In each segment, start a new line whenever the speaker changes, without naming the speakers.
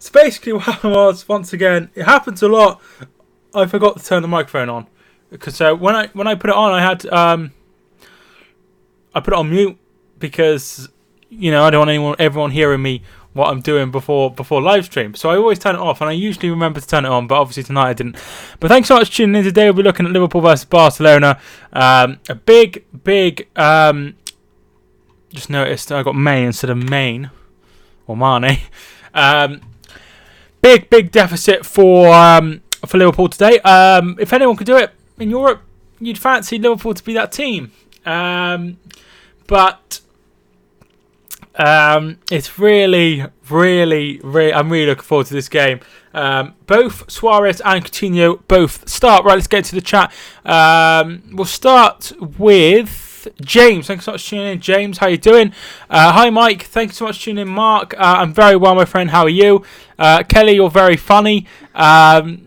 So basically what happened was, once again, it happens a lot. I forgot to turn the microphone on. Because when I put it on, I put it on mute because, I don't want everyone hearing me what I'm doing before live stream. So I always turn it off, and I usually remember to turn it on, but obviously tonight I didn't. But thanks so much for tuning in. Today we'll be looking at Liverpool versus Barcelona. A big, just noticed I got May instead of Maine, or Mane. Big deficit for Liverpool today. If anyone could do it in Europe, you'd fancy Liverpool to be that team. But it's really, I'm really looking forward to this game. Both Suarez and Coutinho both start. Right, let's get to the chat. We'll start with James. Thanks so much for tuning in. James, how you doing? Hi, Mike. Thanks so much for tuning in. Mark, I'm very well, my friend. How are you? Kelly, you're very funny. Liam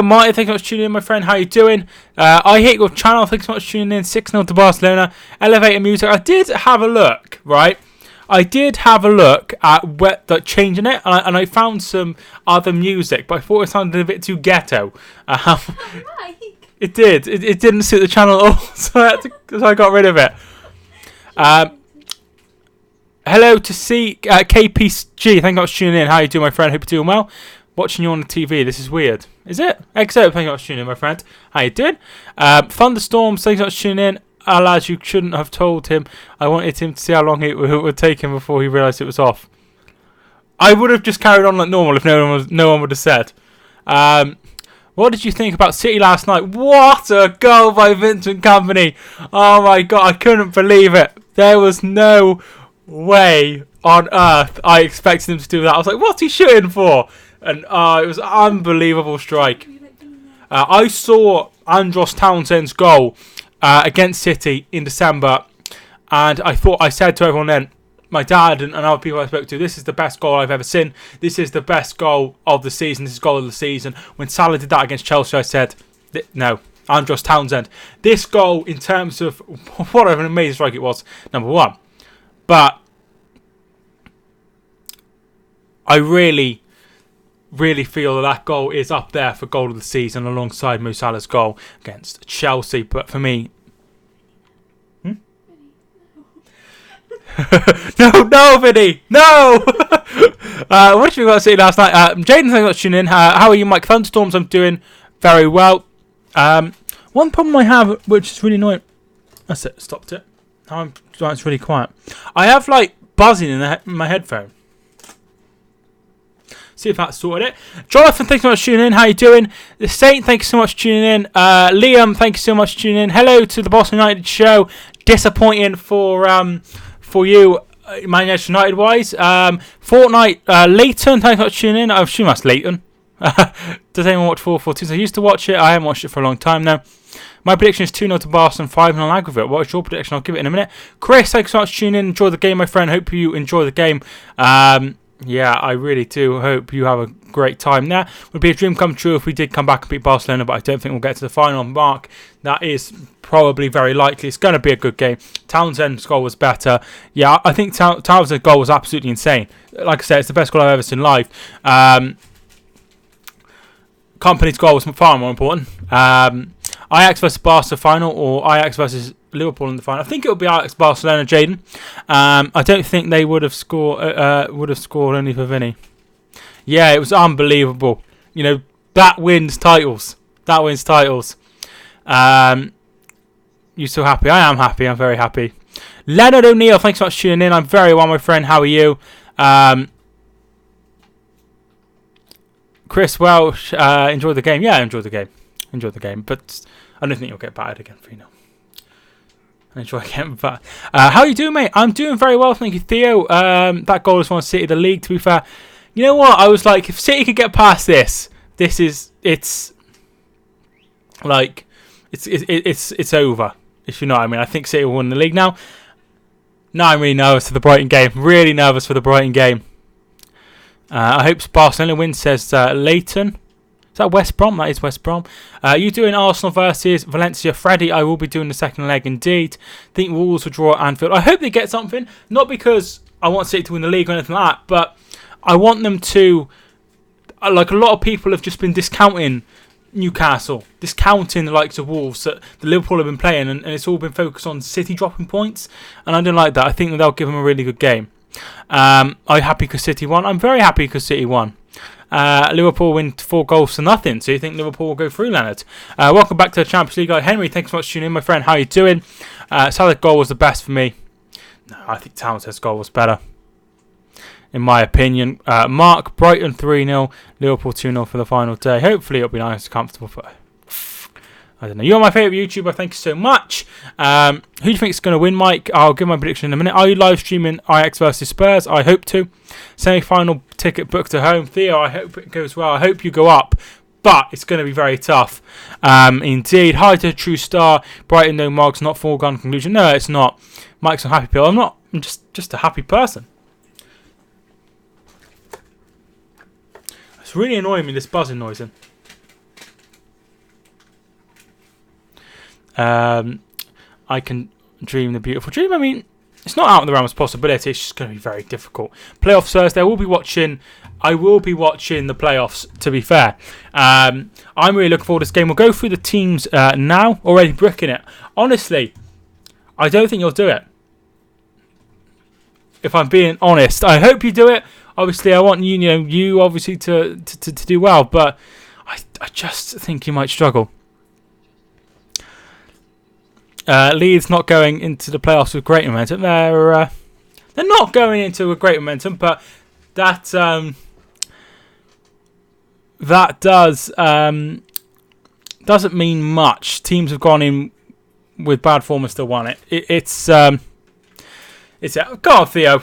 Martin, thanks so much for tuning in, my friend. How you doing? I hate your channel. Thanks so much for tuning in. 6-0 to Barcelona. Elevator music. I did have a look, right? I did have a look at changing it, and I found some other music, but I thought it sounded a bit too ghetto. It did. It didn't suit the channel at all, so I got rid of it. Hello to KPG. Thank you for tuning in. How you doing, my friend? Hope you're doing well. Watching you on the TV. This is weird. Is it? XO, thank you for tuning in, my friend. How you doing? Thunderstorms, thank you for tuning in. Lads, you shouldn't have told him. I wanted him to see how long it would take him before he realised it was off. I would have just carried on like normal if no one would have said. What did you think about City last night? What a goal by Vincent Kompany. Oh my god, I couldn't believe it. There was no way on earth I expected him to do that. I was like, what's he shooting for? And it was an unbelievable strike. I saw Andros Townsend's goal against City in December, and I said to everyone then, my dad and other people I spoke to, this is the best goal I've ever seen. This is the best goal of the season. This is goal of the season. When Salah did that against Chelsea, I said, no, Andros Townsend. This goal, in terms of what an amazing strike it was, number one. But I really feel that goal is up there for goal of the season alongside Mo Salah's goal against Chelsea. But for me... No, Vinny! No! What did you got to say last night? Jaden, thank you for tuning in. How are you, Mike? Thunderstorms, I'm doing very well. One problem I have, which is really annoying... That's it, stopped it. Now it's really quiet. I have, buzzing in my headphone. See if that sorted it. Jonathan, thanks so much for tuning in. How you doing? The Saint, thanks so much for tuning in. Liam, thanks so much for tuning in. Hello to the Boston United show. Disappointing for you, Manchester United wise. Fortnite, Leighton, thanks so much for tuning in. I assume that's Leighton. Does anyone watch 442? I used to watch it. I haven't watched it for a long time now. My prediction is 2-0 to Barcelona, 5-0 on aggregate. What is your prediction? I'll give it in a minute. Chris, thanks so much for tuning in. Enjoy the game, my friend. Hope you enjoy the game. Yeah, I really do hope you have a great time there. It would be a dream come true if we did come back and beat Barcelona, but I don't think we'll get to the final. Mark, that is probably very likely. It's going to be a good game. Townsend's goal was better. Yeah, I think Townsend's goal was absolutely insane. Like I said, it's the best goal I've ever seen live. Kompany's goal was far more important. Ajax versus Barca final, or Ajax versus Liverpool in the final. I think it would be Ajax Barcelona, Jaden. I don't think they would have scored only for Vinny. Yeah, it was unbelievable. That wins titles. You so happy? I am happy. I'm very happy. Leonard O'Neill, thanks so much for tuning in. I'm very well, my friend. How are you? Chris Welsh, enjoy the game. Yeah, I enjoyed the game. But I don't think you'll get battered again, 3-0. I enjoy getting battered. How are you doing, mate? I'm doing very well, thank you, Theo. That goal is one City the league, to be fair. You know what? I was like, if City could get past it's over, if you know what I mean. I think City will win the league now. Now I'm really nervous for the Brighton game. I hope Barcelona wins, says Leighton. Is that West Brom? That is West Brom. You doing Arsenal versus Valencia? Freddie, I will be doing the second leg indeed. Think Wolves will draw at Anfield. I hope they get something. Not because I want City to win the league or anything like that, but I want them to, like a lot of people have just been discounting Newcastle, discounting the likes of Wolves that the Liverpool have been playing, and it's all been focused on City dropping points, and I don't like that. I think that they'll give them a really good game. I'm happy because City won. I'm very happy because City won. Liverpool win 4-0, so you think Liverpool will go through, Leonard? Welcome back to the Champions League. Henry, thanks so much for tuning in, my friend. How you doing? Salah's goal was the best for me. No, I think Townsend's goal was better, in my opinion. Mark, Brighton 3-0, Liverpool 2-0 for the final day. Hopefully it'll be nice and comfortable. But I don't know. You're my favourite YouTuber. Thank you so much. Who do you think is going to win, Mike? I'll give my prediction in a minute. Are you live streaming Ajax versus Spurs? I hope to. Semi-final ticket booked to home. Theo, I hope it goes well. I hope you go up. But it's going to be very tough. Indeed. Hi to True Star. Brighton, no Marks, not foregone conclusion. No, it's not. Mike's a happy pill. I'm not. I'm just a happy person. It's really annoying me, this buzzing noise. I can dream the beautiful dream. I mean, it's not out of the realms of possibility. It's just going to be very difficult. Playoffs Thursday. I will be watching the playoffs, to be fair. I'm really looking forward to this game. We'll go through the teams now. Already bricking it. Honestly, I don't think you'll do it. If I'm being honest. I hope you do it. Obviously, I want you obviously to do well. But I just think you might struggle. Leeds not going into the playoffs with great momentum. They're not going into a great momentum, but that doesn't mean much. Teams have gone in with bad form and still won it. It's go on, Theo.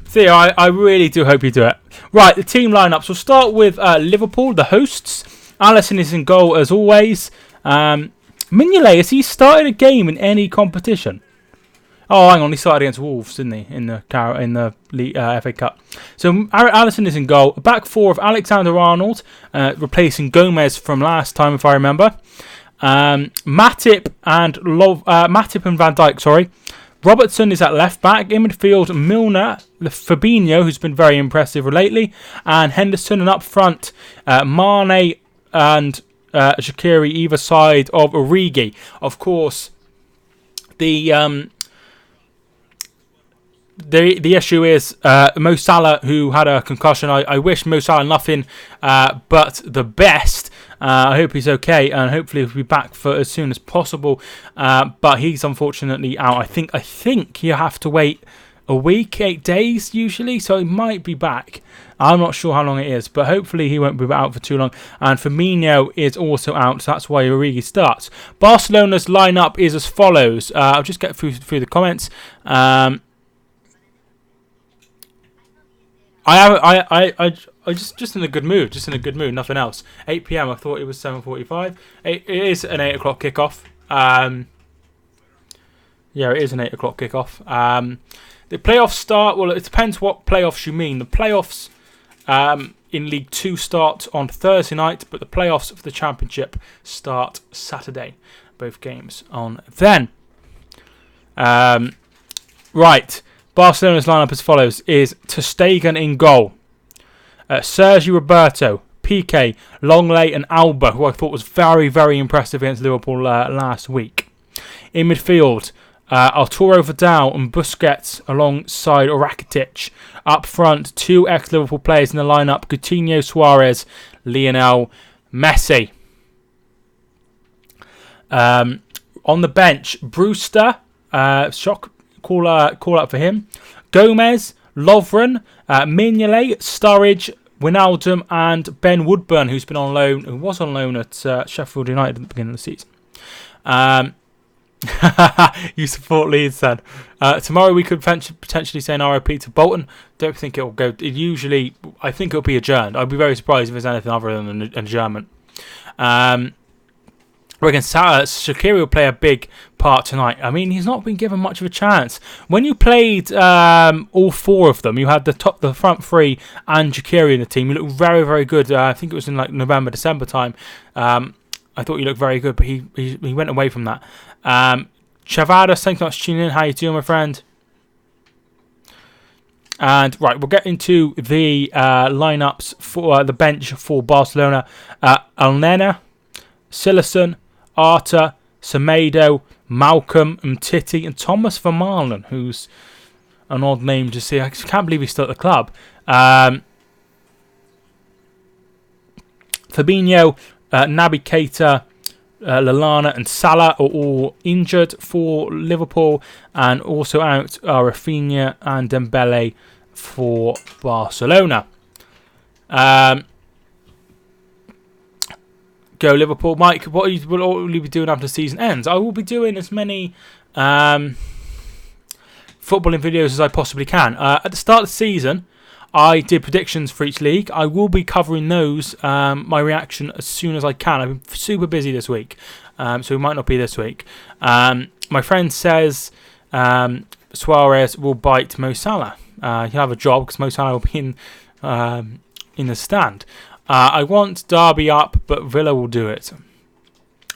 Theo, I really do hope you do it. Right, the team lineups. We'll start with Liverpool, the hosts. Alisson is in goal as always. Mignolet, has he started a game in any competition? Oh, hang on, he started against Wolves, didn't he, in the FA Cup. So Alisson is in goal. A back four of Alexander-Arnold, replacing Gomez from last time, if I remember. Matip and Van Dijk, sorry. Robertson is at left back. In midfield, Milner, Fabinho, who's been very impressive lately, and Henderson. And up front, Mane and Shaqiri either side of Origi. Of course, the issue is Mo Salah, who had a concussion. I wish Mo Salah nothing but the best. I hope he's okay, and hopefully he'll be back for as soon as possible. But he's unfortunately out. I think you have to wait a week, 8 days usually, so he might be back. I'm not sure how long it is, but hopefully he won't be out for too long. And Firmino is also out, so that's why Origi starts. Barcelona's lineup is as follows. I'll just get through the comments. I just in a good mood, nothing else. 8 p.m. I thought it was 7:45. It is an 8 o'clock kickoff. Yeah, it is an 8 o'clock kickoff. The playoffs start. Well, it depends what playoffs you mean. The playoffs in League 2 start on Thursday night, but the playoffs for the Championship start Saturday. Both games on then. Right. Barcelona's lineup as follows is ter Stegen in goal. Sergio Roberto, Piqué, Longley and Alba, who I thought was very, very impressive against Liverpool last week. In midfield, Arturo Vidal and Busquets alongside Rakitic. Up front, 2 ex-Liverpool players in the lineup, Coutinho, Suarez, Lionel Messi. On the bench, Brewster, call out for him. Gomez, Lovren, Mignolet, Sturridge, Wijnaldum and Ben Woodburn, who was on loan at Sheffield United at the beginning of the season. You support Leeds then. Tomorrow we could potentially say an RIP to Bolton. Don't think it will go. I think it'll be adjourned. I'd be very surprised if there's anything other than an adjournment. Reckon Shaqiri will play a big part tonight. I mean, he's not been given much of a chance. When you played all 4 of them, you had the front 3 and Shaqiri in the team. You looked very, very good. I think it was in like November, December time. I thought you looked very good, but he went away from that. Chavada, thanks so much for tuning in. How you doing, my friend? And right, we'll get into the lineups for the bench for Barcelona. Alnena, Sillerson, Arta, Semedo, Malcolm, Umtiti, and Thomas Vermaelen, who's an odd name to see. I can't believe he's still at the club. Fabinho, Naby Keita, Lallana and Salah are all injured for Liverpool, and also out are Rafinha and Dembele for Barcelona. Go Liverpool. Mike, what will you be doing after the season ends? I will be doing as many footballing videos as I possibly can. At the start of the season, I did predictions for each league. I will be covering those, my reaction, as soon as I can. I've been super busy this week, so we might not be this week. My friend says Suarez will bite Mo Salah. He'll have a job because Mo Salah will be in the stand. I want Derby up, but Villa will do it.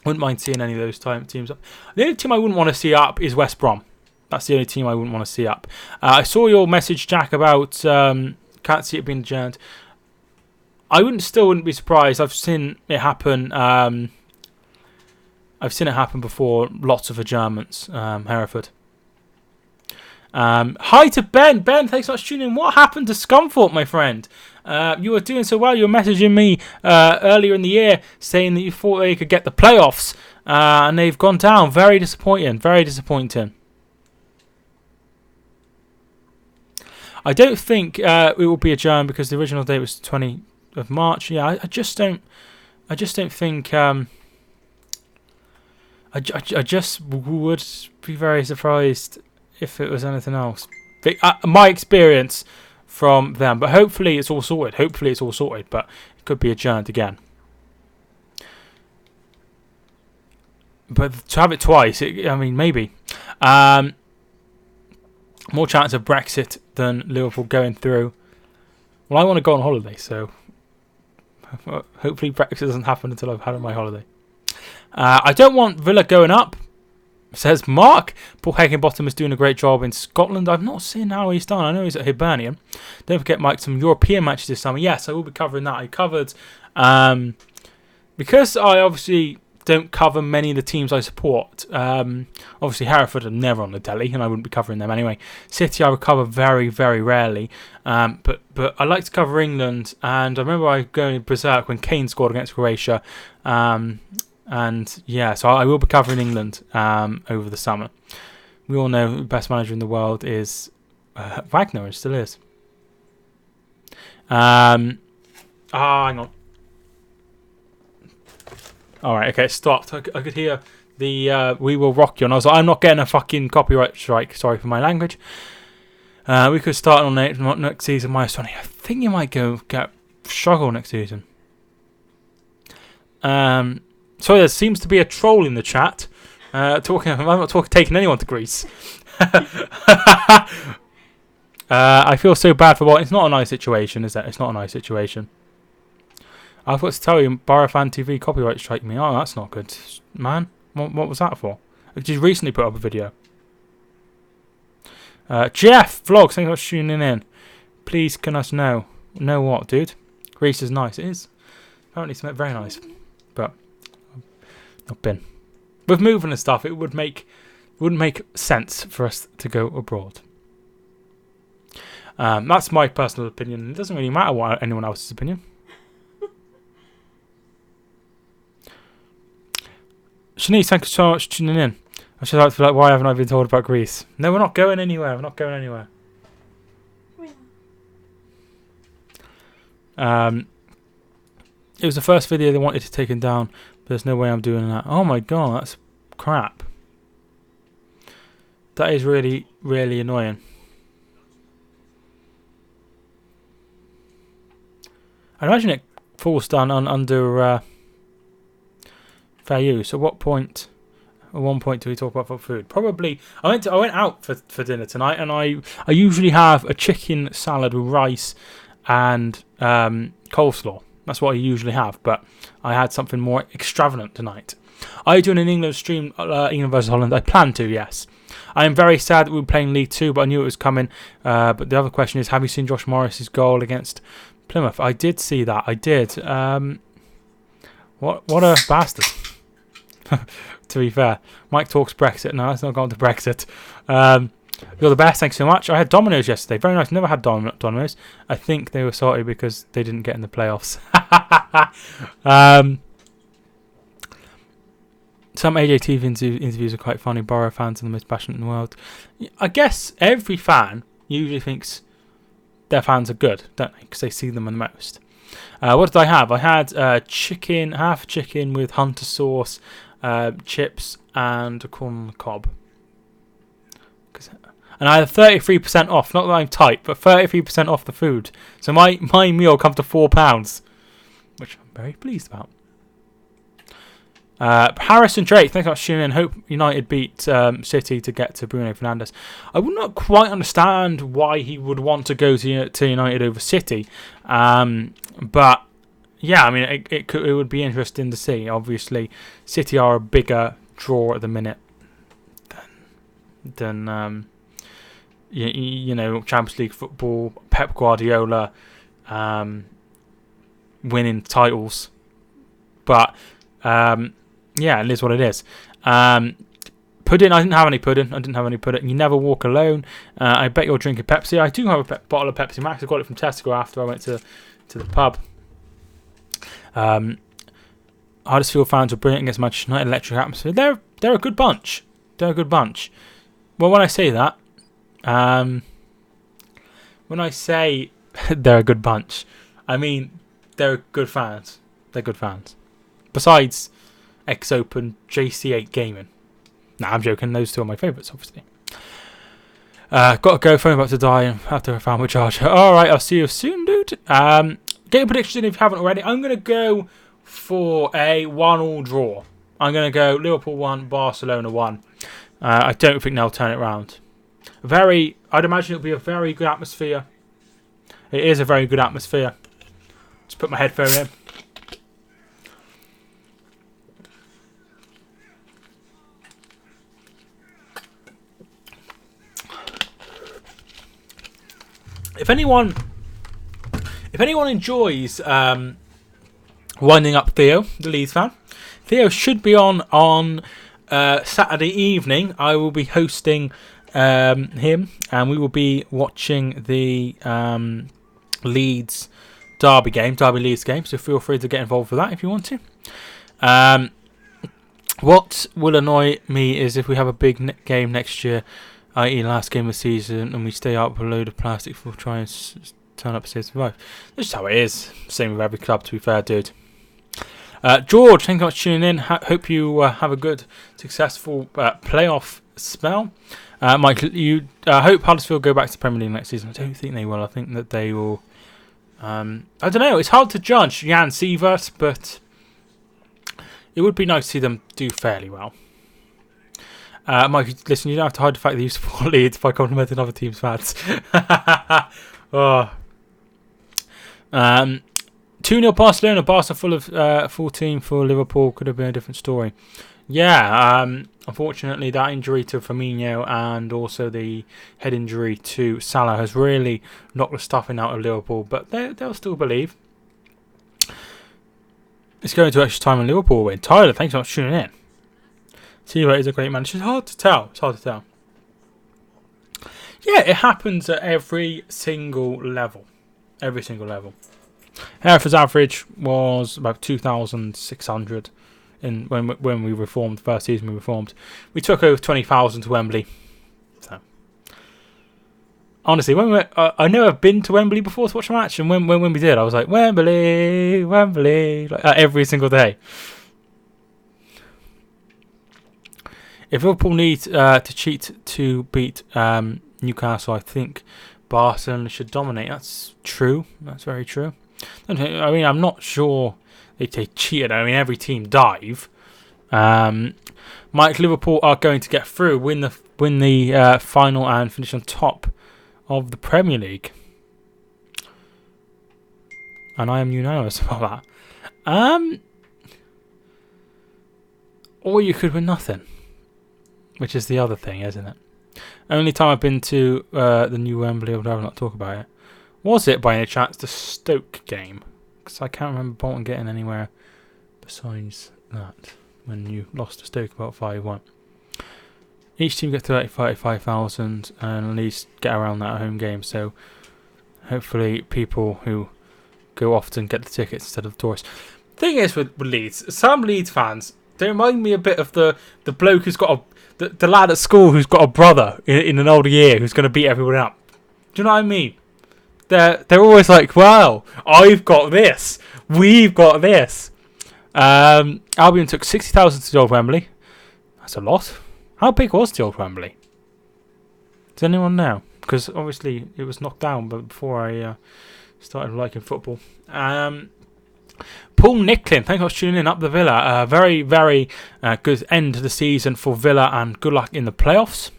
Wouldn't mind seeing any of those teams up. The only team I wouldn't want to see up is West Brom. That's the only team I wouldn't want to see up. I saw your message, Jack, about can't see it being adjourned. I wouldn't be surprised. I've seen it happen. I've seen it happen before. Lots of adjournments. Hereford. Hi to Ben. Ben, thanks so much for tuning in. What happened to Scunthorpe, my friend? You were doing so well. You were messaging me earlier in the year saying that you thought they could get the playoffs, and they've gone down. Very disappointing. Very disappointing. I don't think it will be adjourned because the original date was 20th of March. Yeah, I just don't think. I just would be very surprised if it was anything else. My experience from them, but hopefully it's all sorted. But it could be adjourned again. But to have it twice, maybe. More chance of Brexit than Liverpool going through. Well, I want to go on holiday, so hopefully Brexit doesn't happen until I've had my holiday. I don't want Villa going up, says Mark. Paul Heckingbottom is doing a great job in Scotland. I've not seen how he's done. I know he's at Hibernian. Don't forget, Mike, some European matches this summer. Yes, I will be covering that. I covered, because I obviously don't cover many of the teams I support. Obviously, Hereford are never on the telly, and I wouldn't be covering them anyway. City I would cover very, very rarely. But I like to cover England, and I remember I going berserk when Kane scored against Croatia. And yeah, so I will be covering England over the summer. We all know the best manager in the world is Wagner, and still is. Hang on. Alright, okay, it stopped. I could hear the We Will Rock You, and I was like, I'm not getting a fucking copyright strike, sorry for my language. We could start on next season, -20. I think you might struggle next season. So there seems to be a troll in the chat. I'm not taking anyone to Greece. I feel so bad for it's not a nice situation, is it? It's not a nice situation. I've got to tell you, Barafan TV copyright strike me. Oh, that's not good, man. What was that for? I just recently put up a video. Jeff Vlogs, thank you for tuning in. Please, can us know? Know what, dude? Greece is nice. It is. Apparently, it's very nice, but not been. With moving and stuff, it wouldn't make sense for us to go abroad. That's my personal opinion. It doesn't really matter what anyone else's opinion. Shanice, thank you so much for tuning in. I should like to be like, why haven't I been told about Greece? No, we're not going anywhere. We're not going anywhere. It was the first video they wanted to take down, but there's no way I'm doing that. Oh my god, that's crap. That is really, really annoying. I imagine it falls down under fair use. At what point? At one point do we talk about food? Probably. I went out for dinner tonight, and I usually have a chicken salad with rice and coleslaw. That's what I usually have, but I had something more extravagant tonight. Are you doing an England stream, England versus Holland? I plan to, yes. I am very sad that we were playing League 2, but I knew it was coming. But the other question is, have you seen Josh Morris's goal against Plymouth? I did see that. I did. What a bastard. To be fair. Mike talks Brexit. No, it's not gone to Brexit. You're the best. Thanks so much. I had Domino's yesterday. Very nice. Never had Domino's. I think they were salty because they didn't get in the playoffs. Some AJTV interviews are quite funny. Borough fans are the most passionate in the world. I guess every fan usually thinks their fans are good, don't they? Because they see them the most. What did I have? I had chicken, half chicken with hunter sauce, chips, and a corn on the cob. And I had 33% off. Not that I'm tight, but 33% off the food. So my meal comes to £4, which I'm very pleased about. Harrison Drake, thanks so much for tuning in. Hope United beat City to get to Bruno Fernandes. I would not quite understand why he would want to go to United over City. But yeah, I mean, it would be interesting to see. Obviously, City are a bigger draw at the minute than Champions League football, Pep Guardiola winning titles. But yeah, it is what it is. Pudding, I didn't have any pudding. You never walk alone. I bet you're drinking Pepsi. I do have a bottle of Pepsi Max. I got it from Tesco after I went to the pub. Huddersfield fans were brilliant against Manchester United. Electric atmosphere. They're a good bunch. Well, when I say that, when I say they're a good bunch, I mean they're good fans. They're good fans. Besides X-Open, JC8 Gaming. Nah, I'm joking. Those two are my favourites, obviously. Got to go. Phone about to die after I found my charger. Alright, I'll see you soon, dude. Get your prediction if you haven't already. I'm going to go for a 1-1 draw. I'm going to go Liverpool 1, Barcelona 1. I don't think they'll turn it around. I'd imagine it'll be a very good atmosphere. It is a very good atmosphere. Just put my headphone in. If anyone enjoys winding up Theo, the Leeds fan, Theo should be on Saturday evening. I will be hosting him, and we will be watching the Leeds Derby Leeds game. So feel free to get involved with that if you want to. What will annoy me is if we have a big game next year, i.e. last game of the season, and we stay out with a load of plastic for trying to turn up and save survive. That's just how it is. Same with every club, to be fair, dude. George, thank you so much for tuning in. Hope you have a good, successful playoff spell. Mike, you hope Huddersfield go back to the Premier League next season. I don't think they will. I think that they will. I don't know. It's hard to judge Jan Sievert, but it would be nice to see them do fairly well. Mike, listen, you don't have to hide the fact that you support Leeds by complimenting other teams' fans. 2-0 Barcelona. Barca full team for Liverpool. Could have been a different story. Yeah, unfortunately, that injury to Firmino and also the head injury to Salah has really knocked the stuffing out of Liverpool, but they'll still believe. It's going to extra time and Liverpool win. Tyler, thanks so much for tuning in. T-Ray is a great manager. It's hard to tell. Yeah, it happens at every single level. Hereford's average was about 2,600 when we reformed. First season we reformed. We took over 20,000 to Wembley. So honestly, I know I've been to Wembley before to watch a match, and when we did, I was like Wembley, like, every single day. If Liverpool need to cheat to beat Newcastle, I think Barcelona should dominate. That's true. That's very true. I mean, I'm not sure if they cheated. I mean, every team dive. Mike, Liverpool are going to get through, win the final, and finish on top of the Premier League. And I am unanimous about that. or you could win nothing, which is the other thing, isn't it? Only time I've been to the new Wembley, I'd rather not talk about it. Was it by any chance the Stoke game? Because I can't remember Bolton getting anywhere besides that when you lost to Stoke about 5-1. Each team gets 35,000 and at least get around that home game. So hopefully people who go often get the tickets instead of tourists. Thing is with Leeds, some Leeds fans, they remind me a bit of the bloke who's got the lad at school who's got a brother in an older year who's going to beat everyone up. Do you know what I mean? They're always like, wow, I've got this. We've got this. Albion took 60,000 to the old Wembley. That's a lot. How big was the old Wembley? Does anyone know? Because obviously it was knocked down before I started liking football. Paul Nicklin, thanks for tuning in up the Villa. Very, very good end to the season for Villa and good luck in the playoffs.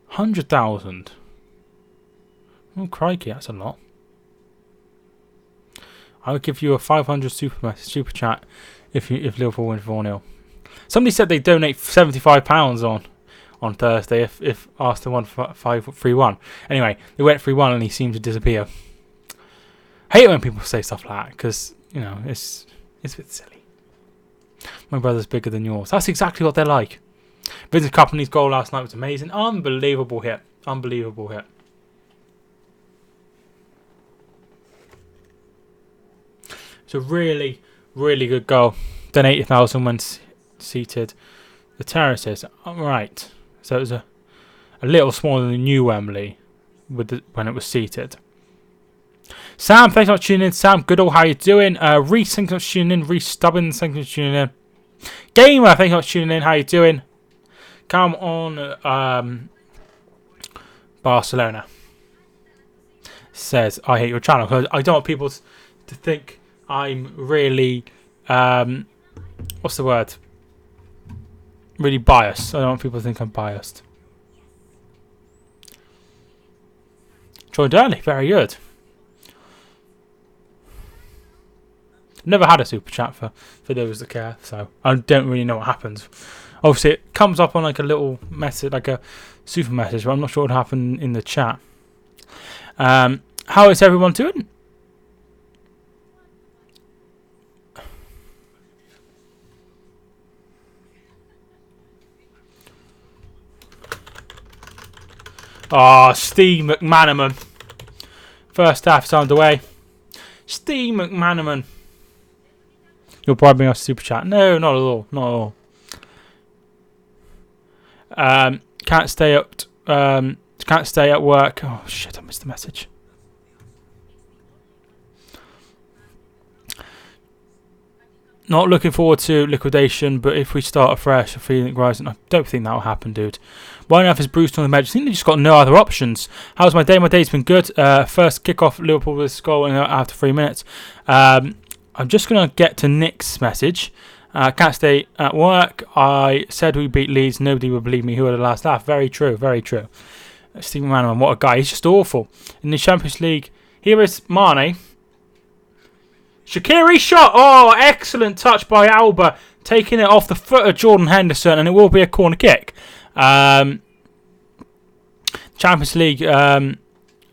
100,000. Oh, crikey, that's a lot. I would give you a 500 super chat if Liverpool win 4-0. Somebody said they donate £75 on Thursday if Arsenal won 3-1. Anyway, they went 3-1 and he seemed to disappear. Hate it when people say stuff like that because, you know, it's a bit silly. My brother's bigger than yours. That's exactly what they're like. Vincent Kompany's goal last night was amazing. Unbelievable hit. Unbelievable hit. It's a really, really good goal. Then 80,000 when seated. The terraces. Right. So it was a little smaller than the new Wembley when it was seated. Sam, thanks for tuning in. Sam Goodall, how you doing? Reese, thanks for tuning in. Reese Stubbins, thanks for tuning in. Gamer, thanks for tuning in. How you doing? Come on, Barcelona. Says, I hate your channel. Because I don't want people to think I'm really, what's the word? Really biased. I don't want people to think I'm biased. Joined early, very good. Never had a super chat for those that care, so I don't really know what happens. Obviously, it comes up on like a little message, like a super message, but I'm not sure what happened in the chat. How is everyone doing? Steve McManaman. First half is underway. Steve McManaman. You're bribing us super chat. No, not at all. Not at all. Can't stay up. Can't stay at work. Oh shit! I missed the message. Not looking forward to liquidation, but if we start afresh, I feel it rising. I don't think that will happen, dude. Why on earth is Bruce on the match? I think they just got no other options. How's my day? My day's been good. First kick-off, Liverpool with a goal after 3 minutes. I'm just going to get to Nick's message. Can't stay at work. I said we beat Leeds. Nobody would believe me. Who had the last laugh? Very true, very true. Stephen Manaman, what a guy. He's just awful. In the Champions League, here is Mane. Shaqiri shot. Oh, excellent touch by Alba. Taking it off the foot of Jordan Henderson, and it will be a corner kick. Champions League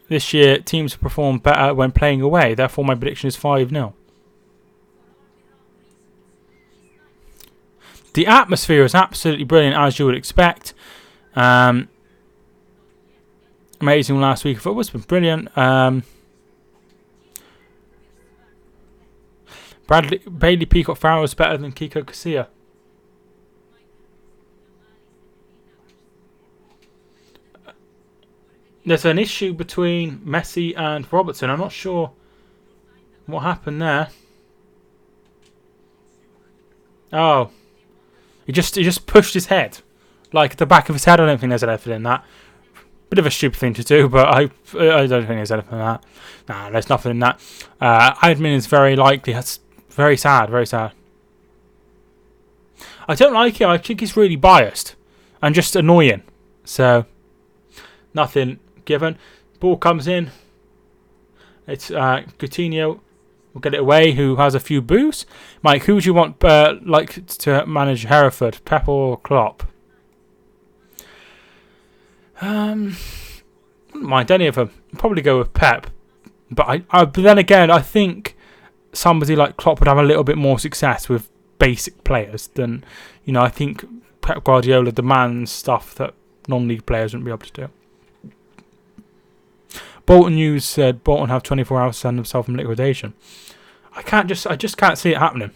this year, teams perform better when playing away. Therefore, my prediction is 5-0. The atmosphere is absolutely brilliant, as you would expect. Amazing last week. Football has been brilliant. Bailey Peacock Farrell is better than Kiko Casilla. There's an issue between Messi and Robertson. I'm not sure what happened there. Oh. He just pushed his head. Like the back of his head. I don't think there's anything in that. Bit of a stupid thing to do, but I don't think there's anything in that. Nah, there's nothing in that. Admin is very likely. That's very sad, very sad. I don't like him. I think he's really biased and just annoying. So, nothing given. Ball comes in. It's Coutinho will get it away, who has a few boosts. Mike, who would you want like to manage Hereford, Pep or Klopp? Wouldn't mind any of them. Probably go with Pep. But but then again, I think somebody like Klopp would have a little bit more success with basic players than, I think Pep Guardiola demands stuff that non-league players wouldn't be able to do. Bolton News said Bolton have 24 hours to send themselves from liquidation. I just can't see it happening.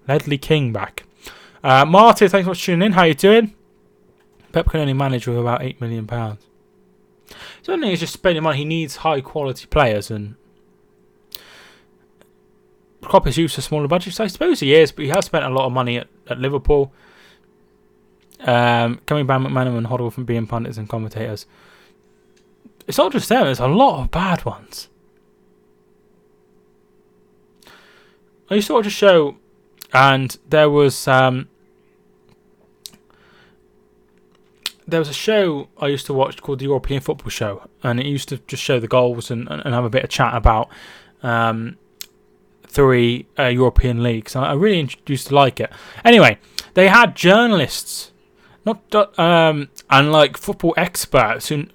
Ledley King back. Martin, thanks for tuning in. How you doing? Pep can only manage with about £8 million. So I don't think he's just spending money. He needs high quality players, and Klopp is used to smaller budgets. I suppose he is, but he has spent a lot of money at Liverpool. Coming back McManaman and Hoddle from being pundits and commentators. It's not just them, there's a lot of bad ones. I used to watch a show, and there was a show I used to watch called the European Football Show, and it used to just show the goals and have a bit of chat about 3 European leagues. I really used to like it. Anyway, they had journalists, and like football experts who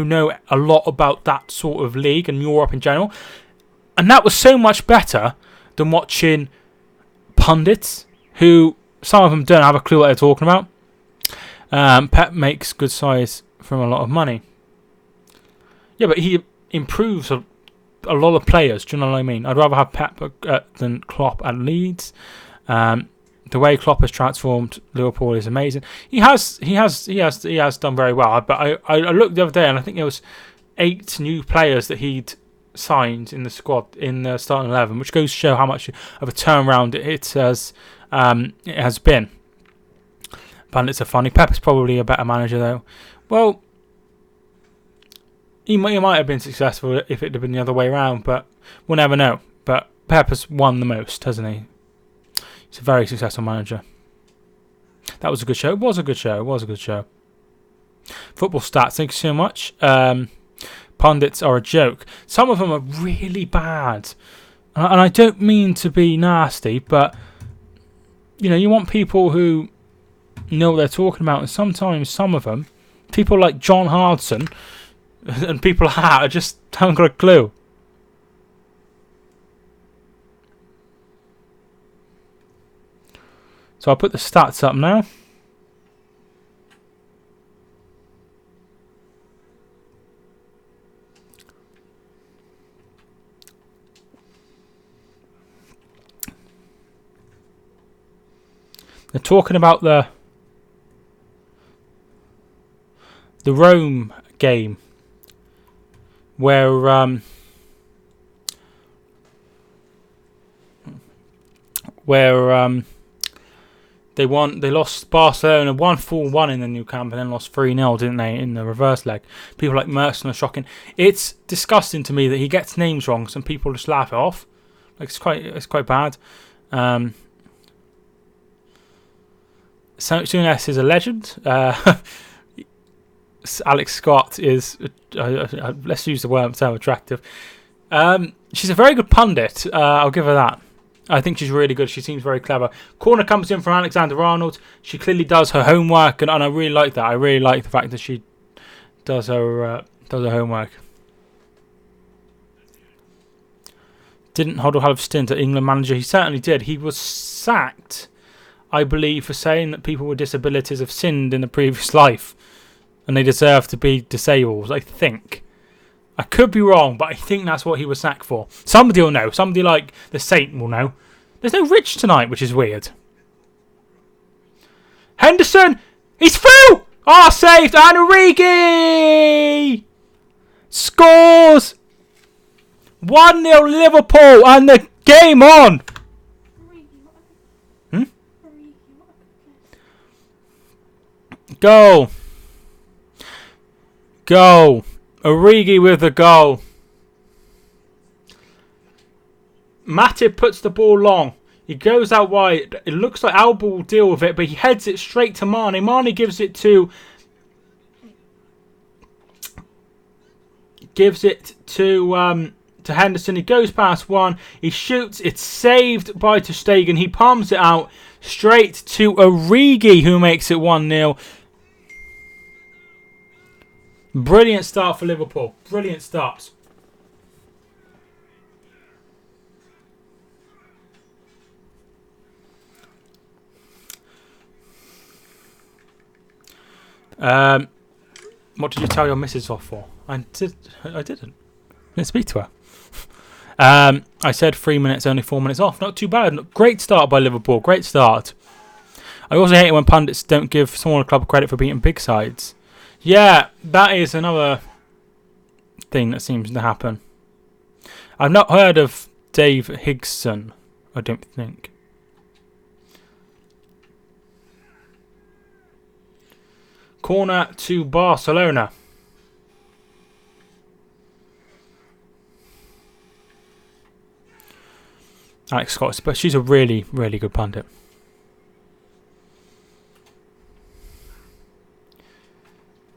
know a lot about that sort of league and Europe in general, and that was so much better than watching pundits who some of them don't have a clue what they're talking about. Pep makes good size from a lot of money. Yeah, but he improves a lot of players. Do you know what I mean? I'd rather have Pep than Klopp at Leeds. The way Klopp has transformed Liverpool is amazing. He has done very well. But I looked the other day, and I think there was 8 new players that he'd signed in the squad in the starting 11, which goes to show how much of a turnaround it has been. Pundits are funny. Pep is probably a better manager, though. Well, he might have been successful if it had been the other way around, but we'll never know. But Pep has won the most, hasn't he? He's a very successful manager. That was a good show. It was a good show. Football stats, thank you so much. Pundits are a joke. Some of them are really bad. And I don't mean to be nasty, but you want people who know what they're talking about, and sometimes some of them, people like John Hardson and people like that, just haven't got a clue. So I'll put the stats up now. They're talking about the Rome game where they lost Barcelona 1-4-1 in the new camp and then lost 3-0, didn't they, in the reverse leg. People like Merson are shocking. It's disgusting to me that he gets names wrong, some people just laugh it off. Like it's quite bad. Souness is a legend. Alex Scott is, let's use the term attractive. She's a very good pundit. I'll give her that. I think she's really good. She seems very clever. Corner comes in from Alexander Arnold. She clearly does her homework, and I really like that. I really like the fact that she does her homework. Didn't Hoddle have a stint at England manager? He certainly did. He was sacked, I believe, for saying that people with disabilities have sinned in a previous life and they deserve to be disabled, I think. I could be wrong, but I think that's what he was sacked for. Somebody will know. Somebody like the Saint will know. There's no Rich tonight, which is weird. Henderson! He's through! Ah, saved! And Origi! Scores! 1-0 Liverpool and the game on! Goal. Goal. Origi with the goal. Matip puts the ball long. He goes out wide. It looks like Alba will deal with it, but he heads it straight to Mane. Mane gives it to to Henderson. He goes past one. He shoots. It's saved by ter Stegen. He palms it out straight to Origi, who makes it 1-0. Brilliant start for Liverpool. Brilliant starts. What did you tell your missus off for? I didn't speak to her. I said 3 minutes, only 4 minutes off. Not too bad. Great start by Liverpool. Great start. I also hate it when pundits don't give smaller club credit for beating big sides. Yeah, that is another thing that seems to happen. I've not heard of Dave Higson, I don't think. Corner to Barcelona. Alex Scott, but she's a really, really good pundit.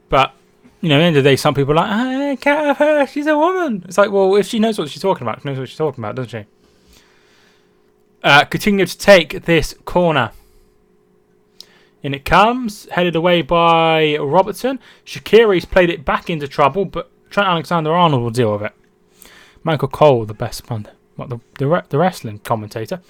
But, you know, at the end of the day, some people are like, I can't have her, she's a woman. It's like, well, if she knows what she's talking about, she knows what she's talking about, doesn't she? Continue to take this corner. In it comes, headed away by Robertson. Shaqiri's played it back into trouble, but Trent Alexander-Arnold will deal with it. Michael Cole, the best pundit, the wrestling commentator.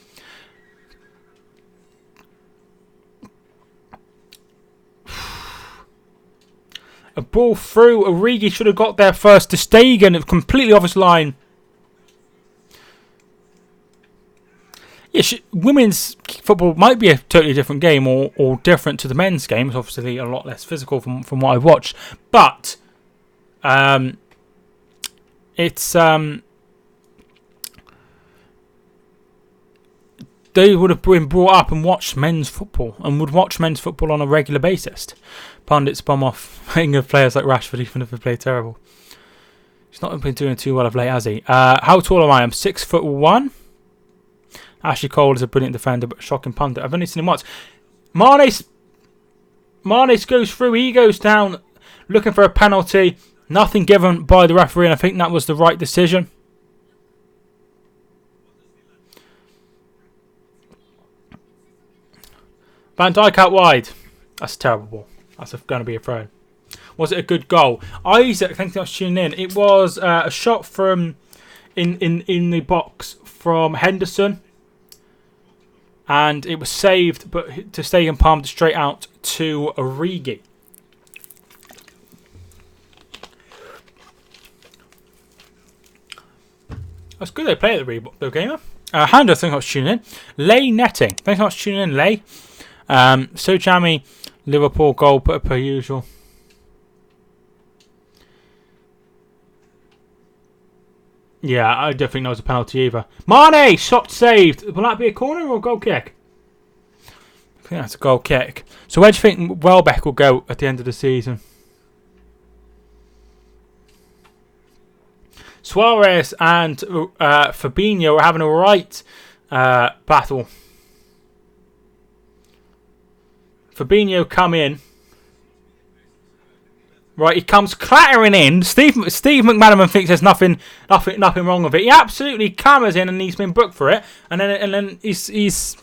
A ball through. Origi should have got there first. ter Stegen, completely off his line. Yeah, women's football might be a totally different game or different to the men's game. It's obviously a lot less physical from what I've watched. But it's they would have been brought up and watched men's football and would watch men's football on a regular basis. Pundits bum off England players like Rashford even if they play terrible. He's not been doing too well of late, has he? How tall am I? I'm 6'1". Ashley Cole is a brilliant defender, but a shocking pundit. I've only seen him once. Manes goes through. He goes down looking for a penalty. Nothing given by the referee, and I think that was the right decision. Van Dijk out wide. That's a terrible ball. That's going to be a throw. Was it a good goal? Isaac, thank you so much for tuning in. It was a shot from in the box from Henderson. And it was saved, but ter Stegen palmed straight out to Origi. That's good they play at the gamer. Hando, thanks so much for tuning in. Lay netting. Thanks so much for tuning in, Lay. So jammy, Liverpool goal per usual. Yeah, I don't think that was a penalty either. Mane, shot saved. Will that be a corner or a goal kick? I think that's a goal kick. So where do you think Welbeck will go at the end of the season? Suarez and Fabinho are having a right battle. Fabinho come in. Right, he comes clattering in. Steve McManaman thinks there's nothing wrong with it. He absolutely clamours in, and he's been booked for it. And then he's Steve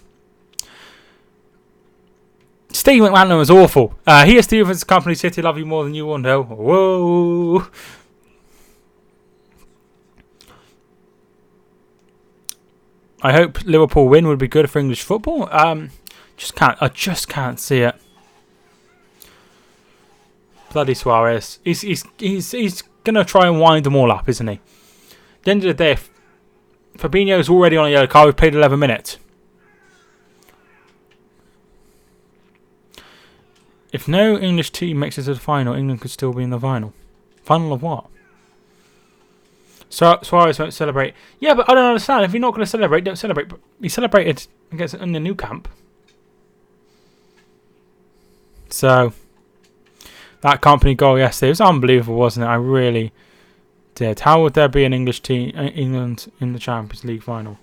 McManaman was awful. He is Stevens Company City. Love you more than you will know. Whoa. I hope Liverpool win would be good for English football. I just can't see it. Bloody Suarez. He's going to try and wind them all up, isn't he? At the end of the day, Fabinho's already on a yellow card. We've played 11 minutes. If no English team makes it to the final, England could still be in the final. Final of what? So Suarez won't celebrate. Yeah, but I don't understand. If you're not going to celebrate, don't celebrate. But he celebrated against in the new camp. So that company goal yesterday was unbelievable, wasn't it? I really did. How would there be an English team, England, in the Champions League final?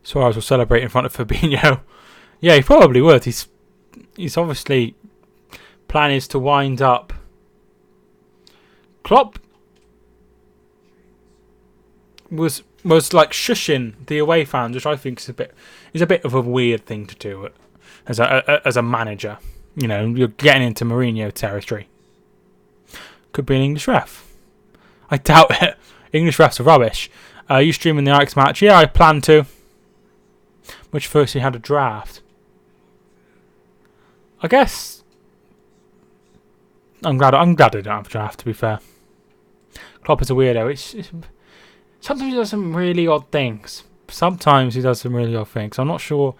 Suarez will celebrate in front of Fabinho. Yeah, he probably would. He's obviously plan is to wind up. Klopp was like shushing the away fans, which I think is a bit of a weird thing to do as a manager. You know, you're getting into Mourinho territory. Could be an English ref. I doubt it. English refs are rubbish. You streaming the Ajax match? Yeah, I plan to. Which firstly had a draft. I guess I'm glad I don't have a draft. To be fair, Klopp is a weirdo. Sometimes he does some really odd things. I'm not sure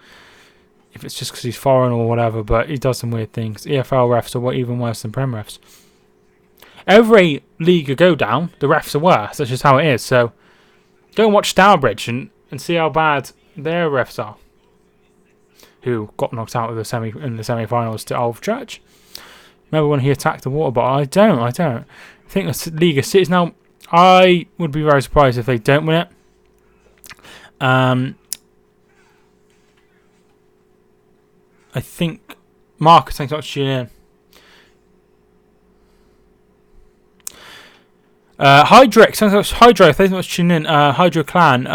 if it's just because he's foreign or whatever, but he does some weird things. EFL refs are even worse than Prem refs. Every league you go down, the refs are worse. That's just how it is. So go and watch Stourbridge and see how bad their refs are, who got knocked out of in the semi-finals to Alv Church. Remember when he attacked the water bottle? I don't. I think the league is sits now. I would be very surprised if they don't win it. I think Marcus, thanks so much for tuning in. Hydrix, thanks so much for tuning in. Hydro Clan.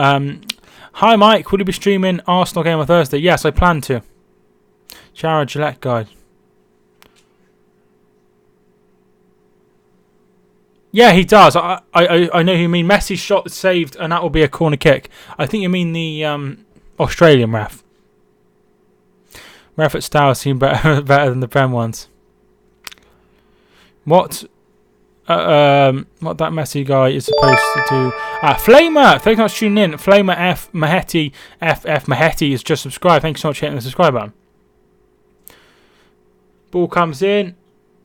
Hi Mike, will you be streaming Arsenal game on Thursday? Yes, I plan to. Jared Gillette guide. Yeah, he does. I know who you mean. Messi's shot is saved, and that will be a corner kick. I think you mean the Australian ref. Ref at Stowers seem better than the Prem ones. What that Messi guy is supposed to do? Flamer, thank you so much for tuning in. Flamer F Maheti Maheti is just subscribed. Thank you so much for hitting the subscribe button. Ball comes in,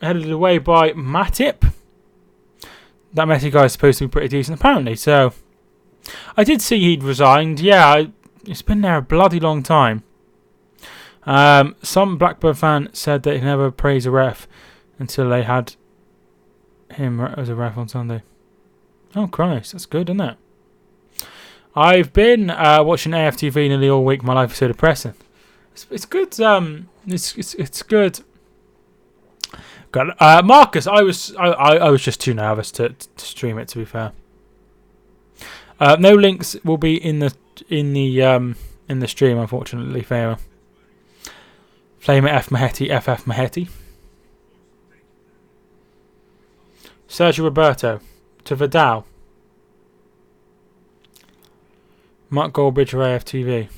headed away by Matip. That Messi guy is supposed to be pretty decent, apparently. So I did see he'd resigned. Yeah, it's been there a bloody long time. Some Blackburn fan said that he never praised a ref until they had him as a ref on Sunday. Oh Christ, that's good, isn't it? I've been watching AFTV nearly all week. My life is so depressing. It's good. It's good. Marcus, I was just too nervous to stream it. To be fair, no links will be in the stream, unfortunately. Flame F Maheti FF Maheti. Sergio Roberto to Vidal. Mark Goldbridge or AFTV.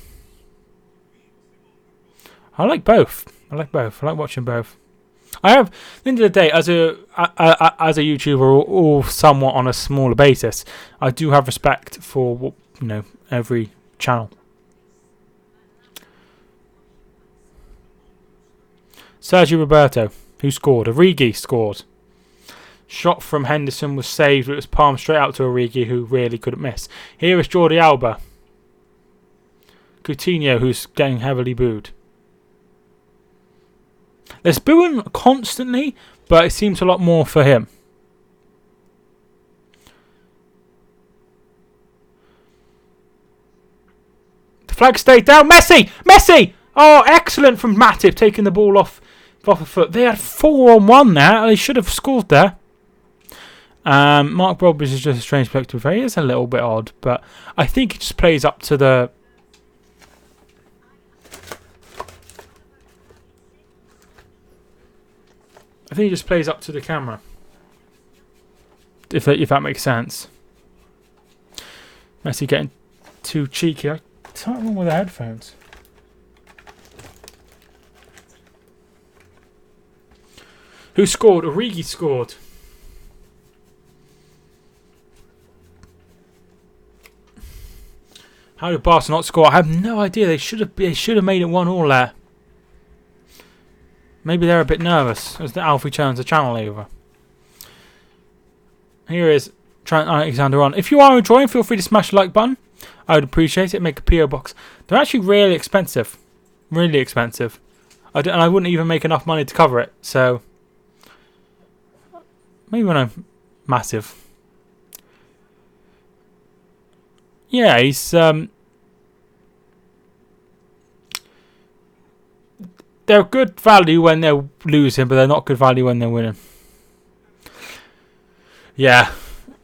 I like both. I like watching both. I have, at the end of the day, as a YouTuber, or somewhat on a smaller basis, I do have respect for every channel. Sergio Roberto, who scored? Origi scored. Shot from Henderson was saved, but it was palmed straight out to Origi, who really couldn't miss. Here is Jordi Alba. Coutinho, who's getting heavily booed. There's booing constantly, but it seems a lot more for him. The flag stayed down. Messi! Oh, excellent from Matip, taking the ball off a foot. They had 4-on-1 there. They should have scored there. Mark Roberts is just a strange player to be fair. He is a little bit odd, but I think it just plays up to the... I think he just plays up to the camera. If that makes sense. Messi getting too cheeky. What's wrong with the headphones? Who scored? Origi scored. How did Barcelona not score? I have no idea. They should have made it 1-1 there. Maybe they're a bit nervous as the Alfie turns the channel over. Here is Trent Alexander on. If you are enjoying, feel free to smash the like button. I would appreciate it. Make a PO box. They're actually really expensive. Really expensive. And I wouldn't even make enough money to cover it. So maybe when I'm massive. Yeah, he's they're good value when they're losing, but they're not good value when they're winning. Yeah,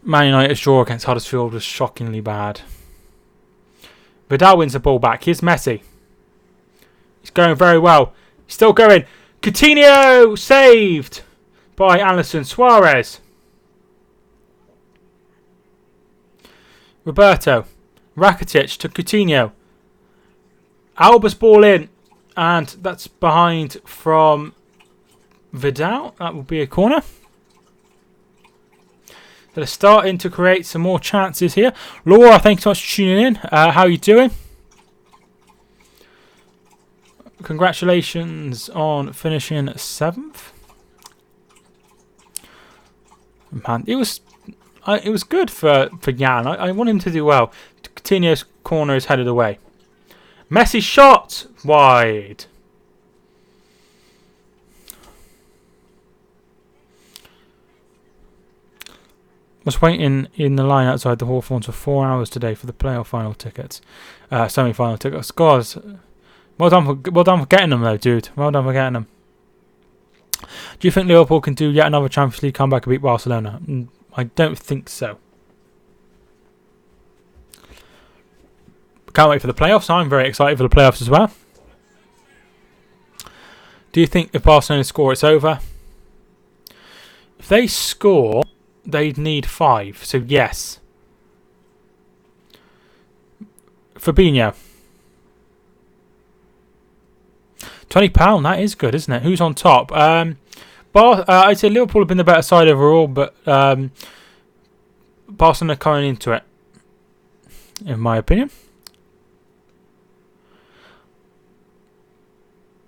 Man United's draw against Huddersfield was shockingly bad. Vidal wins the ball back. Here's Messi. He's going very well. He's still going. Coutinho saved by Alisson. Suarez. Roberto. Rakitic to Coutinho. Alba's ball in. And that's behind from Vidal. That will be a corner. They're starting to create some more chances here. Laura, thanks so much for tuning in. How are you doing? Congratulations on finishing 7th. Man, it was good for Jan. I want him to do well. Coutinho's corner is headed away. Messi shot wide. Was waiting in the line outside the Hawthorns for 4 hours today for the playoff final tickets, semi-final tickets. Scores. Well done for getting them though, dude. Well done for getting them. Do you think Liverpool can do yet another Champions League comeback and beat Barcelona? I don't think so. Can't wait for the playoffs. I'm very excited for the playoffs as well. Do you think if Barcelona score, it's over? If they score, they'd need 5. So yes. Fabinho. £20. That is good, isn't it? Who's on top? I'd say Liverpool have been the better side overall, but Barcelona coming into it, in my opinion.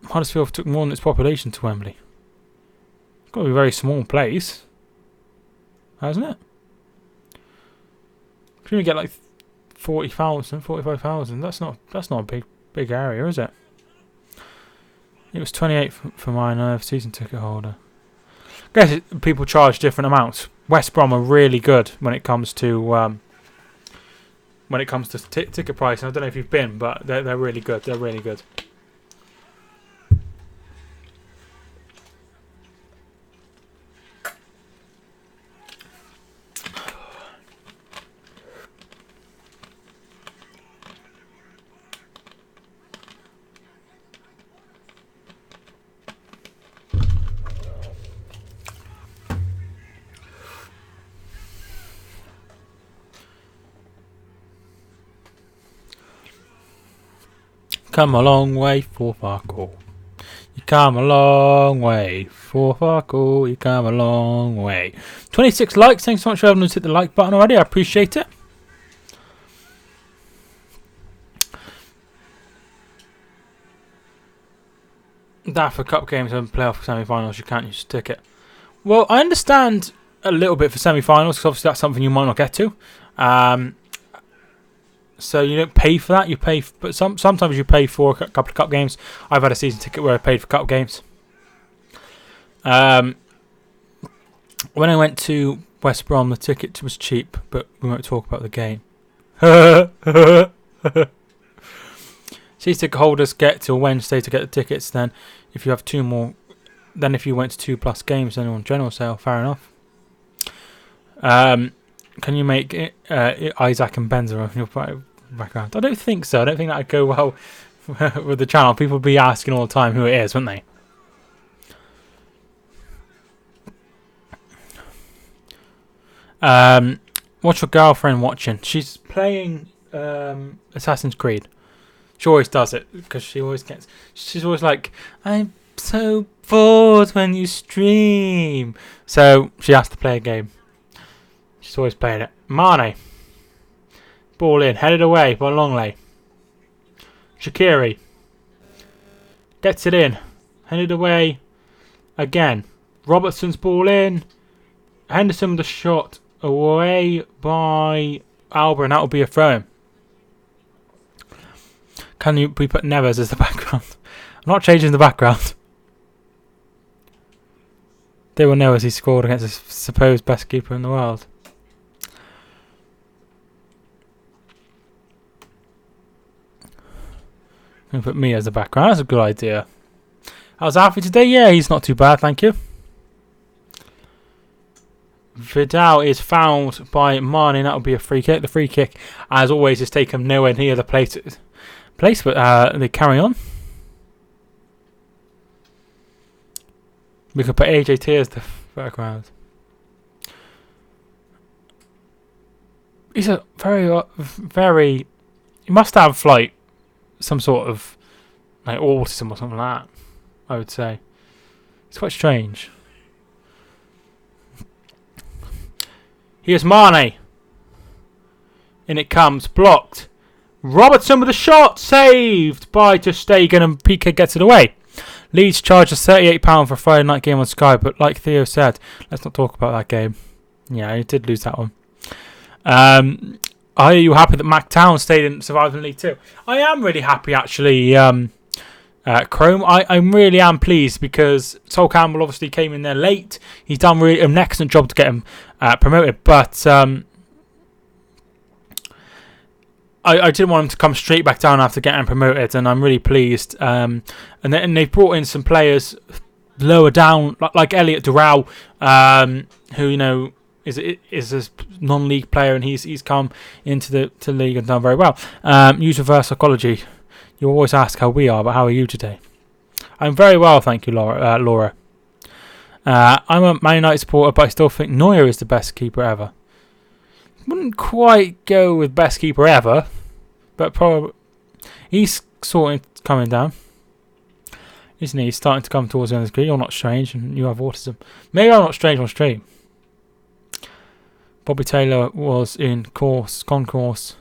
Huddersfield took more than its population to Wembley. It's got to be a very small place, hasn't it? You can only get like 40,000, 45,000. That's not a big area, is it? It was 28 for my season ticket holder. I guess people charge different amounts. West Brom are really good when it comes to ticket price. I don't know if you've been, but they're really good. They're really good. Come a long way for Farco. You come a long way for Farco. You come a long way. 26 likes. Thanks so much for everyone who's hit the like button already. I appreciate it. That for cup games and playoff semi-finals, you can't use a ticket. Well, I understand a little bit for semi-finals because obviously that's something you might not get to. So you don't pay for that. You pay, but sometimes you pay for a couple of cup games. I've had a season ticket where I paid for cup games. When I went to West Brom, the ticket was cheap, but we won't talk about the game. Season ticket holders get till Wednesday to get the tickets. Then, if you have 2 more, then if you went to 2+ games, then on general sale, fair enough. Can you make Isaac and Benzema in your background? I don't think so. I don't think that would go well with the channel. People would be asking all the time who it is, wouldn't they? What's your girlfriend watching? She's playing Assassin's Creed. She always does it because she's always like, I'm so bored when you stream. So she has to play a game. She's always playing it. Mane. Ball in. Headed away by Longley. Shaqiri. Gets it in. Headed away again. Robertson's ball in. Henderson with the shot away by Alba, and that will be a throw-in. Can we put Neves as the background? I'm not changing the background. They will know as he scored against the supposed best keeper in the world. I'm going to put me as the background. That's a good idea. How's Alfie today? Yeah, he's not too bad, thank you. Vidal is fouled by Mane. That will be a free kick. The free kick, as always, is taken nowhere near the place, but they carry on. We could put AJT as the background. He's a very. He must have like some sort of like autism or something like that. I would say it's quite strange. Here's Mane. In it comes, blocked. Robertson with a shot, saved by Ter Stegen, and PK gets it away. Leeds charges £38 for a Friday night game on Sky, but like Theo said, let's not talk about that game. Yeah, he did lose that one. Are you happy that MacTown stayed in survived in League 2? I am really happy, actually, Chrome. I really am pleased because Sol Campbell obviously came in there late. He's done really an excellent job to get him promoted, but I didn't want him to come straight back down after getting promoted, and I'm really pleased. And they brought in some players lower down, like Elliot Doral, who is a non-league player, and he's come into the league and done very well. Use reverse psychology. You always ask how we are, but how are you today? I'm very well, thank you, Laura. I'm a Man United supporter, but I still think Neuer is the best keeper ever. Wouldn't quite go with best keeper ever, but probably he's sort of coming down, isn't he? He's starting to come towards the end of the screen. You're not strange, and you have autism. Maybe I'm not strange on stream. Bobby Taylor was in concourse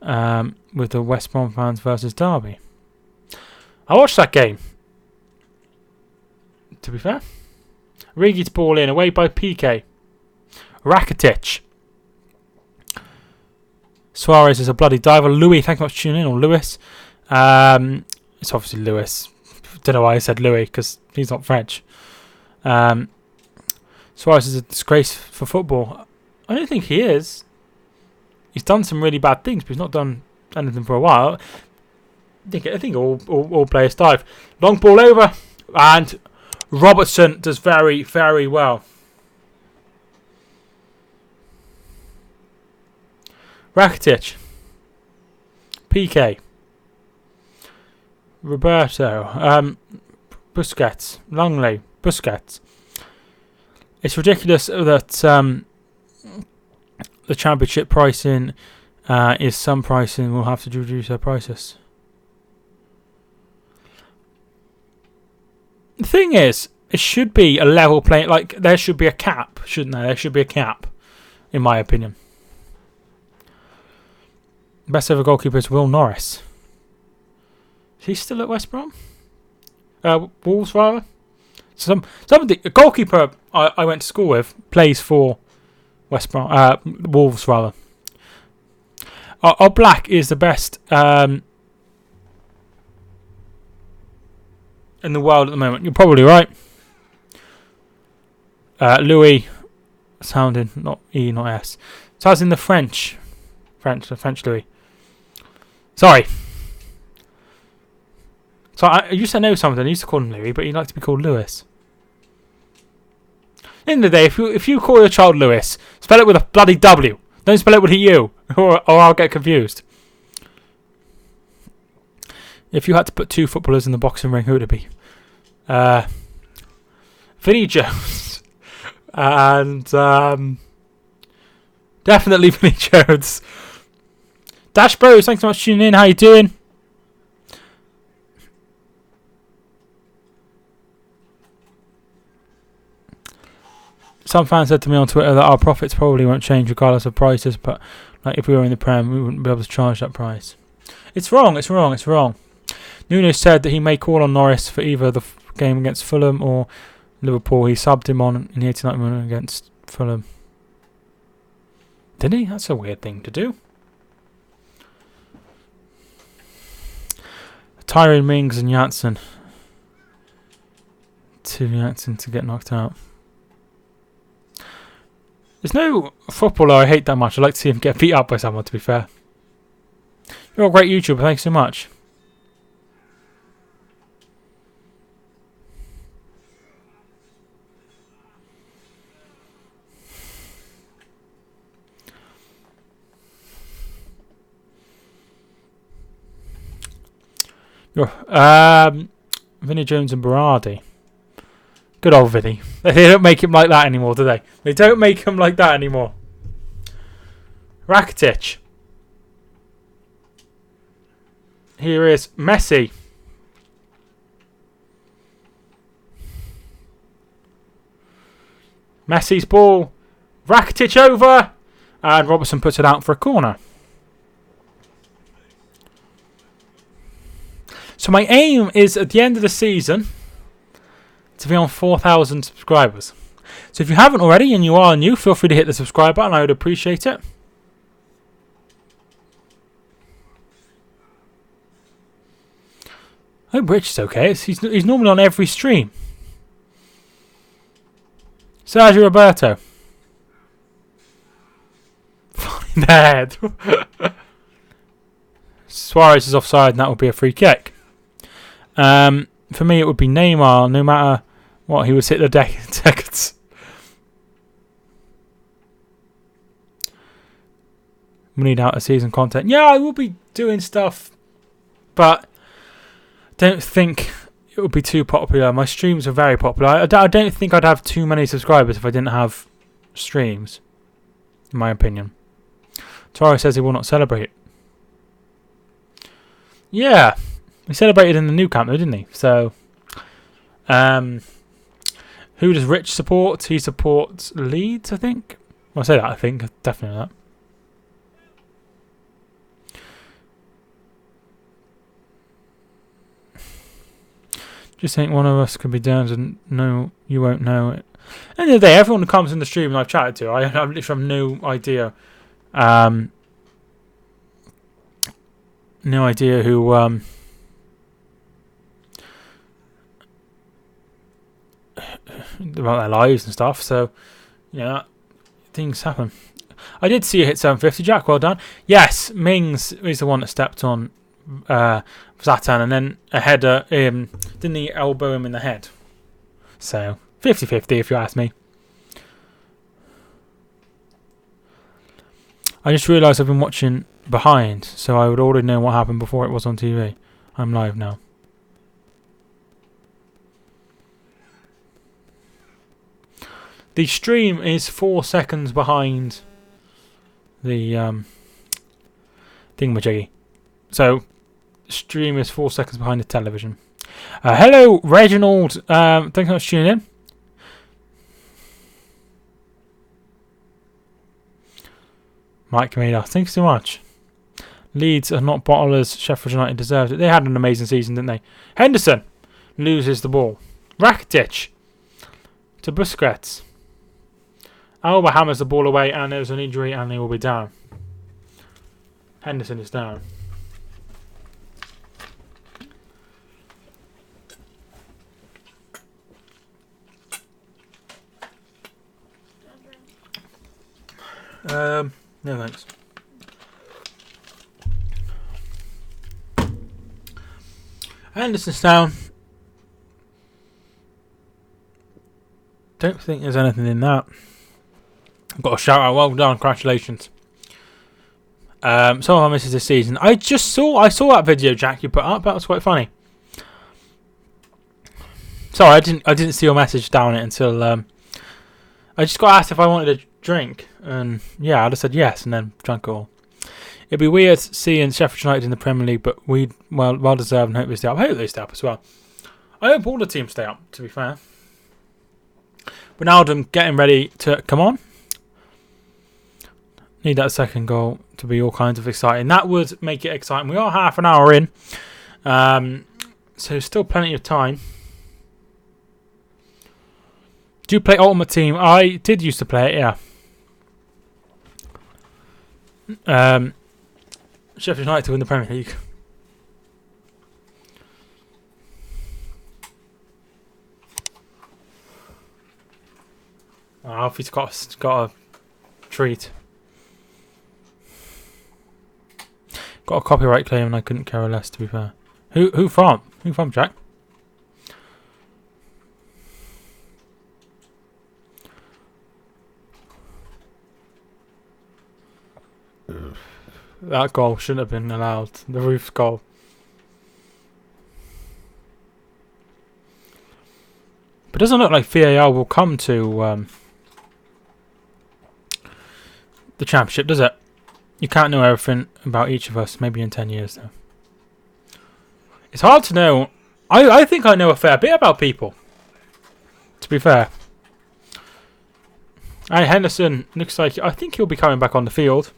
with the West Brom fans versus Derby. I watched that game, to be fair. Rigi's ball in, away by PK. Rakitic. Suarez is a bloody diver. Louis, thank you very much for tuning in, or Lewis. It's obviously Lewis. Don't know why I said Louis, because he's not French. Suarez is a disgrace for football. I don't think he is. He's done some really bad things, but he's not done anything for a while. I think all players dive. Long ball over, and Robertson does very, very well. Rakitic. PK. Roberto. Busquets. Longley. Busquets. It's ridiculous that the championship pricing is some pricing. We'll have to reduce their prices. The thing is, it should be a level playing. Like, there should be a cap, shouldn't there? There should be a cap, in my opinion. Best ever goalkeeper is Will Norris. Is he still at West Brom? Wolves, rather. A goalkeeper I went to school with plays for West Brom. Wolves, rather. Black is the best in the world at the moment. You're probably right. Louis, sounding not E, not S. So as in the French Louis. Sorry. So I used to know something. I used to call him Louis, but he'd like to be called Lewis. At the end of the day, if you call your child Lewis, spell it with a bloody W. Don't spell it with a U, or I'll get confused. If you had to put two footballers in the boxing ring, who would it be? Vinnie Jones. And definitely Vinnie Jones. Dash Bros, thanks so much for tuning in. How you doing? Some fans said to me on Twitter that our profits probably won't change regardless of prices, but like if we were in the Prem, we wouldn't be able to charge that price. It's wrong. Nuno said that he may call on Norris for either the game against Fulham or Liverpool. He subbed him on in the 89th minute against Fulham. Did he? That's a weird thing to do. Tyrone Mings and Janssen. To Janssen to get knocked out. There's no footballer I hate that much. I'd like to see him get beat up by someone, to be fair. You're a great YouTuber. Thanks so much. Vinnie Jones and Berardi. Good old Vinny. They don't make him like that anymore, do they? They don't make him like that anymore. Rakitic. Here is Messi. Messi's ball. Rakitic over. And Robertson puts it out for a corner. So my aim is at the end of the season to be on 4,000 subscribers. So if you haven't already and you are new, feel free to hit the subscribe button. I would appreciate it. I hope Rich is okay. He's normally on every stream. Sergio Roberto. In the head. Suarez is offside and that will be a free kick. For me it would be Neymar, no matter what, he would hit the deck in seconds. We need out of season content. Yeah, I will be doing stuff, but don't think it would be too popular. My streams are very popular. I don't think I'd have too many subscribers if I didn't have streams, in my opinion. Torres says he will not celebrate. Yeah, he celebrated in the new camp though, didn't he? So, who does Rich support? He supports Leeds, I think. Well, I say that, I think. Definitely that. Just think one of us could be down and no, you won't know it. At the end of the day, everyone who comes in the stream and I've chatted to, I literally have no idea. No idea who about their lives and stuff. So, you know, things happen. I did see you hit 750, Jack. Well done. Yes, Mings is the one that stepped on Zlatan, and then a header. Didn't he elbow him in the head? So 50-50, if you ask me. I just realised I've been watching behind, so I would already know what happened before it was on TV. I'm live now. The stream is 4 seconds behind the thingamajiggy. So, stream is 4 seconds behind the television. Hello, Reginald. Thanks so much for tuning in. Mike Kameda, thanks so much. Leeds are not bottlers. Sheffield United deserves it. They had an amazing season, didn't they? Henderson loses the ball. Rakitic to Busquets. Alba hammers the ball away, and there's an injury, and they will be down. Henderson is down. No thanks. Henderson's down. Don't think there's anything in that. I've got a shout out. Well done, congratulations. Some of our misses this season. I saw that video, Jack, you put up. That was quite funny. Sorry, I didn't see your message down it until I just got asked if I wanted a drink, and yeah, I just said yes, and then drank it all. It'd be weird seeing Sheffield United in the Premier League, but we well deserved and hope they stay up. I hope they stay up as well. I hope all the teams stay up, to be fair. Ronaldo getting ready to come on. Need that second goal to be all kinds of exciting. That would make it exciting. We are half an hour in, so still plenty of time. Do you play Ultimate Team? I did used to play it, yeah. Sheffield United to win the Premier League. Alfie's got a treat. Got a copyright claim and I couldn't care less, to be fair. Who from? Who from, Jack? That goal shouldn't have been allowed. The roof goal. But it doesn't look like VAR will come to the championship, does it? You can't know everything about each of us. Maybe in 10 years, though. It's hard to know. I think I know a fair bit about people, to be fair. Henderson looks like... I think he'll be coming back on the field.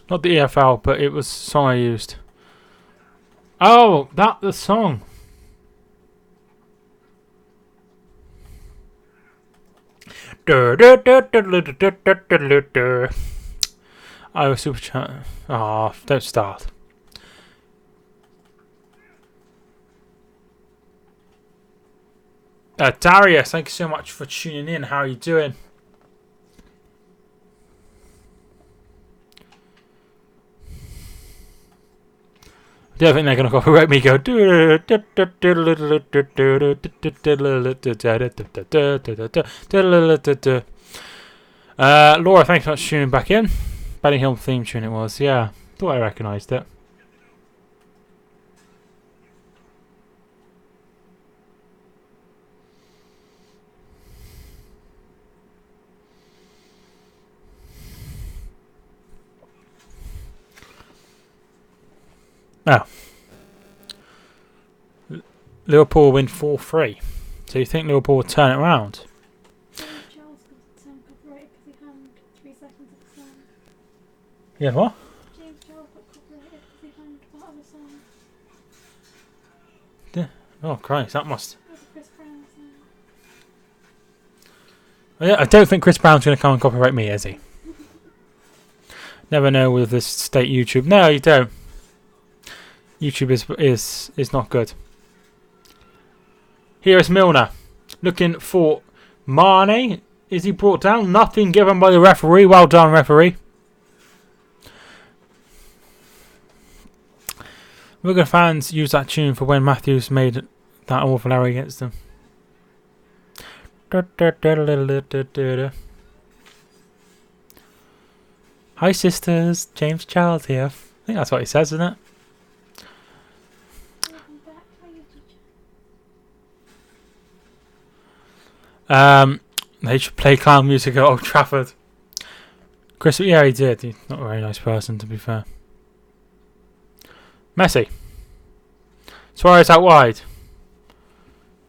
Not the EFL, but it was the song I used. Oh, the song. I was super chat. Oh, don't start. Darius, thank you so much for tuning in. How are you doing? I don't think they're going to copyright me. Go. Laura, thanks so much for tuning back in. Benny Hill theme tune it was. Yeah, thought I recognised it. Oh. Liverpool win 4-3. So you think Liverpool will turn it around? Yeah, what? James Charles got copyrighted because he found part of a song. Yeah. Oh Christ, that must... It was a Chris Brown song. Oh, yeah, I don't think Chris Brown's going to come and copyright me, is he? Never know with this state YouTube. No, you don't. YouTube is not good. Here is Milner looking for Mane. Is he brought down? Nothing given by the referee. Well done, referee. Wigan fans use that tune for when Matthews made that awful error against them. Hi sisters, James Charles here. I think that's what he says, isn't it? They should play clown music at Old Trafford. Chris, yeah, he did. He's not a very nice person, to be fair. Messi. Suarez out wide.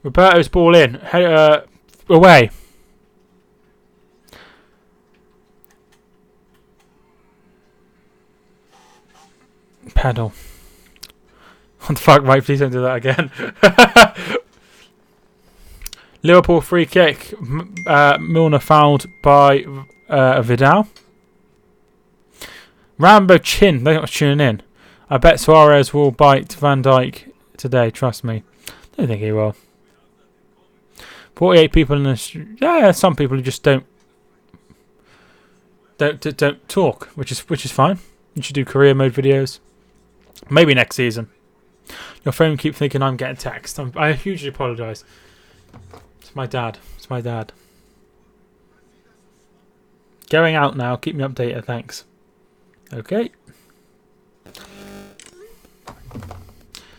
Roberto's ball in. Away. Pedal. What the fuck, mate? Please don't do that again. Liverpool free kick. Milner fouled by Vidal. Rambo Chin. They're not tuning in. I bet Suarez will bite Van Dijk today. Trust me. I don't think he will. 48 people in this. Yeah, some people who just don't talk, which is fine. You should do career mode videos. Maybe next season. Your phone keeps thinking I'm getting text. I hugely apologise. It's my dad. It's my dad. Going out now. Keep me updated. Thanks. Okay.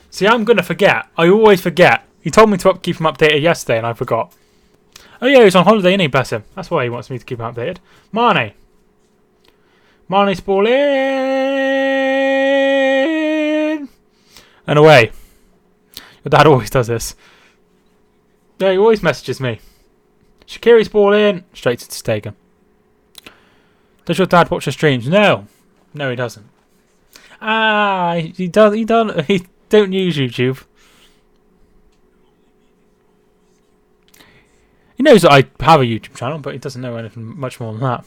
See, I'm going to forget. I always forget. He told me to keep him updated yesterday and I forgot. Oh yeah, he's on holiday, isn't he? Bless him. That's why he wants me to keep him updated. Mane. Mane's ball in. And away. Your dad always does this. Yeah, he always messages me. Shaqiri's ball in. Straight to Stegen. Does your dad watch the streams? No. No, he doesn't. Ah, he does. He don't use YouTube. He knows that I have a YouTube channel, but he doesn't know anything much more than that.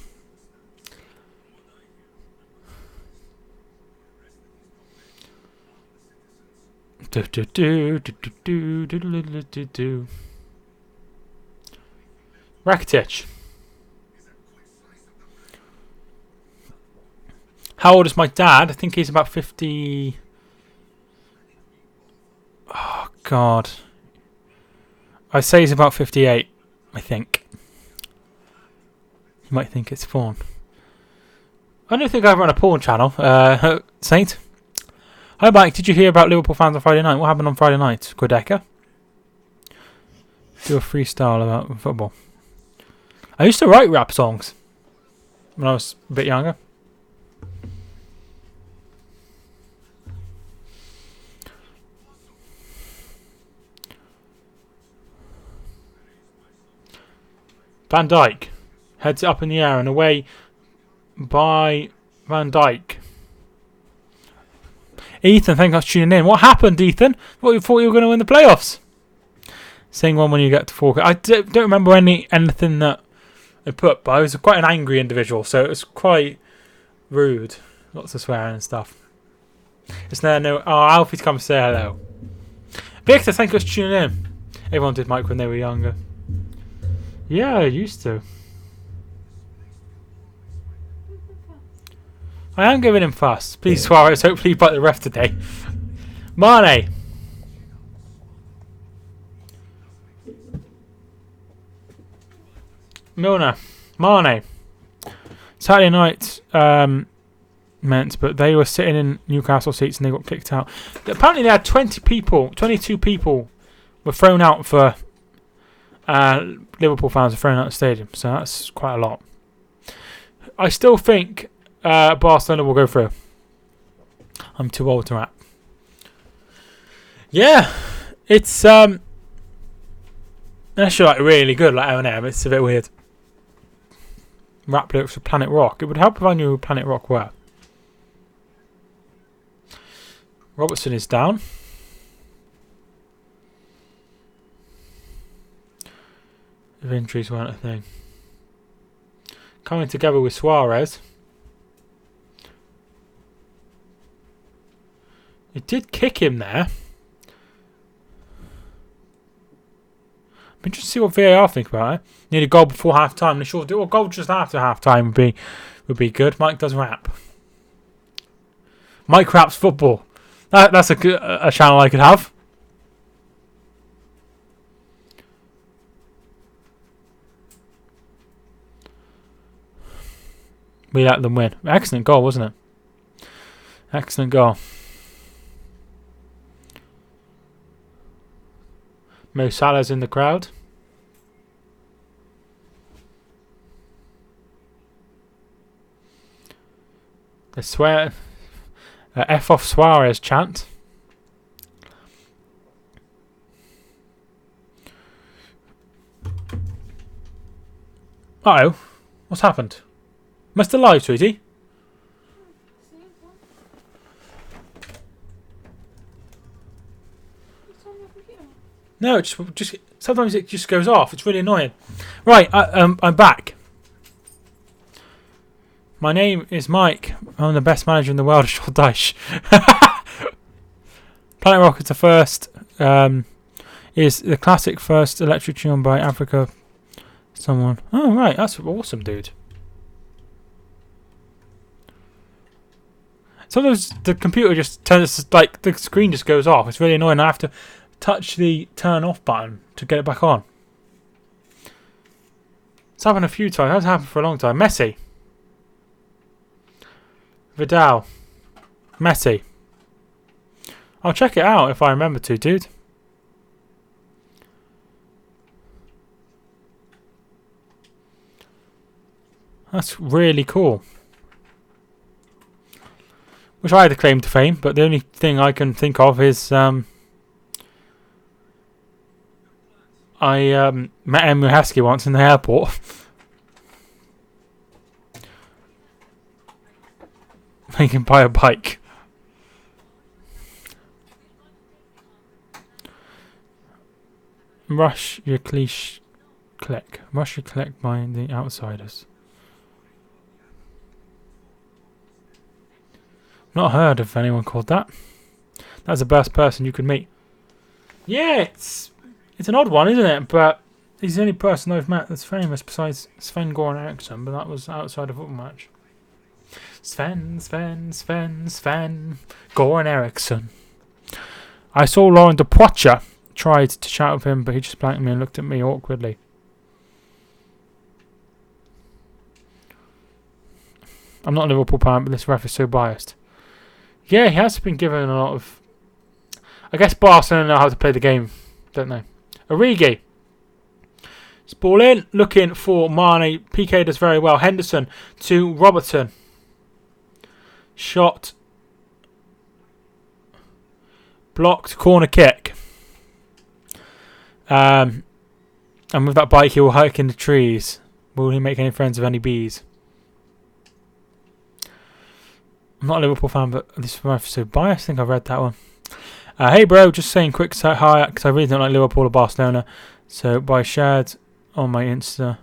Rakitic. How old is my dad? I think he's about 50. Oh, God. I say he's about 58, I think. You might think it's porn. I don't think I run a porn channel, Saint. Hi Mike, did you hear about Liverpool fans on Friday night? What happened on Friday night? Quedeca? Do a freestyle about football. I used to write rap songs when I was a bit younger. Van Dijk heads it up in the air and away by Van Dijk. Ethan, thank you for tuning in. What happened, Ethan? What, you thought you were going to win the playoffs? Sing one when you get to 4. I don't remember anything that I put, but I was quite an angry individual, so it was quite rude. Lots of swearing and stuff. It's now no. Oh, Alfie's come to say hello. Victor, thank you for tuning in. Everyone did Mike when they were younger. Yeah, I used to. I am giving him fuss. Please, Suarez. Hopefully, you bite the ref today. Mane. Milner. Mane. Saturday night meant, but they were sitting in Newcastle seats and they got kicked out. Apparently, they had 22 people were thrown out for Liverpool fans were thrown out of the stadium. So that's quite a lot. I still think Barcelona will go through. I'm too old to rap. Yeah, it's unless you're like really good like Eminem, it's a bit weird. Rap lyrics for Planet Rock. It would help if I knew who Planet Rock were. Robertson is down. If injuries weren't a thing. Coming together with Suarez. It did kick him there. I'm interested to see what VAR think about it. Need a goal before half time. They sure do. A goal just after half time would be good. Mike does rap. Mike raps football. That's a channel I could have. We let them win. Excellent goal, wasn't it? Excellent goal. Mo Salah's in the crowd. The swear F off Suarez chant. Uh-oh. What's happened? Must have lied, sweetie. No, it just sometimes it just goes off. It's really annoying. Right, I'm back. My name is Mike. I'm the best manager in the world, Sholdaish. Planet Rock is the first. Is the classic first electric tune by Africa. Someone. Oh right, that's awesome, dude. Sometimes the computer just turns like the screen just goes off. It's really annoying. I have to touch the turn off button to get it back on. It's happened a few times. It hasn't happened for a long time. Messi. Vidal. Messi. I'll check it out if I remember to, dude. That's really cool. Wish I had a claim to fame, but the only thing I can think of is I met Emma Heskey once in the airport. He can buy a bike. Rush your click. Rush your click by the outsiders. Not heard of anyone called that. That's the best person you could meet. Yeah, it's an odd one, isn't it? But he's the only person I've met that's famous besides Sven Goran Eriksson, but that was outside of a football match. Sven Goran Eriksson. I saw Lauren de Poitre tried to chat with him, but he just blanked me and looked at me awkwardly. I'm not a Liverpool fan, but this ref is so biased. Yeah, he has been given a lot of... I guess Barcelona know how to play the game, don't they? Origi. It's ball in, looking for Mane. PK does very well. Henderson to Robertson. Shot. Blocked. Corner kick. And with that bike, he will hike in the trees. Will he make any friends of any bees? I'm not a Liverpool fan, but this is so biased. I think I've read that one. Hey bro, just saying quick hi, because I really don't like Liverpool or Barcelona. So I shared on my Insta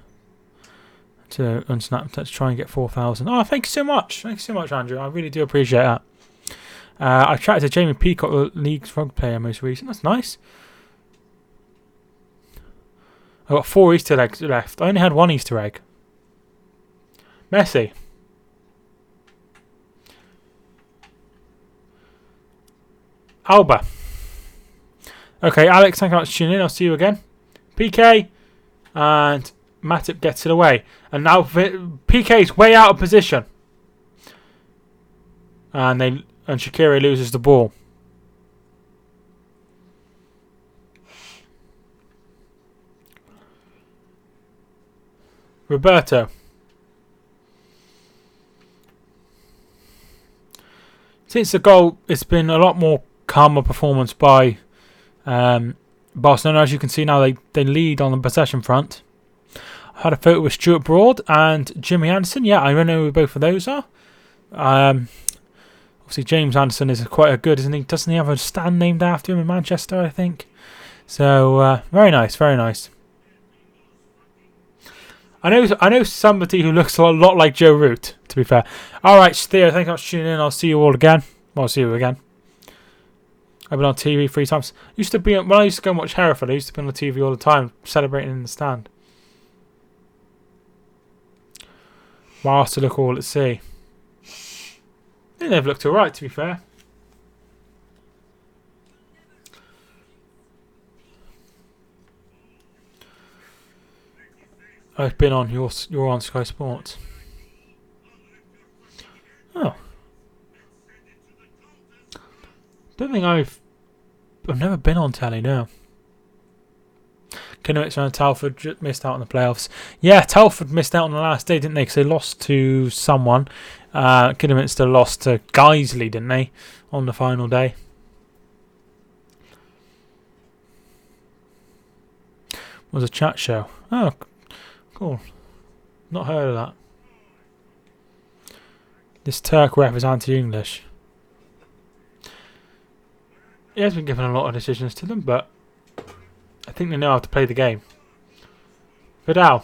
to unsnap to try and get 4,000. Oh, thank you so much. Thank you so much, Andrew. I really do appreciate that. I chatted to Jamie Peacock, the league's rugby player most recent. That's nice. I've got 4 Easter eggs left. I only had 1 Easter egg. Messi. Alba. Okay, Alex, thank you very much for tuning in. I'll see you again. PK. And Matip gets it away. And now PK's way out of position. And Shaqiri loses the ball. Roberto. Since the goal, it's been a lot more calmer performance by Barcelona. As you can see now, they lead on the possession front. I had a photo with Stuart Broad and Jimmy Anderson. Yeah, I don't know who both of those are. Obviously, James Anderson is quite a good, isn't he? Doesn't he have a stand named after him in Manchester, I think? So, very nice, very nice. I know somebody who looks a lot like Joe Root, to be fair. Alright, Theo, thank you for tuning in. I'll see you all again. Well, I'll see you again. I've been on TV 3 times. When I used to go and watch Hereford, I used to be on the TV all the time, celebrating in the stand. Whilst to look all at sea. I think they've looked alright, to be fair. I've been on you're on Sky Sports. Oh. Don't think I've never been on telly, no. Kinowitz and Telford missed out on the playoffs. Yeah, Telford missed out on the last day, didn't they? Because they lost to someone. Kinowitz lost to Guiseley, didn't they? On the final day. It was a chat show. Oh, cool. Not heard of that. This Turk ref is anti-English. He has been given a lot of decisions to them, but I think they know how to play the game. Vidal.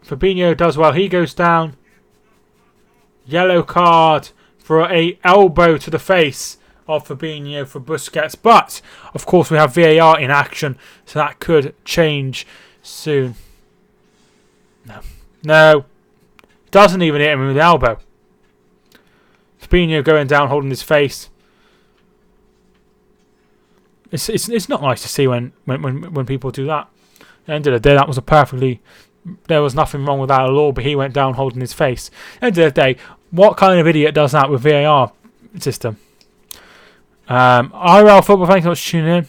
Fabinho does well. He goes down. Yellow card for a elbow to the face of Fabinho for Busquets. But, of course, we have VAR in action, so that could change soon. No. Doesn't even hit him with the elbow. Fabinho going down, holding his face. It's not nice to see when people do that. At the end of the day, that was there was nothing wrong with that at all, but he went down holding his face. At the end of the day, what kind of idiot does that with VAR system? IRL Football, thank you so much for tuning in.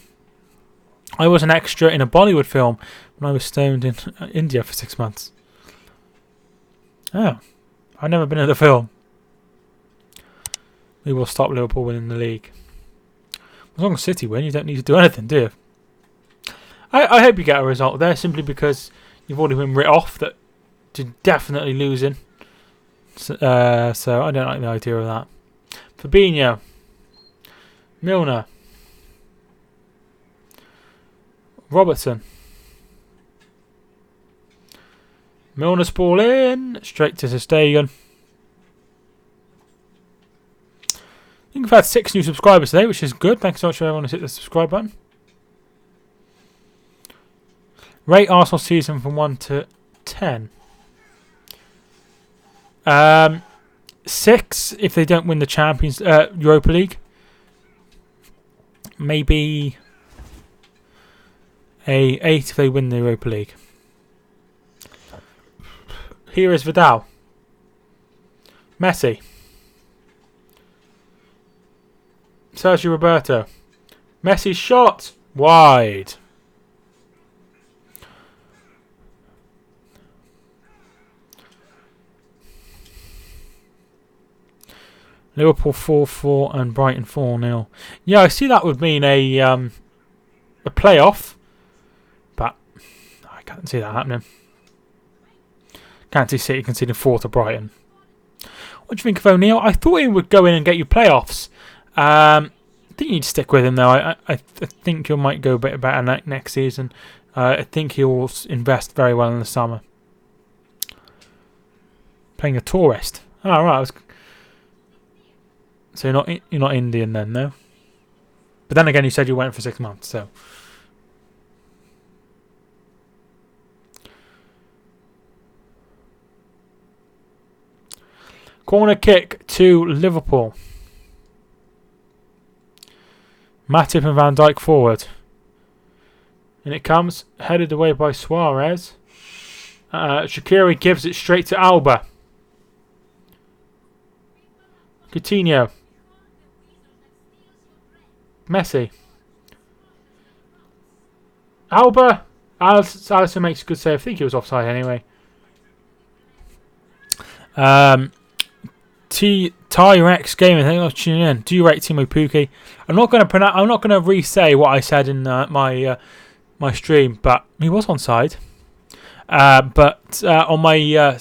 I was an extra in a Bollywood film when I was stoned in India for 6 months. Oh, I've never been in the film. We will stop Liverpool winning the league. As long as City win, you don't need to do anything, do you? I hope you get a result there, simply because you've already been writ off that you're definitely losing. So I don't like the idea of that. Fabinho. Milner. Robertson. Milner's ball in. Straight to Stegen. I think we've had 6 new subscribers today, which is good. Thanks so much for everyone who's hit the subscribe button. Rate Arsenal season from 1 to 10. 6 if they don't win the Champions Europa League. Maybe a 8 if they win the Europa League. Here is Vidal. Messi. Sergio Roberto. Messi's shot. Wide. Liverpool 4-4 and Brighton 4-0. Yeah, I see that would mean a playoff, but I can't see that happening. Can't see City conceding 4 to Brighton. What do you think of O'Neill? I thought he would go in and get you playoffs. I think you'd stick with him though. I think he might go a bit better next season. I think he'll invest very well in the summer. Playing a tourist. Oh, right. So you're not Indian then, no? But then again, you said you went for 6 months, so. Corner kick to Liverpool. Matip and Van Dijk forward. And it comes, headed away by Suarez. Shaqiri gives it straight to Alba. Coutinho. Messi. Alba. Alisson makes a good save. I think he was offside anyway. Tyrex Gaming. I think I was tuning in. Do you rate Timo Pukki? I'm not going to re-say what I said in my stream, but he was onside. But on my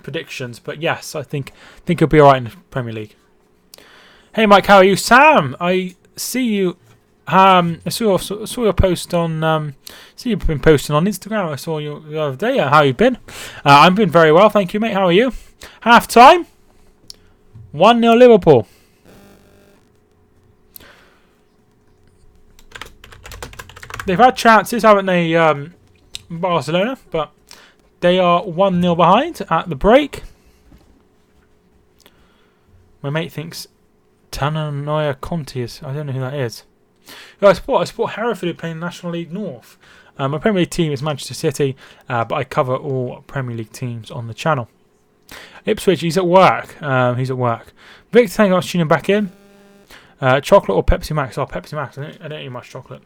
predictions. But yes, I think he'll be alright in the Premier League. Hey Mike, how are you? Sam, I see you. I saw your post on. See you've been posting on Instagram. I saw you the other day. How you been? I've been very well, thank you, mate. How are you? Half time. 1-0 Liverpool. They've had chances, haven't they? Barcelona, but they are 1-0 behind at the break. My mate thinks Tananoia Conti is. I don't know who that is. I support Hereford, who play in National League North. My Premier League team is Manchester City, but I cover all Premier League teams on the channel. Ipswich, he's at work. Victor, thank you for tuning back in. Chocolate or Pepsi Max? Oh, Pepsi Max. I don't eat much chocolate.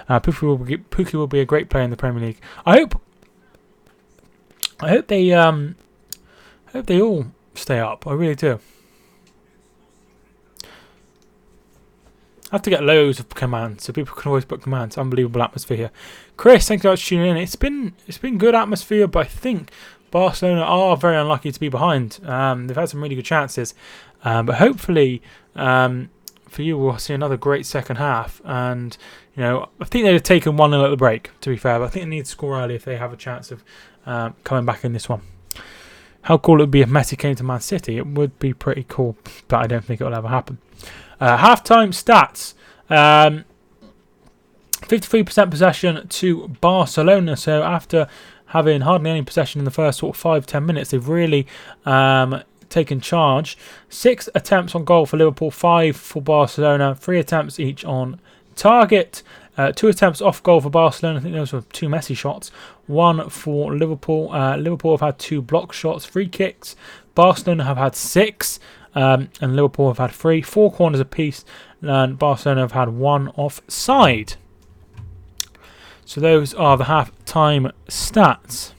Pukki will be a great player in the Premier League. I hope they all stay up. I really do. I have to get loads of commands so people can always put commands. Unbelievable atmosphere here. Chris, thank you for tuning in. It's been good atmosphere, but I think Barcelona are very unlucky to be behind. They've had some really good chances, but hopefully for you we'll see another great second half. And I think they'd have taken 1-0 at the break, to be fair, but I think they need to score early if they have a chance of coming back in this one. How cool it would be if Messi came to Man City. It would be pretty cool, but I don't think it will ever happen. Half-time stats. 53% possession to Barcelona. So after having hardly any possession in the first sort of 5-10 minutes, they've really taken charge. 6 attempts on goal for Liverpool, 5 for Barcelona, 3 attempts each on target. 2 attempts off goal for Barcelona. I think those were 2 Messi shots. 1 for Liverpool. Liverpool have had 2 block shots, free kicks. Barcelona have had 6. And Liverpool have had 3. 4 corners apiece. And Barcelona have had 1 offside. So those are the half-time stats.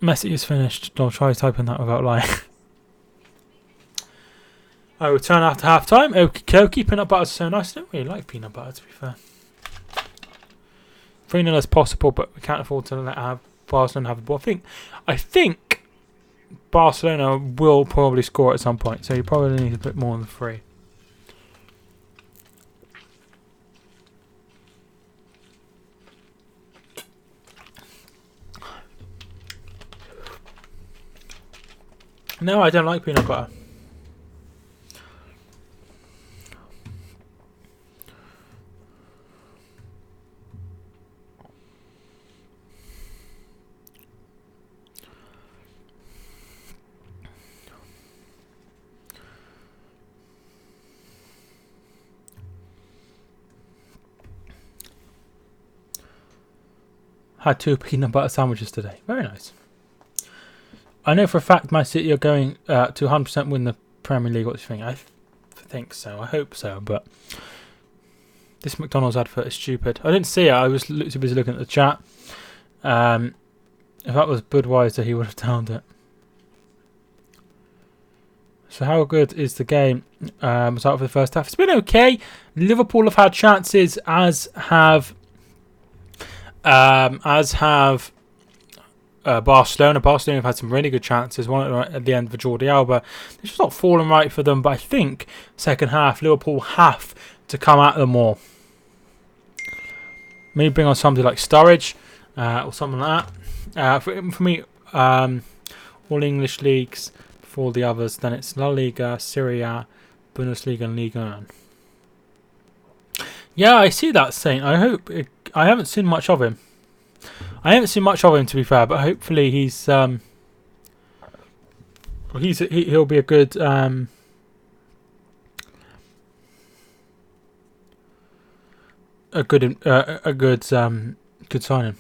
Messi is finished. Don't try typing that without lying. I return after half-time. Okie dokie. Peanut butter is so nice. I don't really like peanut butter, to be fair. 3-0 as possible, but we can't afford to let Barcelona have the ball. I think Barcelona will probably score at some point, so you probably need a bit more than 3. No, I don't like peanut butter. Had 2 peanut butter sandwiches today. Very nice. I know for a fact Man City are going to 100% win the Premier League. What do you think? I think so. I hope so. But this McDonald's advert is stupid. I didn't see it. I was too busy looking at the chat. If that was Budweiser, he would have downed it. So how good is the game? Was out for the first half. It's been okay. Liverpool have had chances, as have Barcelona. Barcelona have had some really good chances. One at the end for Jordi Alba. It's just not falling right for them. But I think second half, Liverpool have to come at them more. Maybe bring on somebody like Sturridge or something like that. For me, all English leagues. For the others, then it's La Liga, Serie A, Bundesliga, and Liga 1. Yeah, I see that, Saint. I haven't seen much of him. To be fair, but hopefully he'll be a good good signing.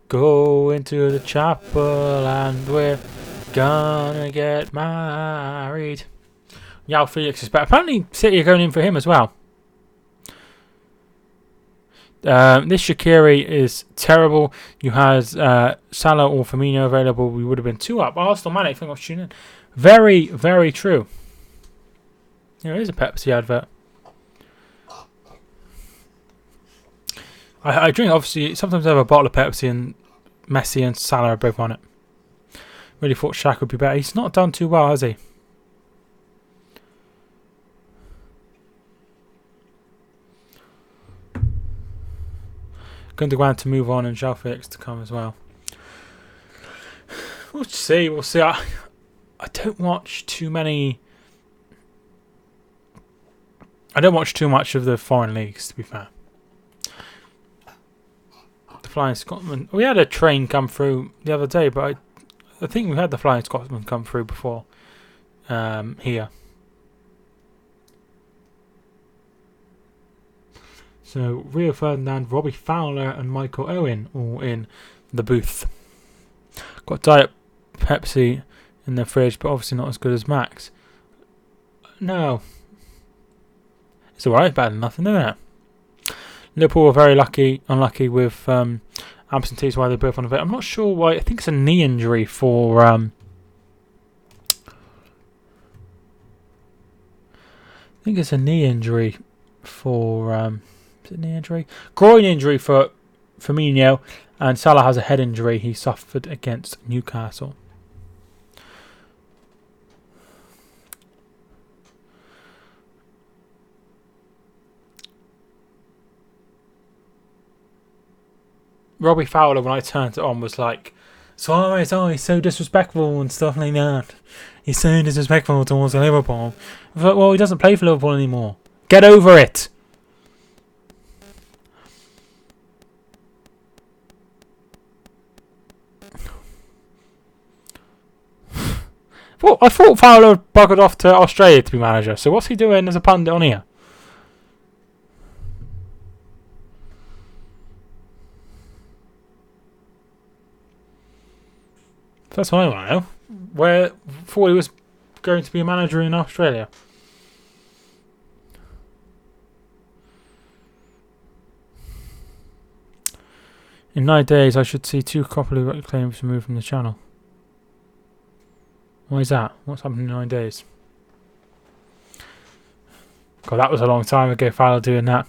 Go into the chapel and we're gonna get married. Yao Felix is better. Apparently City are going in for him as well. This Shaqiri is terrible. You had Salah or Firmino available. We would have been 2 up. Arsenal man, I think I was tuning in. Very, very true. There is a Pepsi advert. I drink, obviously, sometimes I have a bottle of Pepsi and Messi and Salah are both on it. Really thought Shaq would be better. He's not done too well, has he? Gundogan to move on and João Felix to come as well. We'll see. I don't watch too many. I don't watch too much of the foreign leagues, to be fair. Flying Scotsman. We had a train come through the other day, but I think we had the Flying Scotsman come through before here. So Rio Ferdinand, Robbie Fowler, and Michael Owen all in the booth. Got Diet Pepsi in the fridge, but obviously not as good as Max. No, it's alright. Better than nothing, isn't it? Liverpool were very unlucky with absentees while they're both on a bit. I'm not sure why. I think it's a knee injury for. I think it's a knee injury for. Is it knee injury? Groin injury for Firmino, and Salah has a head injury he suffered against Newcastle. Robbie Fowler, when I turned it on, was like, he's so disrespectful and stuff like that. He's so disrespectful towards Liverpool. I was like, well, he doesn't play for Liverpool anymore. Get over it. Well, I thought Fowler buggered off to Australia to be manager. So what's he doing as a pundit on here? That's what I want to know. Where thought he was going to be a manager in Australia. In 9 days, I should see 2 copyright claims removed from the channel. Why is that? What's happened in 9 days? God, that was a long time ago, Fowler doing that.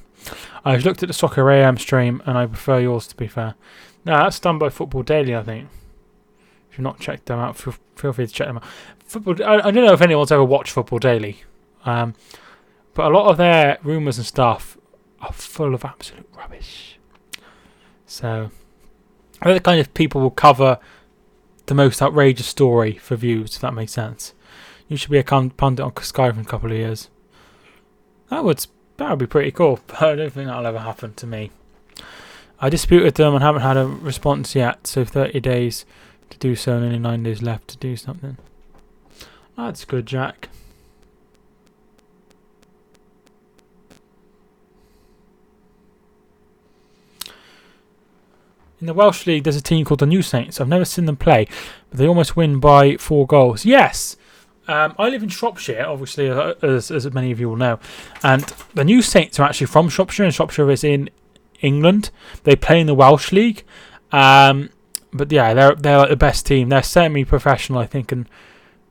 I've looked at the Soccer AM stream, and I prefer yours, to be fair. No, that's done by Football Daily, I think. If you've not checked them out, feel free to check them out. I don't know if anyone's ever watched Football Daily, but a lot of their rumours and stuff are full of absolute rubbish. So, they're the kind of people who will cover the most outrageous story for views, if that makes sense. You should be a pundit on Sky for a couple of years. That would be pretty cool, but I don't think that'll ever happen to me. I disputed them and haven't had a response yet, so 30 days to do so and only 9 days left to do something. That's good, Jack. In the Welsh League, there's a team called the New Saints. I've never seen them play, but they almost win by 4 goals. Yes! I live in Shropshire, obviously, as many of you will know. And the New Saints are actually from Shropshire, and Shropshire is in England. They play in the Welsh League. But yeah, they're like the best team. They're semi-professional, I think, and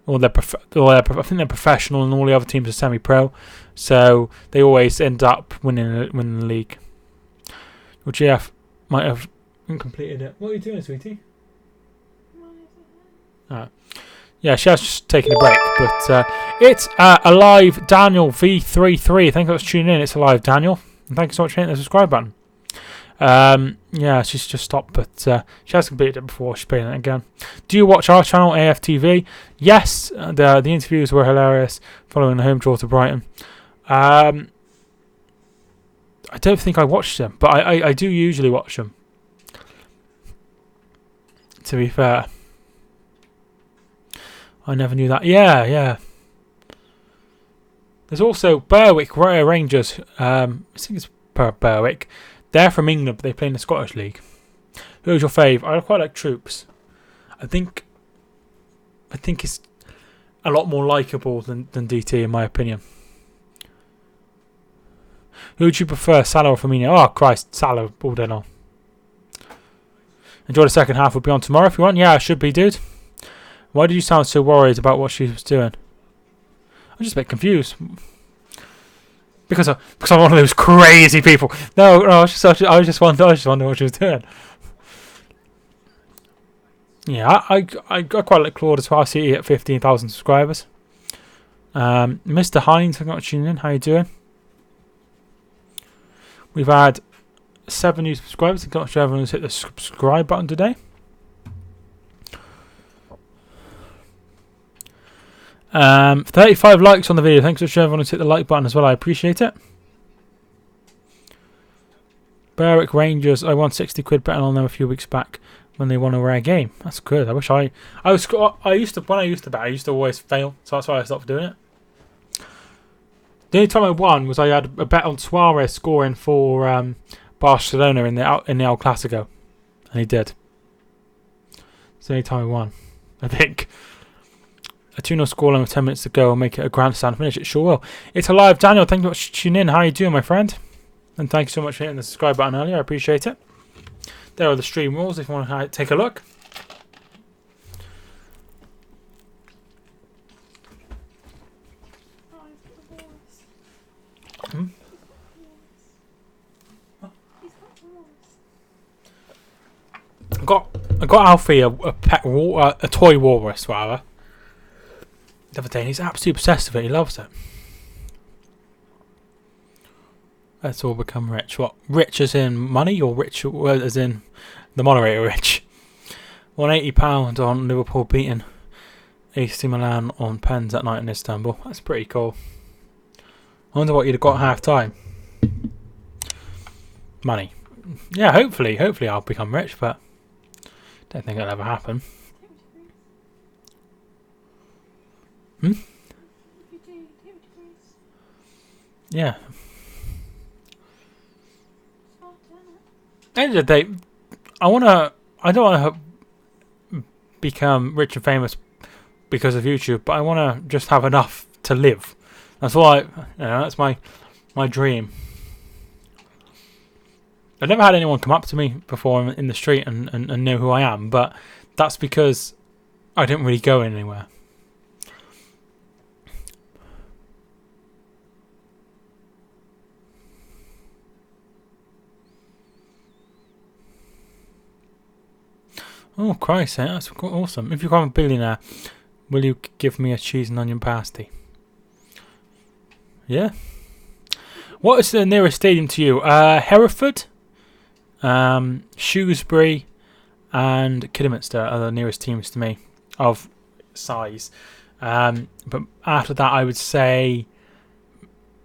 I think they're professional, and all the other teams are semi-pro. So they always end up winning the league. Well, GF might have completed it. What are you doing, sweetie? Yeah, she has just taken a break, but it's Alive Daniel V33. Thank you for tuning in. It's Alive Daniel. And thank you so much for hitting the subscribe button. Yeah, she's just stopped, but she has completed it before. She's playing it again. Do you watch our channel, AFTV? Yes, the interviews were hilarious following the home draw to Brighton. I don't think I watched them, but I do usually watch them, to be fair. I never knew that. Yeah. There's also Berwick Rangers. I think it's Berwick. They're from England, but they play in the Scottish League. Who's your fave? I quite like Troops. I think it's a lot more likeable than DT, in my opinion. Who would you prefer, Salah or Firmino? Oh, Christ, Salah all day long. Enjoy the second half. We'll be on tomorrow if you want. Yeah, I should be, dude. Why did you sound so worried about what she was doing? I'm just a bit confused. Because I'm one of those crazy people. No, I was just wondering what she was doing. Yeah, I quite like Claude as well. I see he at 15,000 subscribers. Mr. Hines, I'm not tuning in. How you doing? We've had 7 new subscribers. I'm not sure everyone's hit the subscribe button today. 35 likes on the video. Thanks for sure everyone who's hit the like button as well. I appreciate it. Berwick Rangers. I won 60 quid betting on them a few weeks back when they won a rare game. That's good. I wish I used to bet. I used to always fail, so that's why I stopped doing it. The only time I won was I had a bet on Suarez scoring for Barcelona in the El Clasico, and he did. It's the only time I won, I think. A 2-0 scoreline with 10 minutes to go will make it a grandstand finish. It sure will. It's Alive Daniel. Thank you for tuning in. How are you doing, my friend? And thank you so much for hitting the subscribe button earlier. I appreciate it. There are the stream rules if you want to take a look. I got Alfie a toy walrus, rather. The other day, and he's absolutely obsessed with it. He loves it. Let's all become rich. What? Rich as in money, or rich as in the moderator rich? £180 on Liverpool beating AC Milan on pens that night in Istanbul. That's pretty cool. I wonder what you'd have got half time. Money. Yeah, hopefully I'll become rich, but don't think it'll ever happen. Yeah. At the end of the day, I don't want to become rich and famous because of YouTube, but I want to just have enough to live. That's why, that's my dream. I've never had anyone come up to me before in the street and know who I am, but that's because I don't really go anywhere. Oh, Christ, that's awesome. If you become a billionaire, will you give me a cheese and onion pasty? Yeah. What is the nearest stadium to you? Hereford, Shrewsbury, and Kidderminster are the nearest teams to me of size. But after that, I would say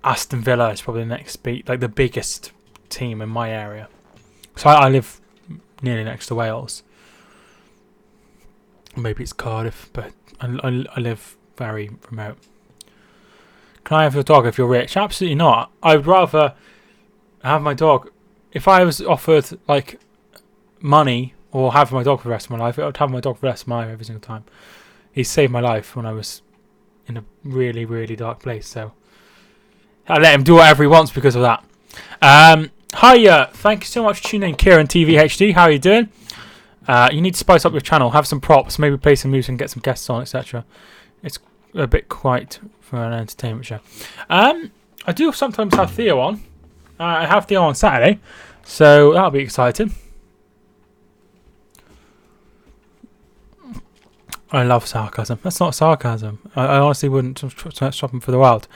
Aston Villa is probably the next the biggest team in my area. So I live nearly next to Wales. Maybe it's Cardiff, but I live very remote. Can I have your dog if you're rich? Absolutely not. I would rather have my dog. If I was offered like money or have my dog for the rest of my life, I would have my dog for the rest of my life every single time. He saved my life when I was in a really, really dark place. So I let him do whatever he wants because of that. Hiya, thank you so much for tuning in, Kieran TV HD. How are you doing? You need to spice up your channel, have some props, maybe play some music and get some guests on, etc. It's a bit quiet for an entertainment show. I do sometimes have Theo on. I have Theo on Saturday, so that'll be exciting. I love sarcasm. That's not sarcasm. I honestly wouldn't shop him for the world.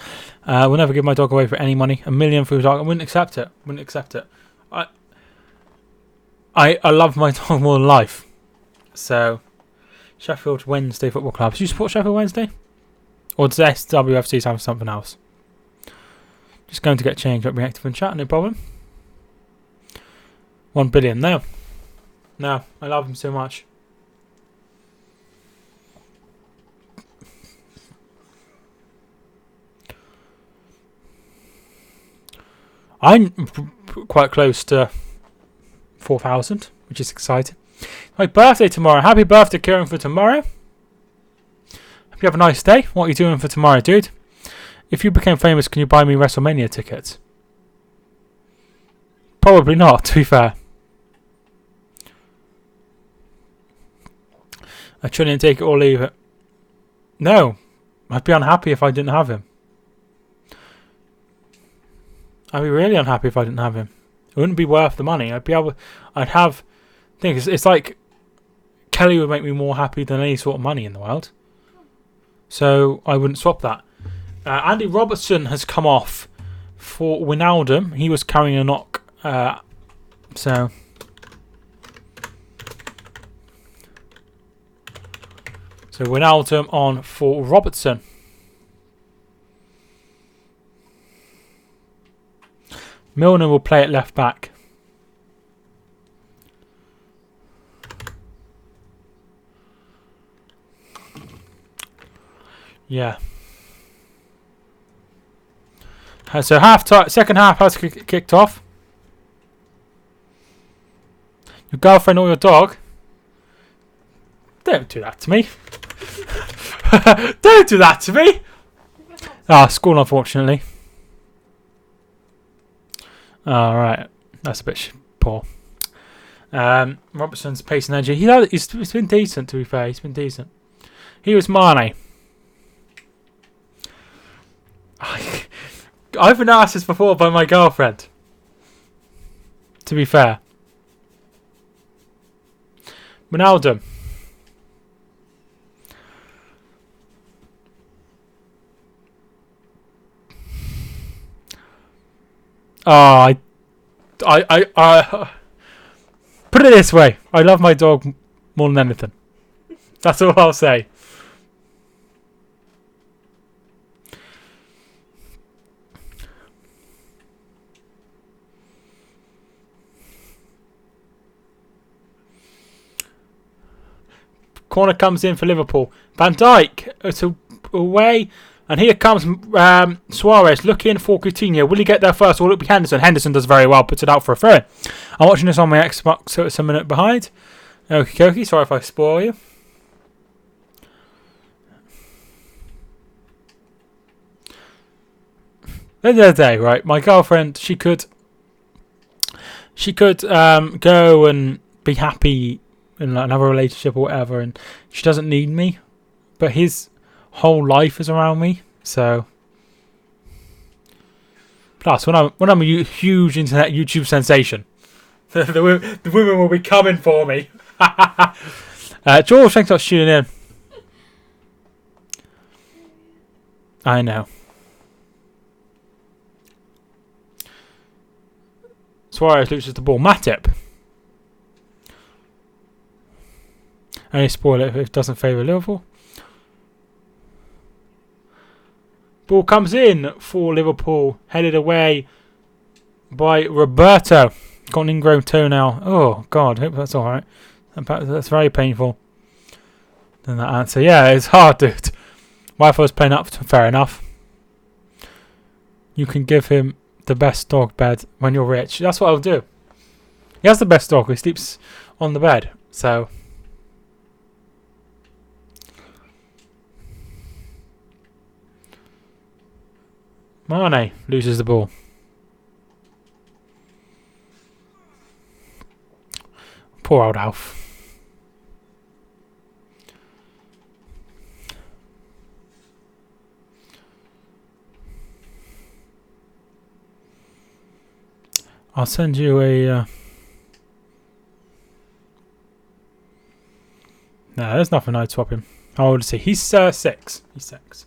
I will never give my dog away for any money. $1 million for a dog, I wouldn't accept it. Wouldn't accept it. I love my dog more than life. So, Sheffield Wednesday Football Club. Do you support Sheffield Wednesday? Or does SWFC have something else? Just going to get changed up, reactive and chat, no problem. 1 billion, no. No, I love him so much. I'm quite close to 4,000, which is exciting. My birthday tomorrow. Happy birthday, Kieran, for tomorrow. Hope you have a nice day. What are you doing for tomorrow, dude? If you became famous, can you buy me WrestleMania tickets? Probably not, to be fair. I shouldn't take it or leave it. No. I'd be unhappy if I didn't have him. I'd be really unhappy if I didn't have him. It wouldn't be worth the money. I'd have things. It's like Kelly would make me more happy than any sort of money in the world. So I wouldn't swap that. Andy Robertson has come off for Wijnaldum. He was carrying a knock. So Wijnaldum on for Robertson. Milner will play at left back. Yeah. So second half has kicked off. Your girlfriend or your dog? Don't do that to me. Don't do that to me. School, unfortunately. Alright, that's a bit poor. Robertson's pace and energy. He's been decent, to be fair. He's been decent. He was Mane. I've been asked this before by my girlfriend. To be fair. Wijnaldum. I put it this way. I love my dog more than anything. That's all I'll say. Corner comes in for Liverpool. Van Dijk. It's away. And here comes Suarez looking for Coutinho. Will he get there first or will it be Henderson? Henderson does very well. Puts it out for a throw. I'm watching this on my Xbox, so it's a minute behind. Okay. Sorry if I spoil you. At the end of the day, right, my girlfriend, she could go and be happy in another relationship or whatever, and she doesn't need me. But his whole life is around me, so plus when I'm a huge internet YouTube sensation, the women will be coming for me. George, thanks for tuning in. I know. Suarez loses the ball. Matip. Only spoil it if it doesn't favour Liverpool. Ball comes in for Liverpool, headed away by Roberto. Got an ingrown toenail. Oh, God, hope that's alright. That's very painful. Then that answer. Yeah, it's hard, dude. Wife was playing up, fair enough. You can give him the best dog bed when you're rich. That's what I'll do. He has the best dog. He sleeps on the bed. So Mane loses the ball. Poor old Alf. I'll send you a... No, there's nothing I'd swap him. How old is he? He's 6. He's 6.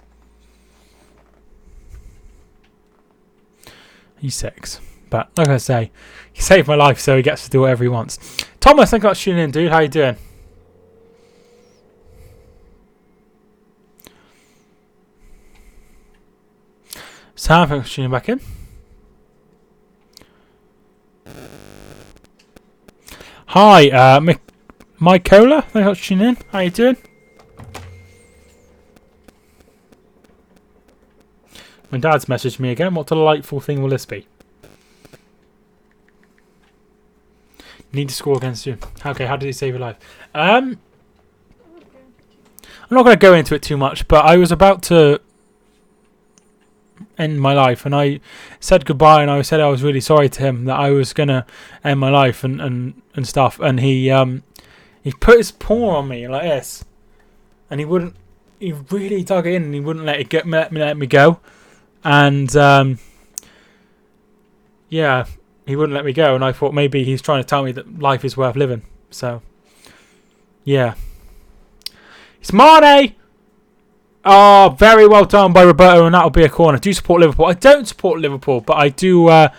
He's 6. But, like I say, he saved my life, so he gets to do whatever he wants. Thomas, thank you for tuning in, dude. How you doing? Sam, thanks for tuning back in. Hi, Mike Cola, thank you for tuning in. How you doing? My dad's messaged me again. What delightful thing will this be? Need to score against you. Okay, how did he save your life? I'm not going to go into it too much, but I was about to end my life, and I said goodbye, and I said I was really sorry to him that I was going to end my life and stuff, and he put his paw on me like this, and he really dug in, and he wouldn't let me go. And yeah, he wouldn't let me go, and I thought maybe he's trying to tell me that life is worth living. So yeah, it's Mane. Oh, very well done by Roberto, and that'll be a corner. Do you support Liverpool? I don't support Liverpool, but I do. I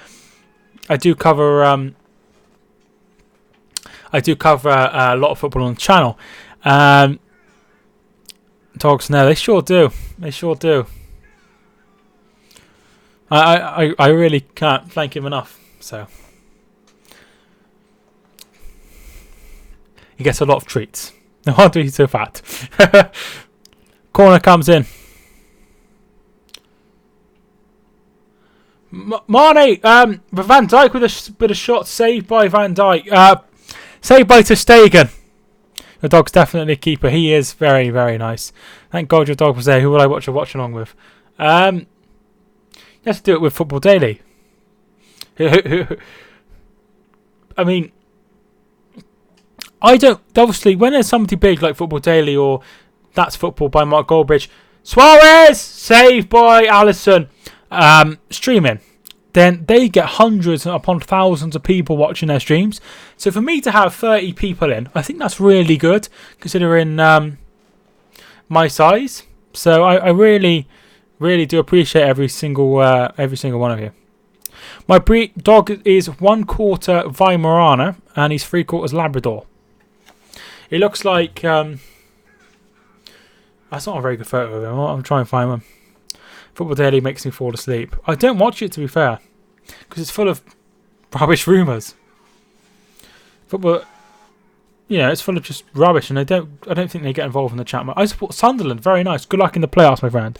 do cover. I do cover a lot of football on the channel. Dogs, no, they sure do. They sure do. I really can't thank him enough. So he gets a lot of treats. No wonder he's so fat. Corner comes in. Mane, Van Dijk with a bit of shot, saved by Van Dijk. Saved by Ter Stegen. Your dog's definitely a keeper. He is very, very nice. Thank God your dog was there. Who would I watch along with? Let's do it with Football Daily. I mean, I don't... Obviously, when there's somebody big like Football Daily or That's Football by Mark Goldbridge, Suarez! Saved by Alisson. Streaming. Then they get hundreds upon thousands of people watching their streams. So for me to have 30 people in, I think that's really good, considering my size. So I really, really do appreciate every single one of you. My dog is 1/4 Weimaraner, and he's 3/4 Labrador. It looks like... that's not a very good photo of him. I'm trying to find one. Football Daily makes me fall asleep. I don't watch it, to be fair, because it's full of rubbish rumours. Football, yeah, it's full of just rubbish, and I don't think they get involved in the chat. I support Sunderland. Very nice. Good luck in the playoffs, my friend.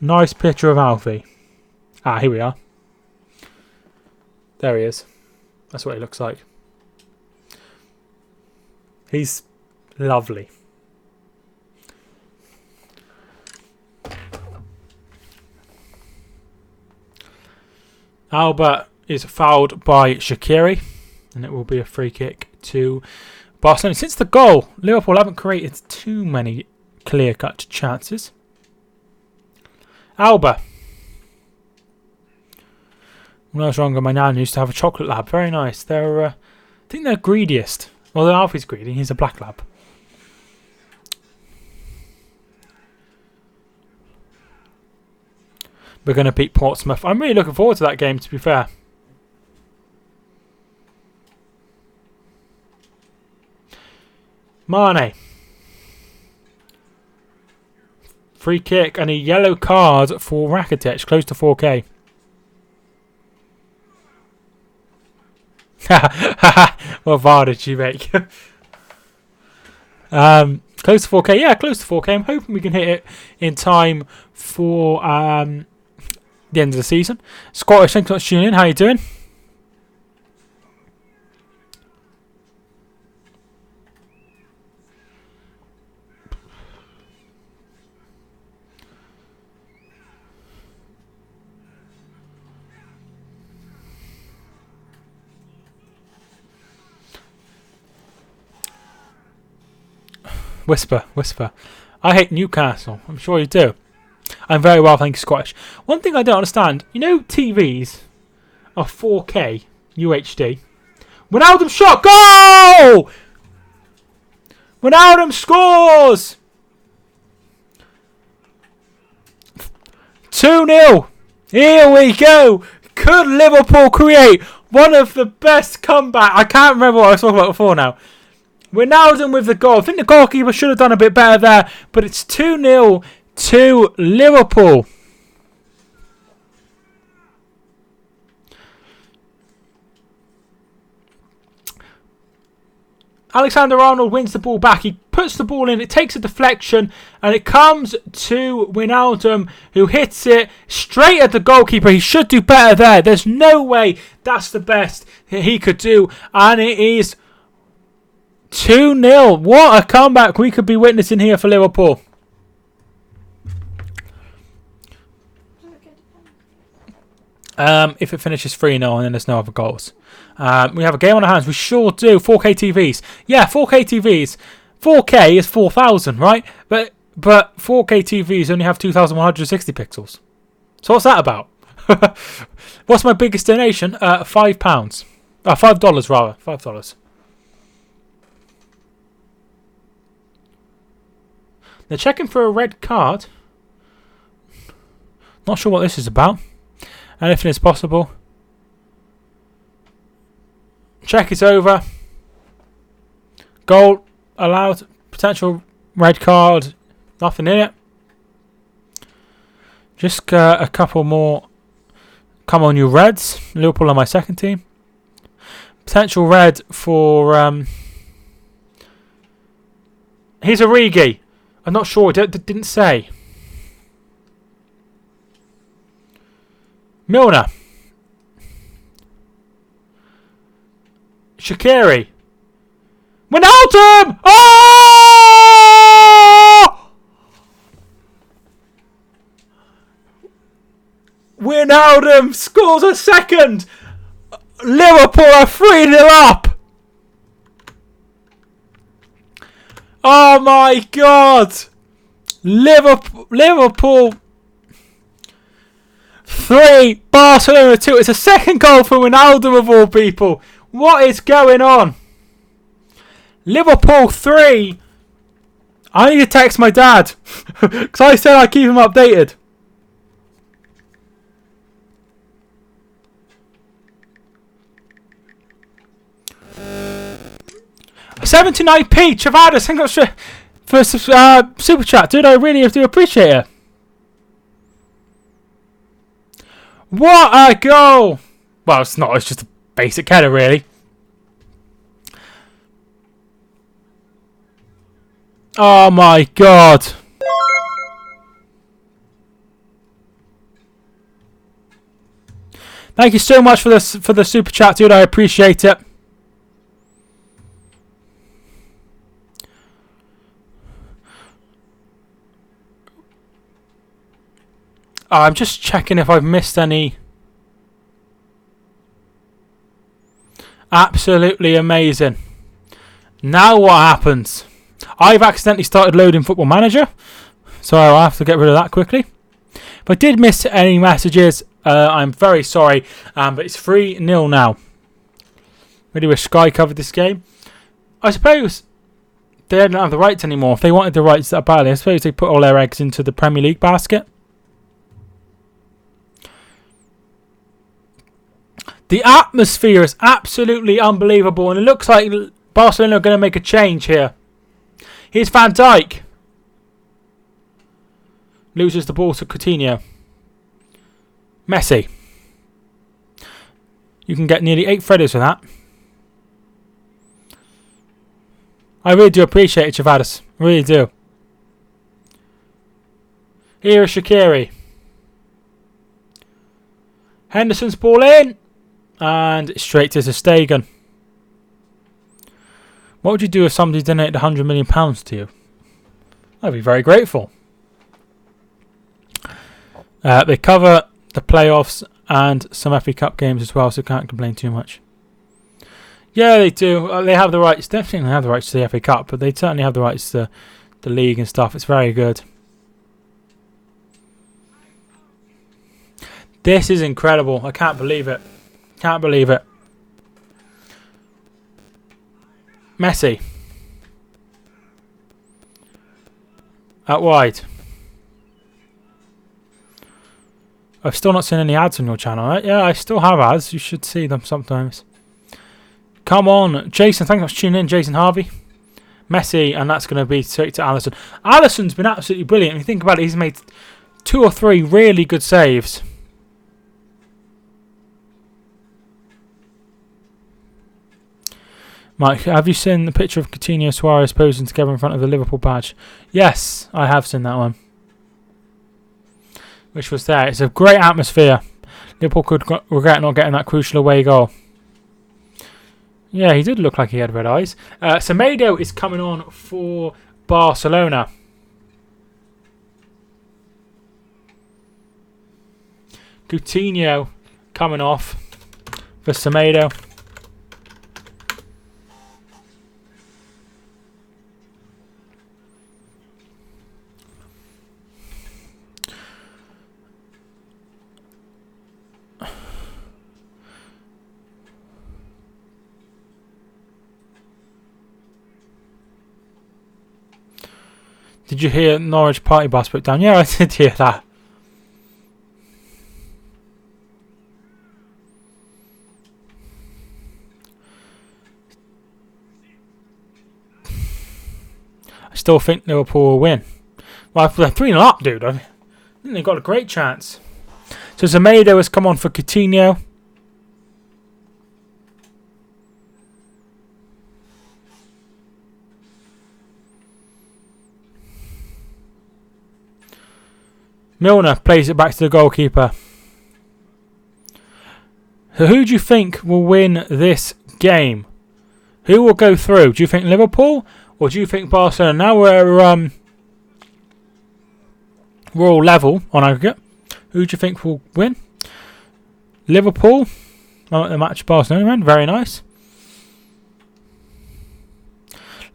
Nice picture of Alfie. Ah, here we are. There he is. That's what he looks like. He's lovely. Albert is fouled by Shaqiri, and it will be a free kick to Barcelona. Since the goal, Liverpool haven't created too many clear-cut chances. Alba. When I was younger, my nan used to have a chocolate lab. Very nice. They're, I think they're greediest. Well, Alfie's greedy. He's a black lab. We're going to beat Portsmouth. I'm really looking forward to that game, to be fair. Mane. Free kick and a yellow card for Rakitic, close to 4K. What VAR did you make? Close to 4K. Yeah, close to 4K. I'm hoping we can hit it in time for the end of the season. Scottish, thanks so much for tuning in. How you doing? Whisper, whisper. I hate Newcastle. I'm sure you do. I'm very well, thank you, Scottish. One thing I don't understand, you know TVs are 4K UHD. Wijnaldum shot, goal! Wijnaldum scores! 2-0. Here we go. Could Liverpool create one of the best comeback? I can't remember what I was talking about before now. Wijnaldum with the goal. I think the goalkeeper should have done a bit better there, but it's 2-0 to Liverpool. Alexander-Arnold wins the ball back. He puts the ball in. It takes a deflection, and it comes to Wijnaldum, who hits it straight at the goalkeeper. He should do better there. There's no way that's the best he could do, and it is 2-0. What a comeback we could be witnessing here for Liverpool. If it finishes 3-0 and then there's no other goals. We have a game on our hands. We sure do. 4K TVs. Yeah, 4K TVs. 4K is 4,000, right? But 4K TVs only have 2,160 pixels. So what's that about? What's my biggest donation? £5. $5 rather. $5. They're checking for a red card. Not sure what this is about. Anything is possible. Check is over. Goal allowed. Potential red card. Nothing in it. Just a couple more. Come on, you Reds. Liverpool are my second team. Potential red for. Here's Origi. I'm not sure. It didn't say. Milner. Shaqiri. Wijnaldum! Oh! Wijnaldum scores a second. Liverpool are 3-0 up. Oh my God. Liverpool 3, Barcelona 2. It's a second goal for Wijnaldum of all people. What is going on? Liverpool 3. I need to text my dad because I said I'd keep him updated. $79p Chavadas, thank you for super chat, dude. I really do appreciate it. What a goal! Well, it's not. It's just a basic header, really. Oh my God! Thank you so much for the super chat, dude. I appreciate it. I'm just checking if I've missed any. Absolutely amazing. Now what happens? I've accidentally started loading Football Manager, so I'll have to get rid of that quickly. If I did miss any messages, I'm very sorry, but it's 3-0 now. Really wish Sky covered this game. I suppose they don't have the rights anymore. If they wanted the rights that badly, I suppose they put all their eggs into the Premier League basket. The atmosphere is absolutely unbelievable, and it looks like Barcelona are going to make a change here. Here's Van Dijk. Loses the ball to Coutinho. Messi. You can get nearly 8 Freddies for that. I really do appreciate it, Chavadas. I really do. Here is Shaqiri. Henderson's ball in. And straight to Stegen. What would you do if somebody donated £100 million to you? I'd be very grateful. They cover the playoffs and some FA Cup games as well, so can't complain too much. Yeah, they do. They have the rights. Definitely have the rights to the FA Cup, but they certainly have the rights to the league and stuff. It's very good. This is incredible. I can't believe it. Can't believe it. Messi. Out wide. I've still not seen any ads on your channel, right? Yeah, I still have ads. You should see them sometimes. Come on. Jason, thanks for tuning in. Jason Harvey. Messi, and that's going to be straight to Alisson. Alisson's been absolutely brilliant. If you think about it, he's made 2 or 3 really good saves. Mike, have you seen the picture of Coutinho Suarez posing together in front of the Liverpool badge? Yes, I have seen that one. Which was there. It's a great atmosphere. Liverpool could regret not getting that crucial away goal. Yeah, he did look like he had red eyes. Semedo is coming on for Barcelona. Coutinho coming off for Semedo. Did you hear Norwich party bus broke down? Yeah, I did hear that. I still think Liverpool will win. Well, they're 3-0 up, dude. I think they've got a great chance. So Semedo has come on for Coutinho. Milner plays it back to the goalkeeper. So who do you think will win this game? Who will go through? Do you think Liverpool or do you think Barcelona? Now we're all level on aggregate. Who do you think will win? Liverpool. Oh, the match Barcelona win. Very nice.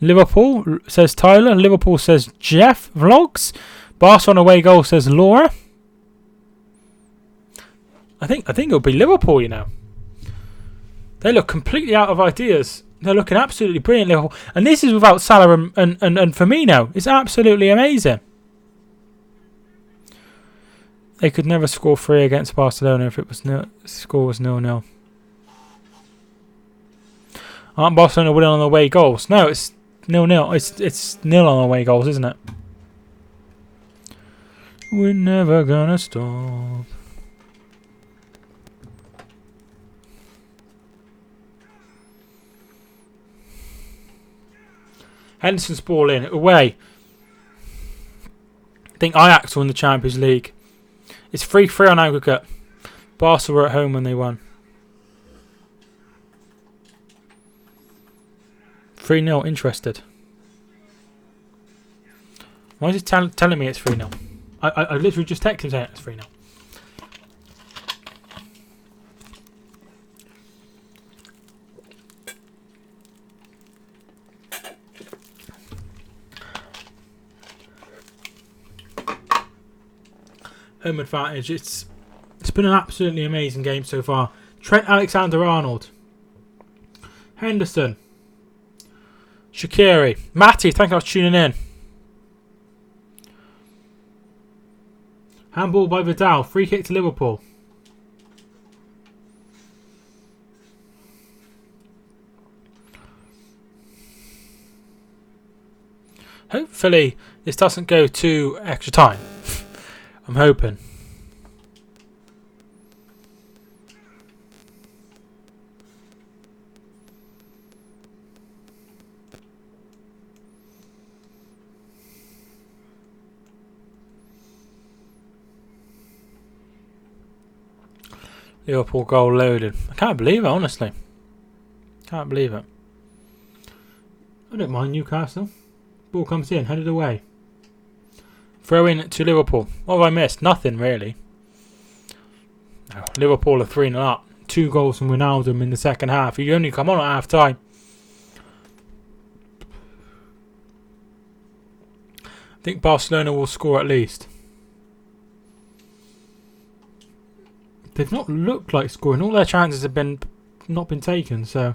Liverpool says Tyler. Liverpool says Jeff Vlogs. Barcelona away goal says Laura. I think it'll be Liverpool, you know. They look completely out of ideas. They're looking absolutely brilliant, Liverpool. And this is without Salah and Firmino. It's absolutely amazing. They could never score 3 against Barcelona if it was score was 0-0. Aren't Barcelona winning on the away goals? No, it's 0-0. It's 0 on away goals, isn't it? We're never gonna stop. Henderson's ball in. Away. I think Ajax won the Champions League. It's 3-3 on aggregate. Barca were at home when they won. 3-0. Interested. Why is it telling me it's 3-0? I literally just texted him saying it's 3-0. Home advantage. It's been an absolutely amazing game so far. Trent Alexander-Arnold. Henderson. Shaqiri. Matty, thank you for tuning in. Handball by Vidal. Free kick to Liverpool. Hopefully this doesn't go to extra time. I'm hoping. Liverpool goal loaded. I can't believe it, honestly. Can't believe it. I don't mind Newcastle. Ball comes in, headed away. Throw in to Liverpool. What have I missed? Nothing, really. No, Liverpool are 3-0 up. 2 goals from Ronaldo in the second half. He only come on at half time. I think Barcelona will score at least. They've not looked like scoring. All their chances have not been taken, so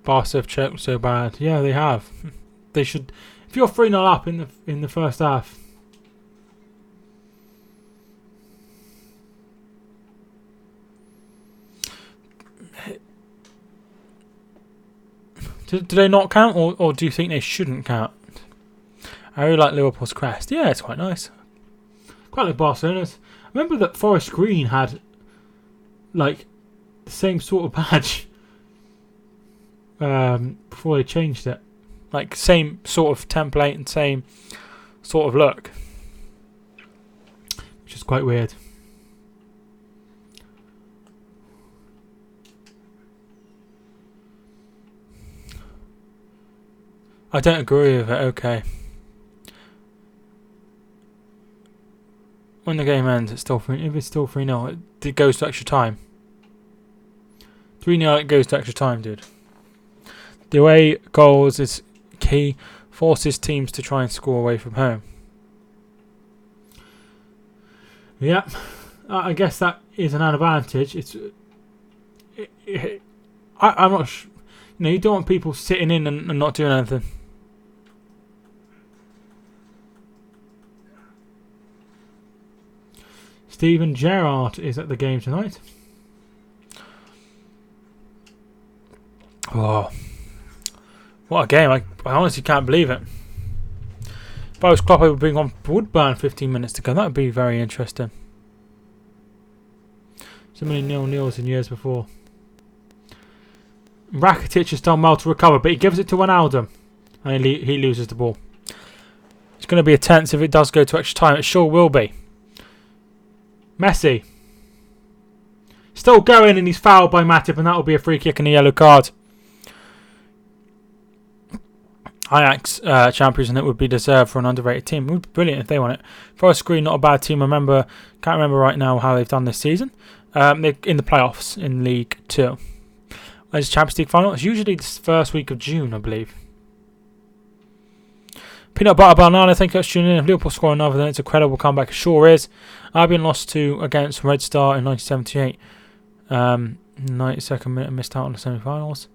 Barca have choked so bad. Yeah, they have. They should. If you're 3-0 up in the first half, do they not count, or do you think they shouldn't count? I really like Liverpool's crest. Yeah, it's quite nice. Quite like Barcelona's. I remember that Forest Green had like the same sort of badge before they changed it. Like same sort of template and same sort of look, which is quite weird. I don't agree with it. Okay. When the game ends, it's still 3. If it's still 3-0, it goes to extra time. 3-0, it goes to extra time, dude. The away goals is key. Forces teams to try and score away from home. Yeah, I guess that is an advantage. I'm not. You don't want people sitting in and not doing anything. Steven Gerrard is at the game tonight. Oh, what a game. I honestly can't believe it. If I was Klopp, I would bring on Woodburn 15 minutes to go. That would be very interesting. So many 0-0s in years before. Rakitic has done well to recover, but he gives it to Wijnaldum. And he loses the ball. It's going to be a tense if it does go to extra time. It sure will be. Messi. Still going, and he's fouled by Matip, and that will be a free kick and a yellow card. Ajax champions, and it would be deserved for an underrated team. It would be brilliant if they won it. Forest Green, not a bad team. Can't remember right now how they've done this season. They're in the playoffs in League 2. It's Champions League final. It's usually the first week of June, I believe. Peanut Butter Banana, thank you for tuning in. If Liverpool score another, then it's a credible comeback. It sure is. Albion lost against Red Star in 1978. 92nd minute, missed out on the semi-finals.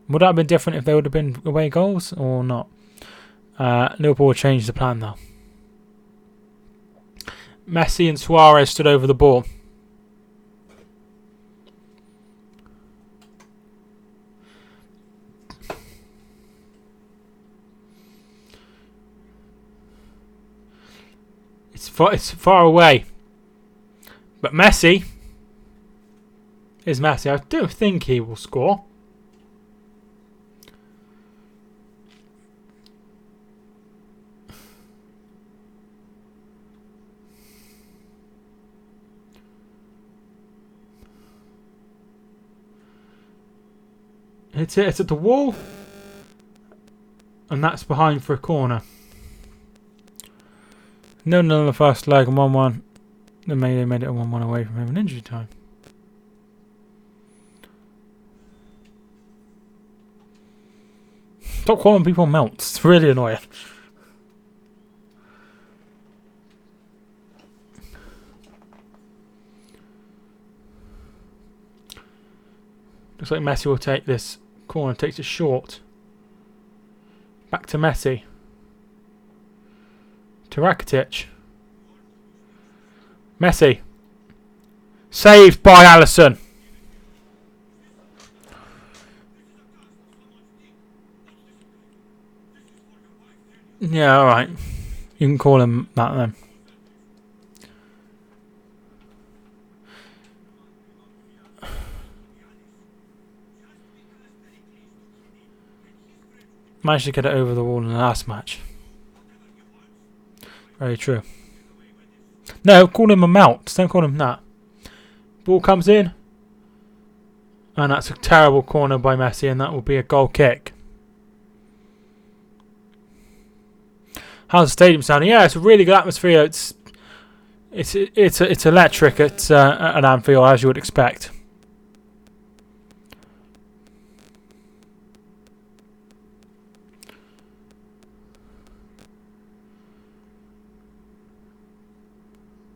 Would that have been different if they would have been away goals or not? Liverpool changed the plan though. Messi and Suarez stood over the ball. It's far away. But Messi is Messi. I don't think he will score. It's at the wall. And that's behind for a corner. 0-0 in the first leg and 1-1. They made it a 1-1 away from him in injury time. Stop calling people melts. It's really annoying. Looks like Messi will take this corner. Takes it short. Back to Messi. To Rakitic. Messi. Saved by Alisson. Yeah, alright. You can call him that then. Managed to get it over the wall in the last match. Very true. No, call him a melt. Don't call him that. Ball comes in. And that's a terrible corner by Messi, and that will be a goal kick. How's the stadium sounding? Yeah, it's a really good atmosphere. It's electric at Anfield, as you would expect.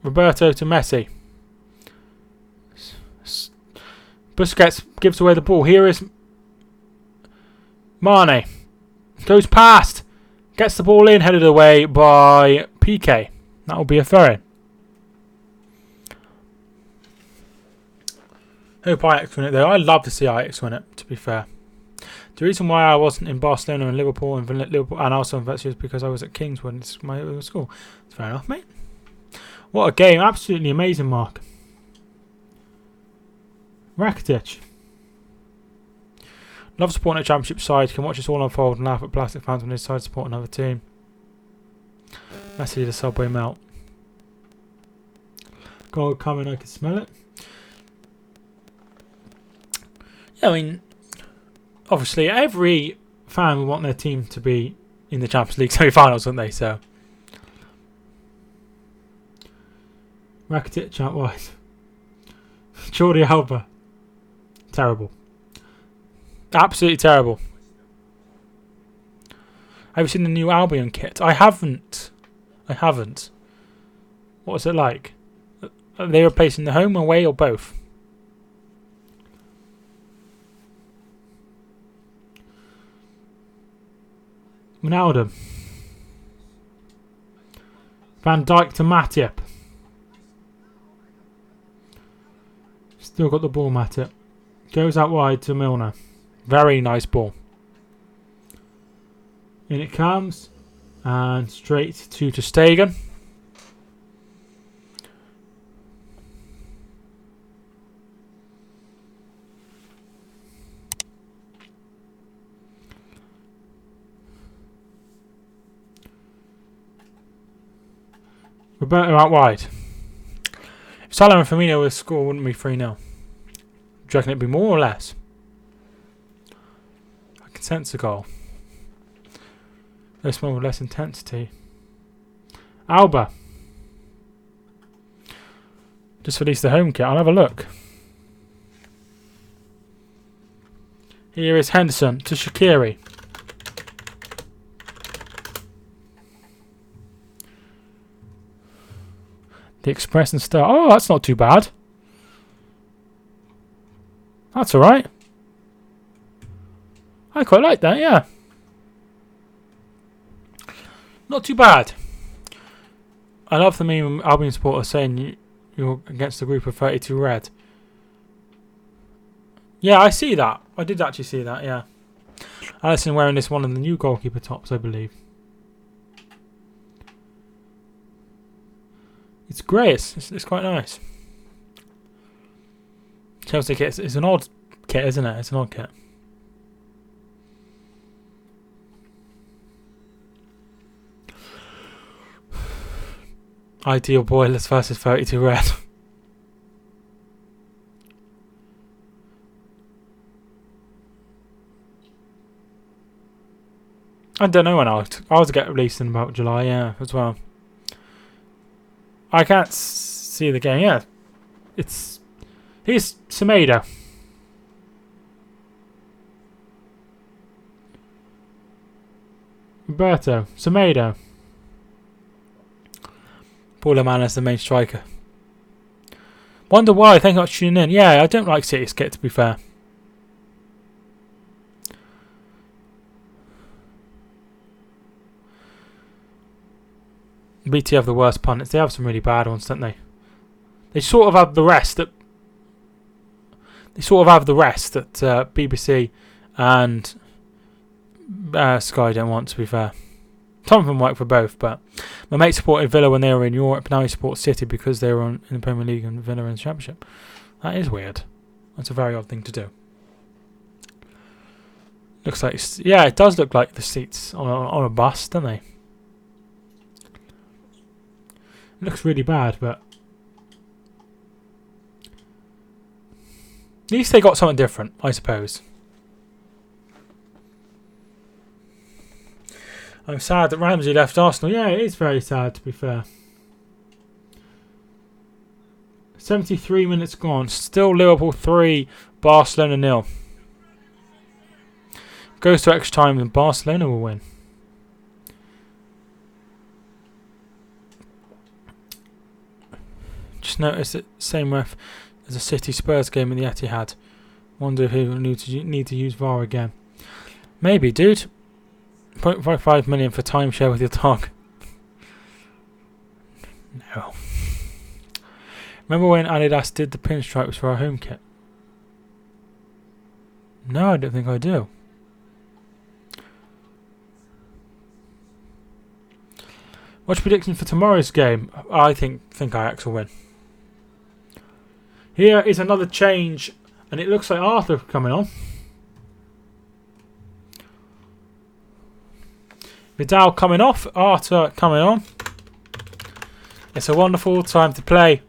Roberto to Messi. Busquets gives away the ball. Here is Mane. Goes past. Gets the ball in, headed away by PK. That will be a throw-in. Hope Ajax win it though. I'd love to see Ajax win it, to be fair. The reason why I wasn't in Barcelona and Liverpool and also in Valencia is because I was at King's when it's my school. It's fair enough, mate. What a game. Absolutely amazing, Mark. Rakitic. Love supporting a championship side. Can watch us all unfold and laugh at plastic fans when they decide to support another team. Messi the subway melt. Goal coming, I can smell it. Yeah, I mean, obviously every fan would want their team to be in the Champions League semi-finals, wouldn't they? So, Rakitic out wide. Jordi Alba. Terrible. Absolutely terrible. Have you seen the new Albion kit? I haven't. What was it like? Are they replacing the home, away, or both? Ronaldo. Van Dijk to Matip. Still got the ball, Matip. Goes out wide to Milner. Very nice ball. In it comes. And straight to Stegen. Roberto out wide. If Salah and Firmino would score, wouldn't be 3-0. Do you reckon it'd be more or less? I can sense a goal. No small with less intensity. Alba. Just released the home kit. I'll have a look. Here is Henderson to Shaqiri. The Express and Star. Oh, that's not too bad. That's alright. I quite like that, yeah. Not too bad. I love the meme Albion supporters saying you're against a group of 32 red. Yeah, I see that. I did actually see that, yeah. Alisson wearing this one of the new goalkeeper tops, I believe. It's grey. It's quite nice. Chelsea kit. It's an odd kit, isn't it? It's an odd kit. Ideal boilers versus 32 red. I don't know when I'll get released in about July, yeah, as well. I can't see the game. Yeah, here's Semedo. Roberto Semedo. Paulo Man as the main striker. Wonder why. Thank you for tuning in. Yeah, I don't like City's kit, to be fair. BT have the worst pundits. They have some really bad ones, don't they? They sort of have the rest that BBC and Sky don't want, to be fair. Some of them work for both, but my mate supported Villa when they were in Europe. Now he supports City because they were in the Premier League and Villa in the Championship. That is weird. That's a very odd thing to do. Looks like, yeah, it does look like the seats on a bus, don't they? It looks really bad, but At least they got something different, I suppose. I'm sad that Ramsey left Arsenal. Yeah, it is very sad, to be fair. 73 minutes gone. Still Liverpool 3, Barcelona 0. Goes to extra time and Barcelona will win. Just noticed that same ref as a City Spurs game in the Etihad. Wonder who will need to use VAR again. Maybe, dude. 0.55 million for timeshare with your dog. No. Remember when Adidas did the pinstripes for our home kit? No, I don't think I do. What's your prediction for tomorrow's game? I think Ajax will win. Here is another change, and it looks like Arthur coming on. Vidal coming off, Arthur coming on. It's a wonderful time to play.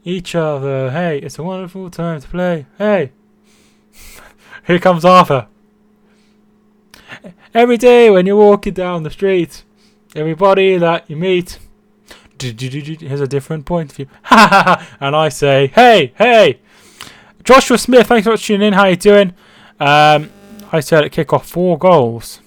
Each other, hey, it's a wonderful time to play. Hey, here comes Arthur. Every day when you're walking down the street, everybody that you meet has a different point of view. And I say, hey, hey. Joshua Smith, thanks so much for tuning in. How you doing? I said at kick-off 4 goals.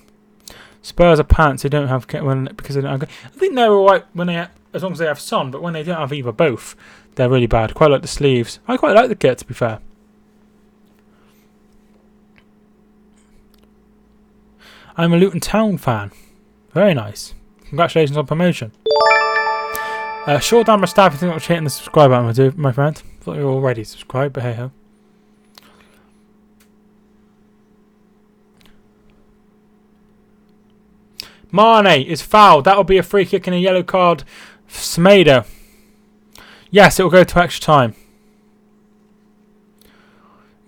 Spurs are pants. They don't have because they don't have. I think they're alright when they as long as they have Son, but when they don't have either both, they're really bad. Quite like the sleeves. I quite like the kit, to be fair. I'm a Luton Town fan. Very nice. Congratulations on promotion. Short down my staff. I think I'll hitting the subscribe button, my friend. Thought you were already subscribed, but hey ho. Mane is fouled. That will be a free kick and a yellow card for Smedo. Yes, it will go to extra time.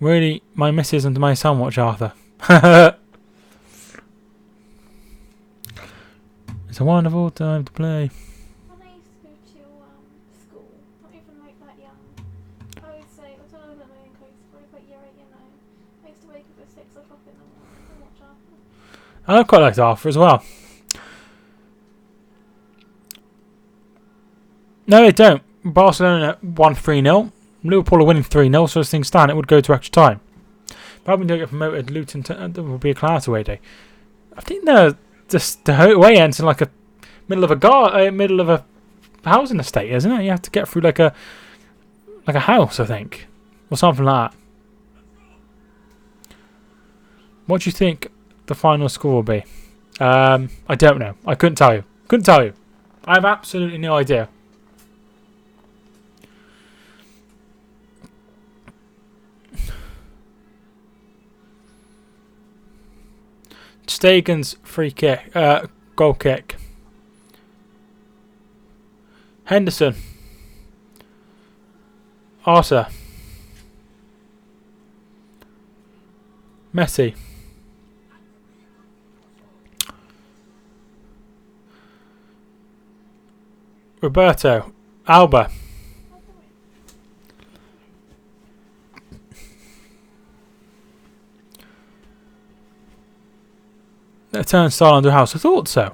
Really, my missus and my son watch Arthur. It's a wonderful time to play.
When I used to go to school, not even like that young, I would say, I don't know if I'm probably quite year 8, year 9. I used to wake up at 6 o'clock in the morning and watch Arthur.
I quite liked Arthur as well. No, they don't. Barcelona won 3-0. Liverpool are winning 3-0, so as things stand, it would go to extra time. Probably don't get promoted. Luton would be a class away day. I think the away ends in like a middle of a housing estate, isn't it? You have to get through like a house, I think, or something like that. What do you think the final score will be? I don't know. I couldn't tell you. I have absolutely no idea. Stegen's free kick, goal kick. Henderson. Arthur. Messi. Roberto. Alba. A turnstile under house. I thought so.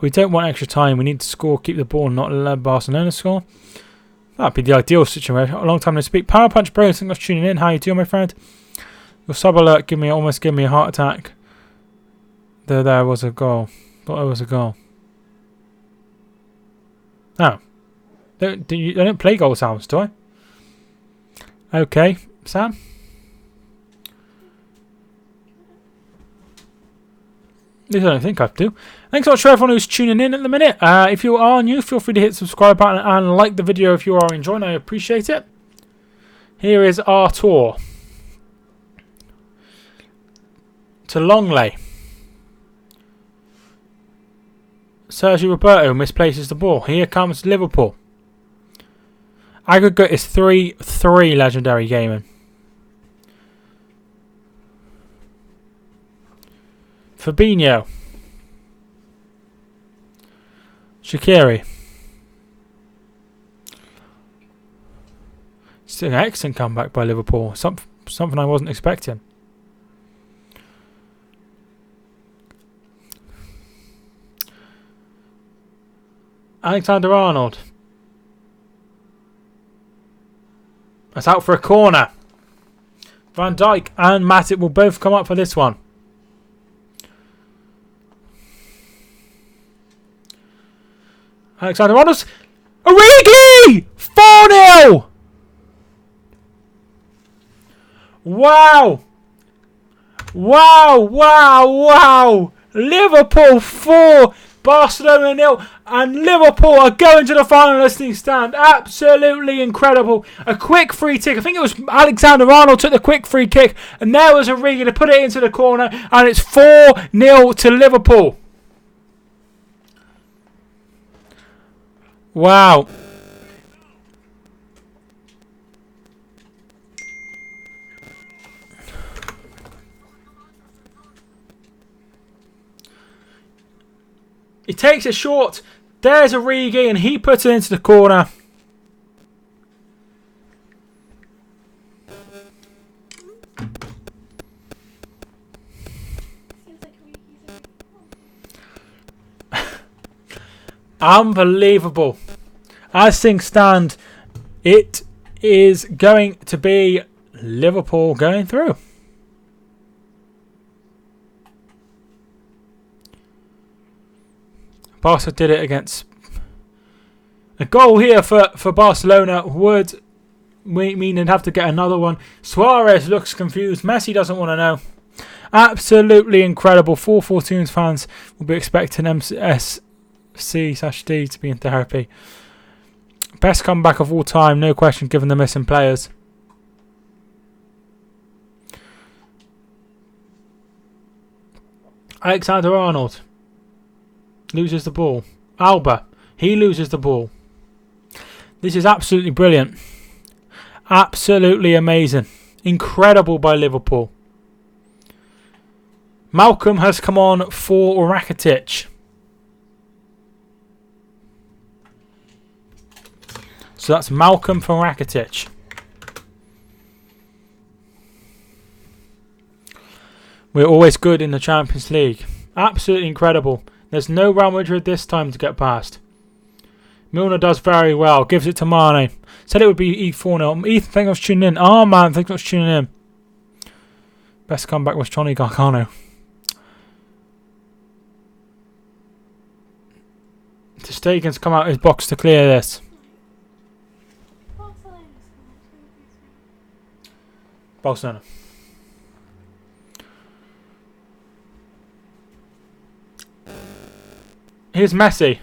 We don't want extra time. We need to score, keep the ball, not let Barcelona score. That'd be the ideal situation. A long time no speak. Power Punch Bro, thanks for tuning in. How you doing, my friend? Your sub alert almost gave me a heart attack. There was a goal. Thought there was a goal. Oh. I don't play goal sounds, do I? Okay, Sam? At least I don't think I have to. Thanks so much for everyone who's tuning in at the minute. If you are new, feel free to hit the subscribe button and like the video if you are enjoying. I appreciate it. Here is our tour to Longley. Sergio Roberto misplaces the ball. Here comes Liverpool. Aggregate is 3-3 Legendary Gaming. Fabinho. Shaqiri. It's an excellent comeback by Liverpool. Something I wasn't expecting. Alexander-Arnold. That's out for a corner. Van Dijk and Matip will both come up for this one. Alexander-Arnold. Origi! 4-0! Wow! Wow, wow, wow! Liverpool 4, Barcelona 0, and Liverpool are going to the final listening stand. Absolutely incredible. A quick free kick. I think it was Alexander-Arnold took the quick free kick, and there was Origi to put it into the corner, and it's 4-0 to Liverpool. Wow. He takes it short. There's Origi, and he puts it into the corner. Unbelievable. As things stand, it is going to be Liverpool going through. Barca did it against... A goal here for Barcelona would mean they'd have to get another one. Suarez looks confused. Messi doesn't want to know. Absolutely incredible. 442 fans will be expecting MSC/D to be in therapy. Best comeback of all time, no question, given the missing players. Alexander-Arnold loses the ball. Alba, he loses the ball. This is absolutely brilliant. Absolutely amazing. Incredible by Liverpool. Malcolm has come on for Rakitic. So that's Malcolm for Rakitic. We're always good in the Champions League. Absolutely incredible. There's no Real Madrid this time to get past. Milner does very well. Gives it to Mane. Said it would be E4-0. Ethan, thank you for tuning in. Oh man, thank you for tuning in. Best comeback was Johnny Gargano. Ter Stegen's come out his box to clear this. Barcelona. Here's Messi.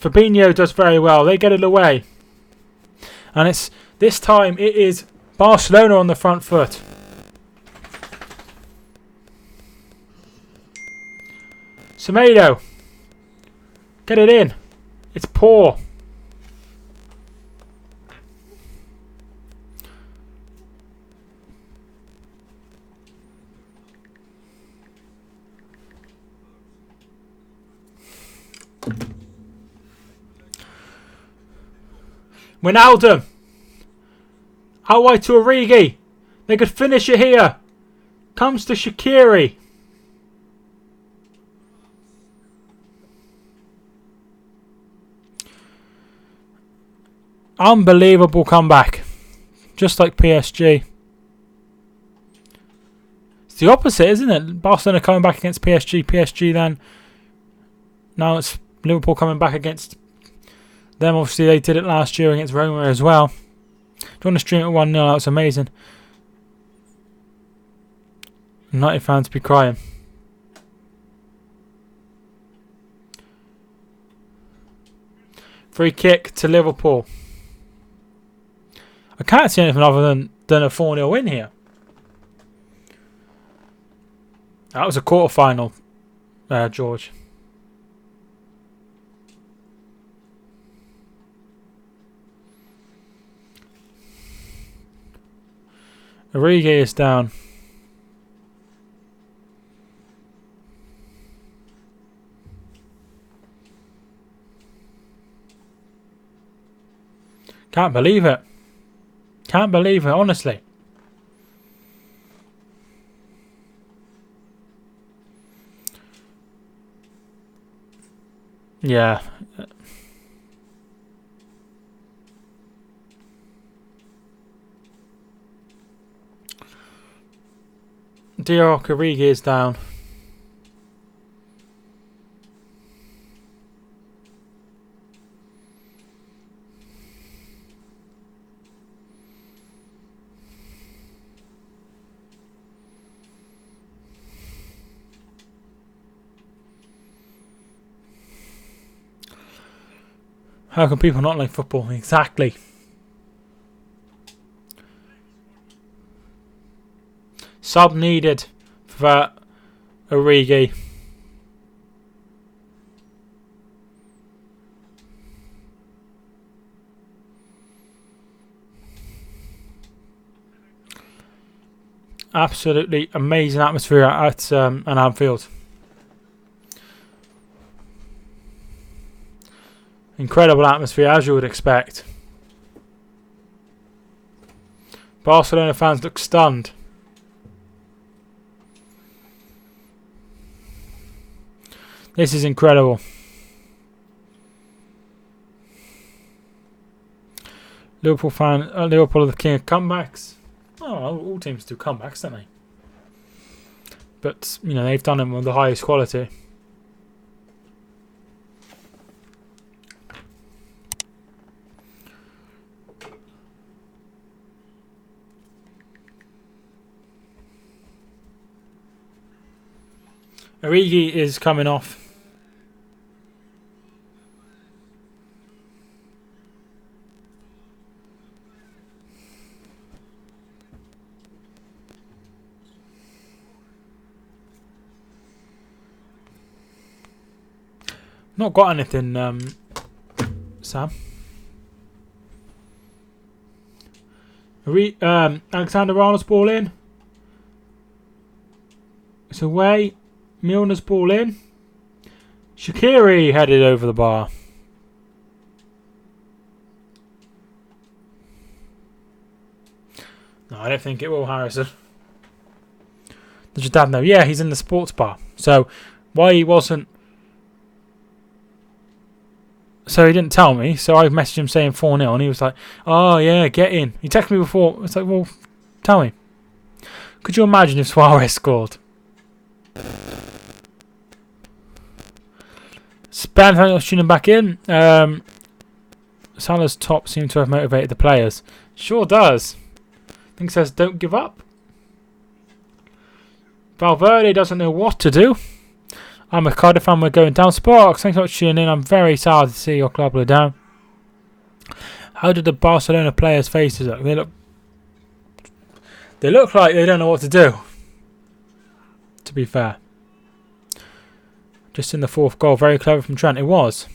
Fabinho does very well. They get it away. And it's this time it is Barcelona on the front foot. Semedo. Get it in. It's poor. Wijnaldum. Out wide to Origi. They could finish it here. Comes to Shaqiri. Unbelievable comeback. Just like PSG. It's the opposite, isn't it? Barcelona coming back against PSG. PSG then. Now it's Liverpool coming back against them. Obviously they did it last year against Roma as well. Do you want to stream it 1-0? That was amazing. United fans be crying. Free kick to Liverpool. I can't see anything other than a 4-0 win here. That was a quarter-final, George. Origi is down. Can't believe it. Can't believe it, honestly. Yeah. Dior Origi is down. How can people not like football? Exactly. Sub needed for Origi. Absolutely amazing atmosphere at an Anfield. Incredible atmosphere, as you would expect. Barcelona fans look stunned. This is incredible. Liverpool are the king of comebacks. Oh, well, all teams do comebacks, don't they? But, you know, they've done them with the highest quality. Origi is coming off. Not got anything, Sam. Alexander Arnold's ball in. It's away. Milner's ball in. Shaqiri headed over the bar. No, I don't think it will, Harrison. Does your dad know? Yeah, he's in the sports bar. So, why he wasn't... So, he didn't tell me. So, I messaged him saying 4-0. And he was like, oh, yeah, get in. He texted me before. It's like, well, tell me. Could you imagine if Suarez scored? Spam, thank you for tuning back in. Salah's top seemed to have motivated the players. Sure does. I think it says don't give up. Valverde doesn't know what to do. I'm a Cardiff fan, we're going down. Sparks, thanks so much for tuning in. I'm very sad to see your club go down. How did the Barcelona players' faces look? They look like they don't know what to do. To be fair. Just in the fourth goal. Very clever from Trent. It was.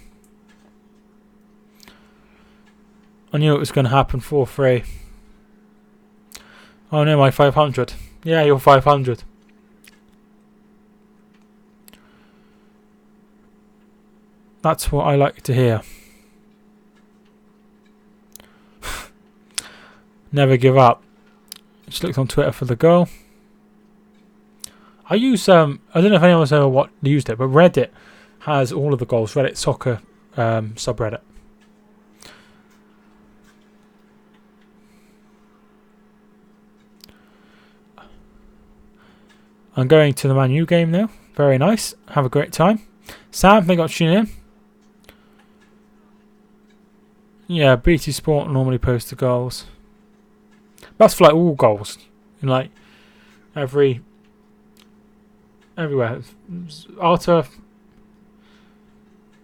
I knew it was going to happen. 4-3. Oh no, my 500. Yeah, you're 500. That's what I like to hear. Never give up. Just looked on Twitter for the goal. I use I don't know if anyone's ever used it, but Reddit has all of the goals. Reddit soccer subreddit. I'm going to the Man U game now. Very nice. Have a great time. Sam, thank you for tuning in. Yeah, BT Sport normally posts the goals. That's for like all goals. In like everywhere. Arthur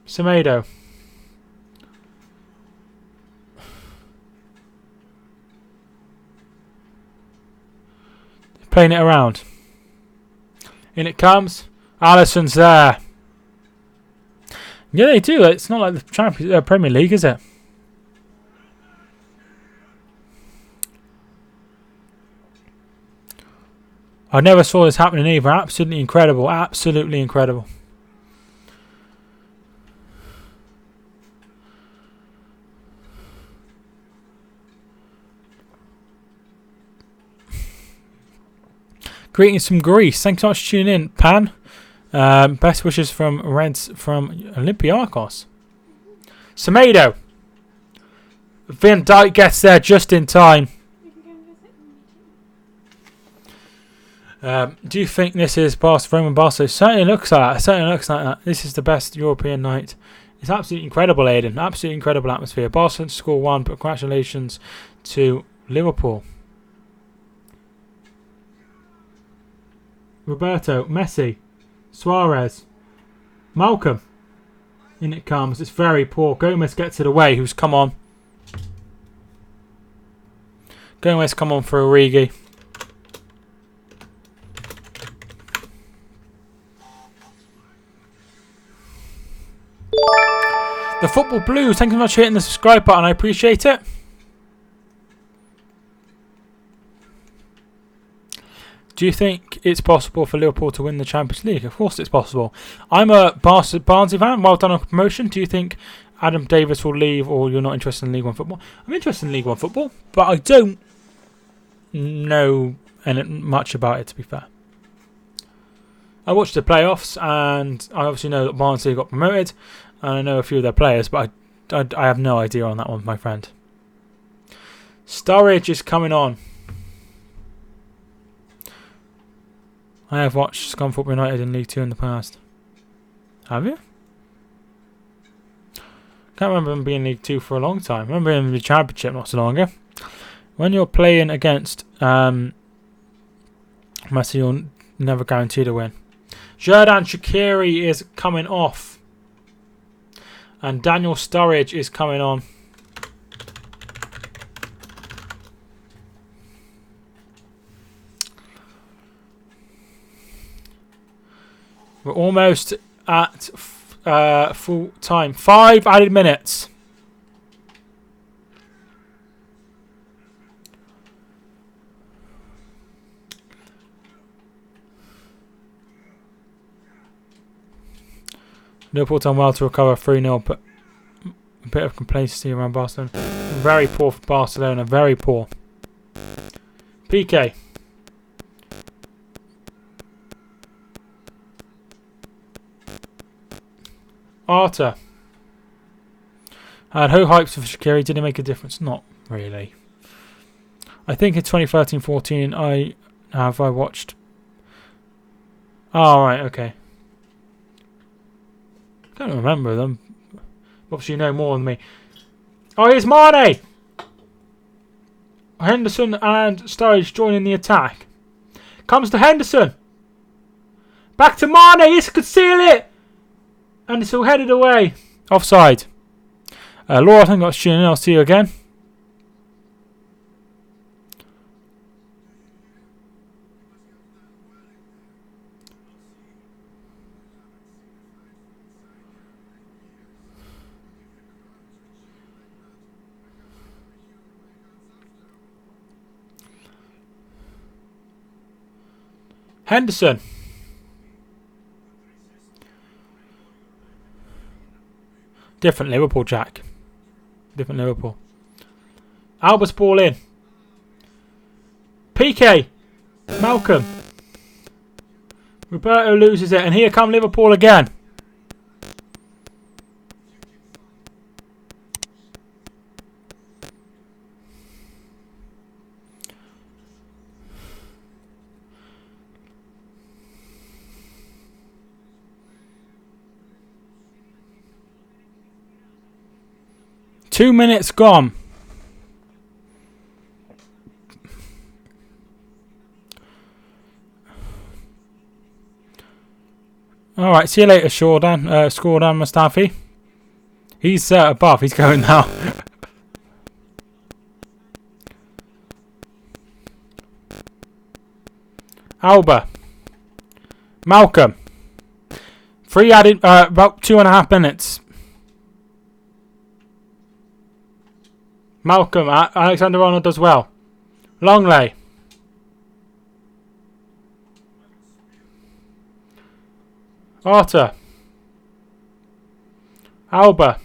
Semedo. Playing it around. In it comes. Alisson's there. Yeah, they do. It's not like the Premier League, is it? I never saw this happening either. Absolutely incredible. Absolutely incredible. Greetings from Greece. Thanks so much for tuning in, Pan. Best wishes from Reds from Olympiakos. Semedo. Van Dijk gets there just in time.
We can go and visit.
Do you think this is Roman Barcelona? Certainly looks like that. Certainly looks like that. This is the best European night. It's absolutely incredible, Aiden. Absolutely incredible atmosphere. Barcelona score 1, but congratulations to Liverpool. Roberto, Messi, Suarez, Malcolm. In it comes. It's very poor. Gomez gets it away. Who's come on? Gomez come on for Origi. The Football Blues, thank you so much for hitting the subscribe button. I appreciate it. Do you think it's possible for Liverpool to win the Champions League? Of course it's possible. I'm a Barnsley fan. Well done on promotion. Do you think Adam Davis will leave, or you're not interested in League One football? I'm interested in League One football, but I don't know much about it, to be fair. I watched the playoffs, and I obviously know that Barnsley got promoted, and I know a few of their players, but I have no idea on that one, my friend. Sturridge is coming on. I have watched Scum Football United in League 2 in the past. Have you? Can't remember them being in League 2 for a long time. I remember in the Championship not so long ago. When you're playing against Messi, you're never guaranteed a win. Xherdan Shaqiri is coming off. And Daniel Sturridge is coming on. We're almost at full time. 5 added minutes. Liverpool done well to recover 3-0, but a bit of complacency around Barcelona. Very poor for Barcelona, very poor. PK. Arta. I had high hopes for Shaqiri. Did it make a difference? Not really. I think in 2013-14 I watched. Oh, right, okay. I don't remember them. Obviously you know more than me. Oh, here's Mane! Henderson and Sturridge joining the attack. Comes to Henderson. Back to Mane. This could seal it. And it's all headed away. Offside. Laura, I think that's tuning in. I'll see you again. Henderson. Different Liverpool, Jack. Different Liverpool. Alba's ball in. PK. Malcolm. Roberto loses it, and here come Liverpool again. Two minutes gone. All right, see you later, Scordan Mustafi. He's above. He's going now. Alba. Malcolm. 3 added. About 2.5 minutes. Malcolm, Alexander-Arnold does well. Longley. Arta. Alba.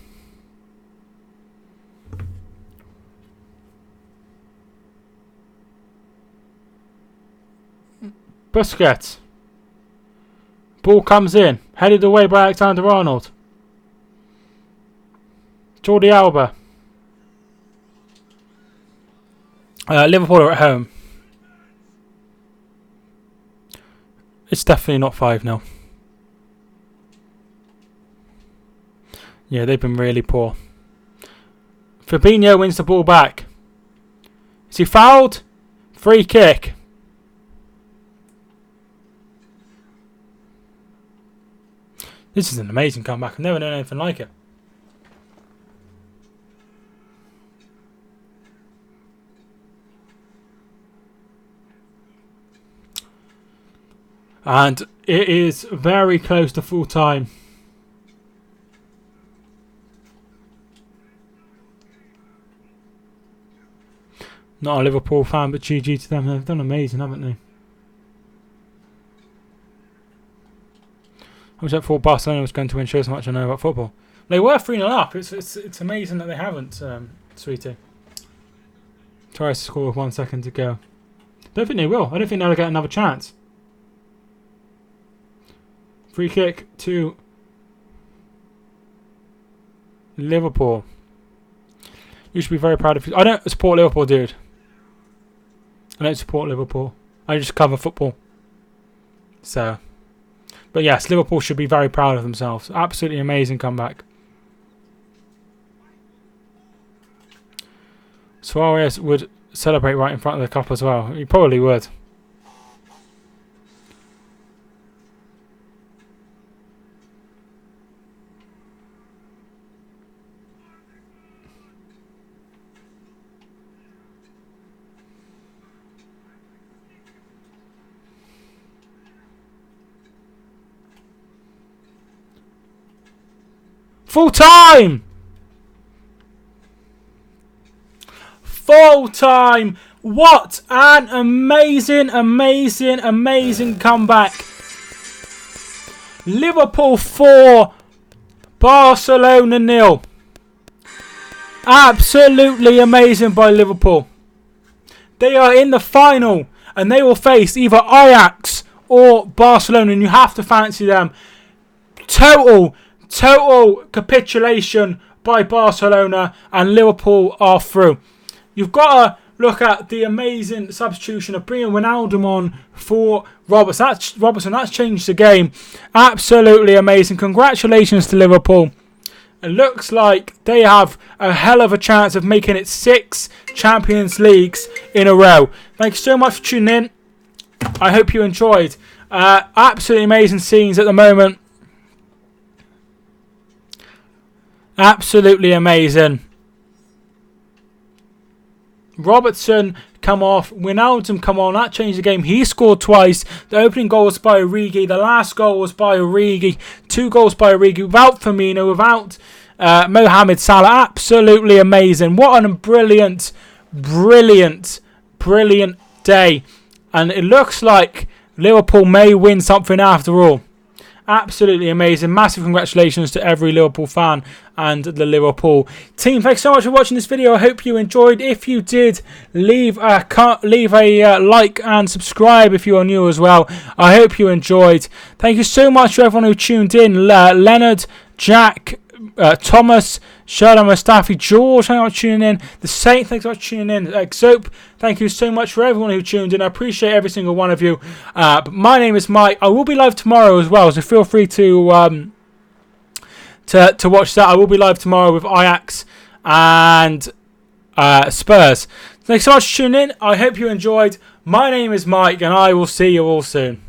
Busquets. Ball comes in. Headed away by Alexander-Arnold. Jordi Alba. Liverpool are at home. It's definitely not 5-0. Yeah, they've been really poor. Fabinho wins the ball back. Is he fouled? Free kick. This is an amazing comeback. I've never known anything like it. And it is very close to full time. Not a Liverpool fan, but GG to them. They've done amazing, haven't they? I was up for Barcelona was going to win. Shows how much I know about football. They were 3-0 up. It's amazing that they haven't, sweetie. Tries to score with 1 second to go. Don't think they will. I don't think they'll get another chance. Free kick to Liverpool. You should be very proud of you. I don't support Liverpool, dude. I don't support Liverpool. I just cover football. So, but yes, Liverpool should be very proud of themselves. Absolutely amazing comeback. Suarez would celebrate right in front of the cup as well. He probably would. Full time! Full time! What an amazing, amazing, amazing comeback. Liverpool 4, Barcelona 0. Absolutely amazing by Liverpool. They are in the final and they will face either Ajax or Barcelona, and you have to fancy them. Total capitulation by Barcelona, and Liverpool are through. You've got to look at the amazing substitution of bringing Wijnaldum on for Robertson. That's changed the game. Absolutely amazing. Congratulations to Liverpool. It looks like they have a hell of a chance of making it 6 Champions Leagues in a row. Thank you so much for tuning in. I hope you enjoyed. Absolutely amazing scenes at the moment. Absolutely amazing. Robertson come off. Wijnaldum come on. That changed the game. He scored twice. The opening goal was by Origi. The last goal was by Origi. 2 goals by Origi. Without Firmino. Without Mohamed Salah. Absolutely amazing. What a brilliant day. And it looks like Liverpool may win something after all. Absolutely amazing. Massive congratulations to every Liverpool fan and the Liverpool team. Thanks so much for watching this video. I hope you enjoyed. If you did, leave a like and subscribe if you are new as well. I hope you enjoyed. Thank you so much to everyone who tuned in. Leonard, Jack, Thomas, Sherlock Mustafi, George, thank you for tuning in. The Saint, thanks for tuning in. Soap, thank you so much for everyone who tuned in. I appreciate every single one of you. But my name is Mike. I will be live tomorrow as well, so feel free to watch that. I will be live tomorrow with Ajax and Spurs. Thanks so much for tuning in. I hope you enjoyed. My name is Mike, and I will see you all soon.